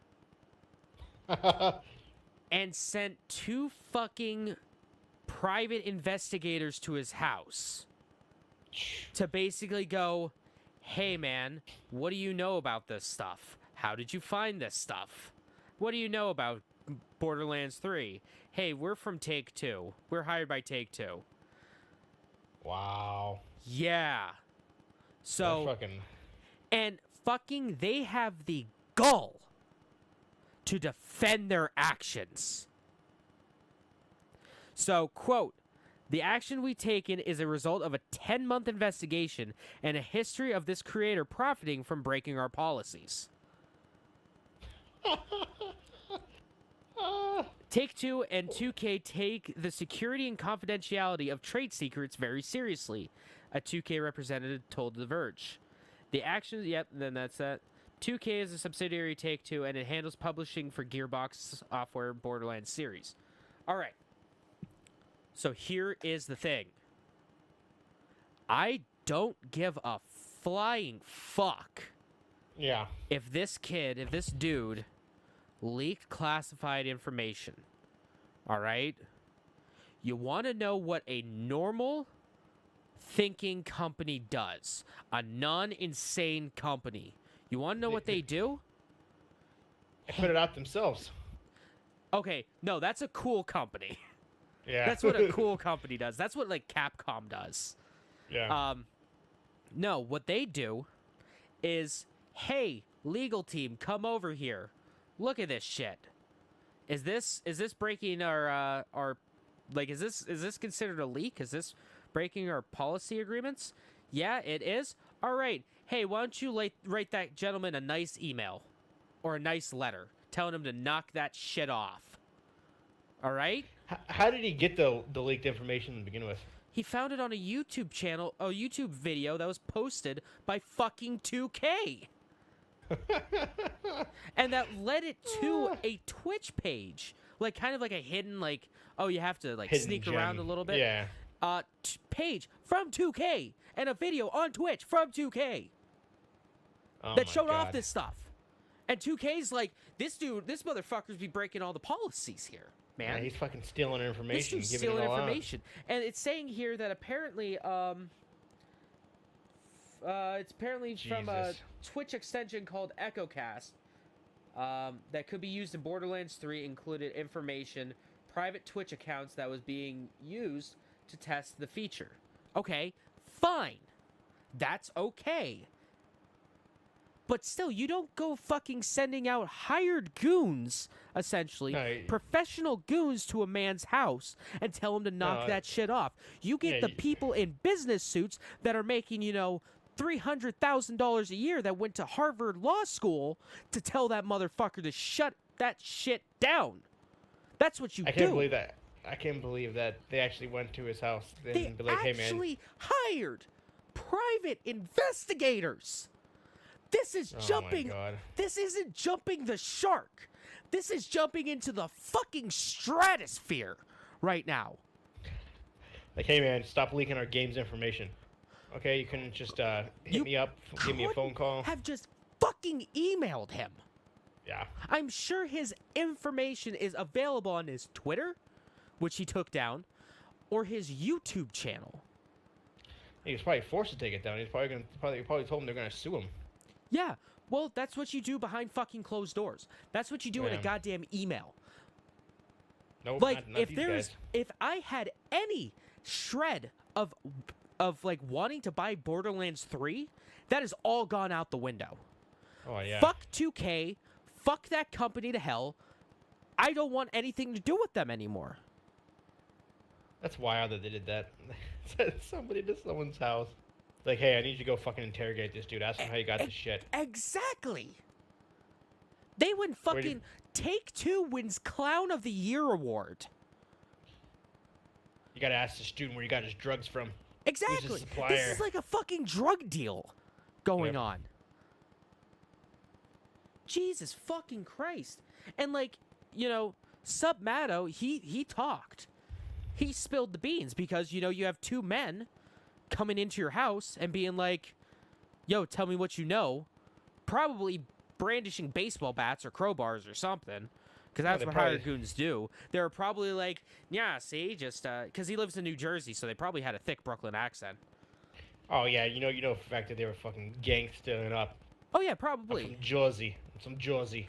and sent 2 fucking private investigators to his house to basically go, hey man, what do you know about this stuff? How did you find this stuff? What do you know about Borderlands 3? Hey, we're from Take-Two. We're hired by Take-Two. Wow. Yeah. So, fucking... and fucking they have the gall to defend their actions. So, quote, the action we've taken is a result of a 10-month investigation and a history of this creator profiting from breaking our policies. Take-Two and 2K take the security and confidentiality of trade secrets very seriously, a 2K representative told The Verge. The actions, yep, then that's that. 2K is a subsidiary of Take-Two, and it handles publishing for Gearbox Software Borderlands series. All right. So here is the thing. I don't give a flying fuck. Yeah. If this dude leaked classified information. All right? You want to know what a normal thinking company does. A non-insane company. You want to know what they do? They put it out themselves. Okay, no, that's a cool company. Yeah. That's what a cool company does. That's what, like, Capcom does. Yeah. No, what they do is, hey, legal team, come over here. Look at this shit. Is this breaking our like, is this considered a leak? Is this breaking our policy agreements? Yeah, it is. All right. Hey, why don't you write that gentleman a nice email or a nice letter telling him to knock that shit off. All right? How did he get the leaked information to begin with? He found it on a YouTube channel, a YouTube video that was posted by fucking 2K. And that led it to a Twitch page. Like, kind of like a hidden, like, oh, you have to, like, Hidden sneak gem. around a little bit. Yeah. Page from 2K. And a video on Twitch from 2K. Oh that my showed off God. this stuff. And 2K's like, this motherfucker's be breaking all the policies here, man. Yeah, he's fucking stealing information. This dude's giving stealing it all information. And it's saying here that apparently, it's apparently from a Jesus. Twitch extension called EchoCast that could be used in Borderlands 3 included information, private Twitch accounts that was being used to test the feature. Okay, fine. That's okay. But still, you don't go fucking sending out hired goons, essentially, No, professional goons to a man's house and tell him to knock No, that shit off. You get yeah, the people in business suits that are making, $300,000 a year that went to Harvard Law School to tell that motherfucker to shut that shit down. That's what you do. I can't believe that. I can't believe that they actually went to his house and They be like, "Hey, man." actually hired private investigators. This is jumping. Oh my God. This isn't jumping the shark. This is jumping into the fucking stratosphere right now. Like, hey, man, stop leaking our game's information. Okay, you couldn't just hit me up, give me a phone call. Have just fucking emailed him. Yeah. I'm sure his information is available on his Twitter, which he took down, or his YouTube channel. He was probably forced to take it down. He's probably told him they're gonna sue him. Yeah, well, that's what you do behind fucking closed doors. That's what you do in a Yeah. goddamn email. Nope, Like, not if these there's, guys. if I had any shred of like wanting to buy Borderlands 3, that has all gone out the window. Oh yeah. Fuck 2K, fuck that company to hell. I don't want anything to do with them anymore. That's wild that they did that. Sent somebody to someone's house. Like, hey, I need you to go fucking interrogate this dude. Ask him how you got E- this shit. Exactly. They win Where do fucking Take-Two wins Clown of the Year award. you gotta ask the student where he got his drugs from. Who's his Exactly. This supplier? is like a fucking drug deal going Yep. on. Jesus fucking Christ. And like, you know, Submato, he talked. He spilled the beans because, you know, you have two men coming into your house and being like, yo, tell me what you know. Probably brandishing baseball bats or crowbars or something. Because that's they what probably- hired goons do. They're probably like, yeah, see, just, because he lives in New Jersey, so they probably had a thick Brooklyn accent. Oh yeah, you know for the fact that they were fucking gangstering up. Oh, yeah, I'm probably. from Jersey. I'm from Jersey.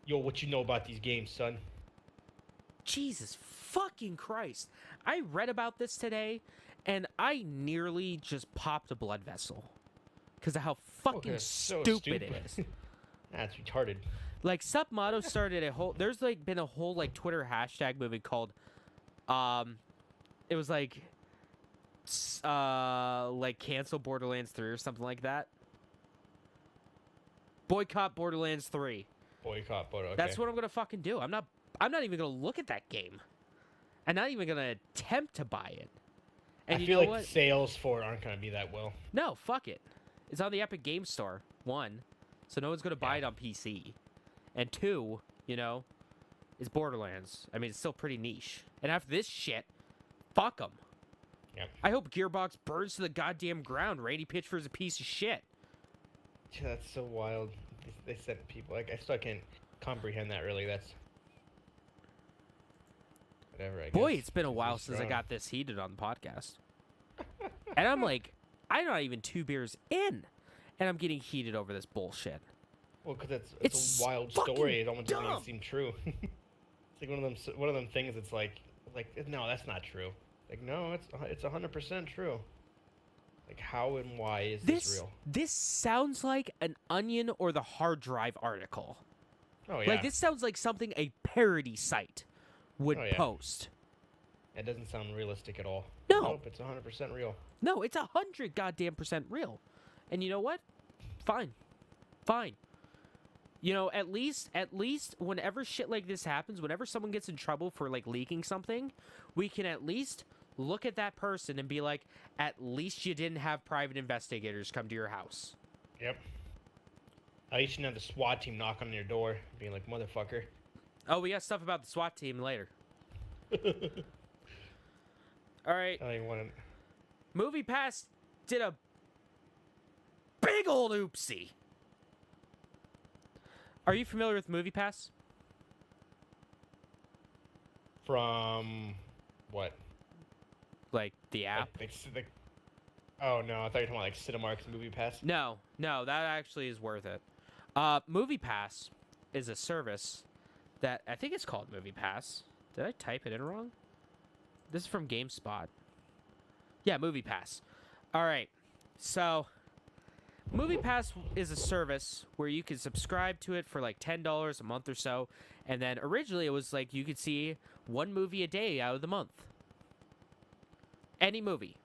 Yo, what you know about these games, son? Jesus fucking Christ. I read about this today, and I nearly just popped a blood vessel. Because of how fucking it's so stupid it is. That's retarded. Like, Submato started a whole... There's, like, been a whole, like, Twitter hashtag movement called... It was, like... like, cancel Borderlands 3 or something like that. Boycott Borderlands 3. Boycott, but okay. That's what I'm gonna fucking do. I'm not even gonna look at that game. I'm not even gonna attempt to buy it. And I you feel know like what? the sales for it aren't gonna be that well. No, fuck it. It's on the Epic Game Store. One, so no one's gonna buy it on PC. And two, you know, it's Borderlands. I mean, it's still pretty niche. And after this shit, fuck them. Yeah. I hope Gearbox burns to the goddamn ground. Randy Pitchford's a piece of shit. Yeah, that's so wild. They sent people. Like, I still can't comprehend that. Really, that's whatever. I Boy, guess. it's been a It's while just since I strong. got this heated on the podcast. And I'm like, I'm not even 2 beers in, and I'm getting heated over this bullshit. Well, because it's It's a wild fucking story. It almost doesn't even dumb. seem true. It's like one of them things. It's like no, that's not true. Like no, it's 100% true. Like how and why is this real? This sounds like an Onion or the Hard Drive article. Oh yeah. Like, this sounds like something a parody site would Oh, yeah. post. It doesn't sound realistic at all. No. Nope, it's 100% real. No, it's 100 goddamn % real. And you know what? Fine. Fine. You know, at least whenever shit like this happens, whenever someone gets in trouble for, like, leaking something, we can at least look at that person and be like, at least you didn't have private investigators come to your house. Yep. I used to have the SWAT team knock on your door, being like, "Motherfucker." Oh, we got stuff about the SWAT team later. All right. I don't want to. Movie Pass did a big old oopsie. Are you familiar with Movie Pass? From what? Like the app? Oh no, I thought you were talking about like Cinemark's Movie Pass. No, that actually is worth it. Movie Pass is a service that I think it's called Movie Pass. Did I type it in wrong? This is from GameSpot. Yeah, Movie Pass. All right. So, Movie Pass is a service where you can subscribe to it for like $10 a month or so. And then originally it was like you could see one movie a day out of the month. Any movie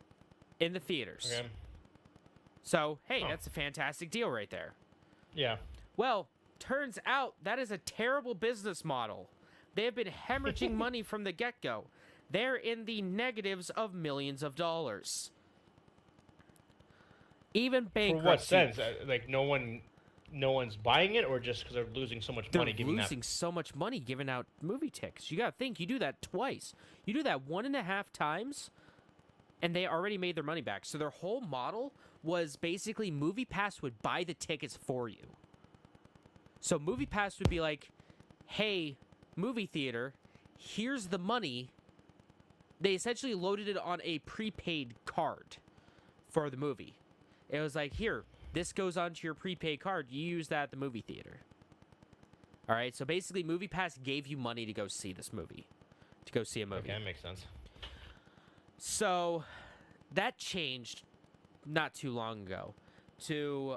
in the theaters. Okay. So, hey, Huh. that's a fantastic deal right there. Yeah. Well, turns out that is a terrible business model. They have been hemorrhaging money from the get-go. They're in the negatives of millions of dollars. Even For bankruptcy. what sense? Like no one's buying it, or just because they're losing so much They're money giving losing so much money giving out movie tickets. You got to think, you do that twice. You do that 1.5 times, and they already made their money back. So their whole model was basically Movie Pass would buy the tickets for you. So Movie Pass would be like, hey, movie theater, here's the money. They essentially loaded it on a prepaid card for the movie. It was like, here, this goes onto your prepaid card. You use that at the movie theater. All right, so basically Movie Pass gave you money to go see this movie. To go see a movie. Okay, that makes sense. So that changed not too long ago to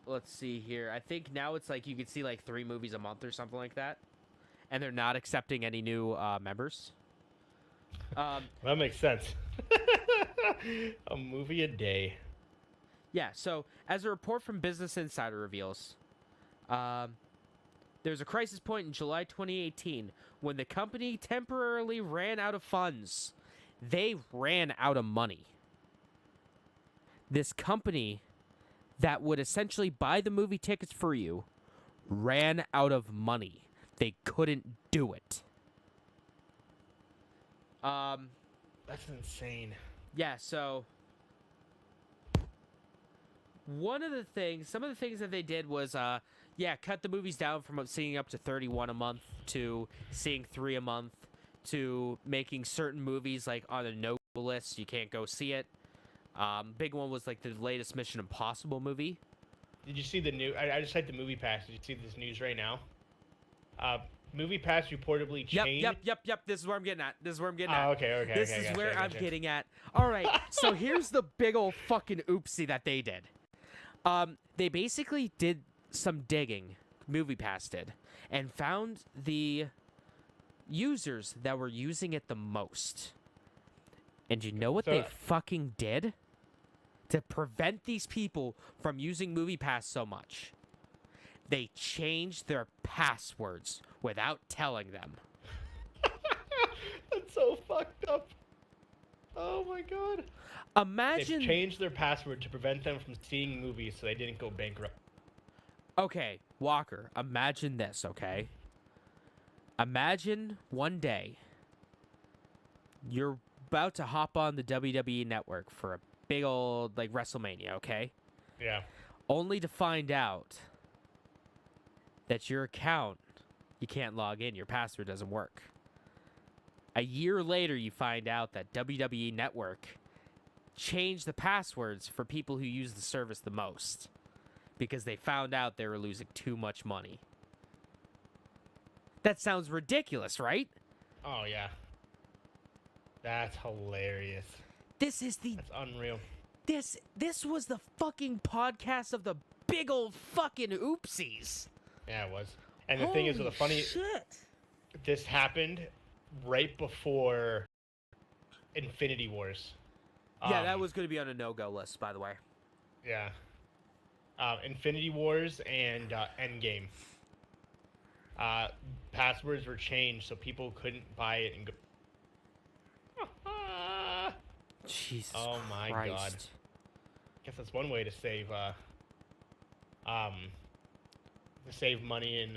let's see here. I think now it's like you can see like 3 movies a month or something like that, and they're not accepting any new members. That makes sense. A movie a day. Yeah. So as a report from Business Insider reveals, there's a crisis point in July 2018 when the company temporarily ran out of funds. They ran out of money. This company that would essentially buy the movie tickets for you ran out of money. They couldn't do it. That's insane. Yeah, so some of the things that they did was cut the movies down from seeing up to 31 a month to seeing 3 a month to making certain movies like on a no list, you can't go see it. Big one was like the latest Mission Impossible movie. Did you see the new? I just had the Movie Pass. Did you see this news right now? Movie Pass reportedly changed. Yep. This is where I'm getting at. Oh, okay. This is where I'm getting at. All right. So here's the big old fucking oopsie that they did. They basically did some digging, Movie Pass did, and found the users that were using it the most. And you know what they fucking did to prevent these people from using Movie Pass so much? They changed their passwords without telling them. That's so fucked up. Oh my god. Imagine They've changed their password to prevent them from seeing movies so they didn't go bankrupt. Okay, Walker, imagine this, okay? Imagine one day you're about to hop on the WWE network for a big old like WrestleMania, okay? Yeah. Only to find out that your account, you can't log in, your password doesn't work. A year later, you find out that WWE Network changed the passwords for people who use the service the most because they found out they were losing too much money. That sounds ridiculous, right? Oh, yeah. That's hilarious. That's unreal. This was the fucking podcast of the big old fucking oopsies. Yeah, it was. And the thing is, the funny shit. This happened right before Infinity Wars. Yeah, that was going to be on a no-go list, by the way. Yeah. Infinity Wars and Endgame. Passwords were changed so people couldn't buy it and go. Jesus Oh my Christ. god. Guess that's one way to save money in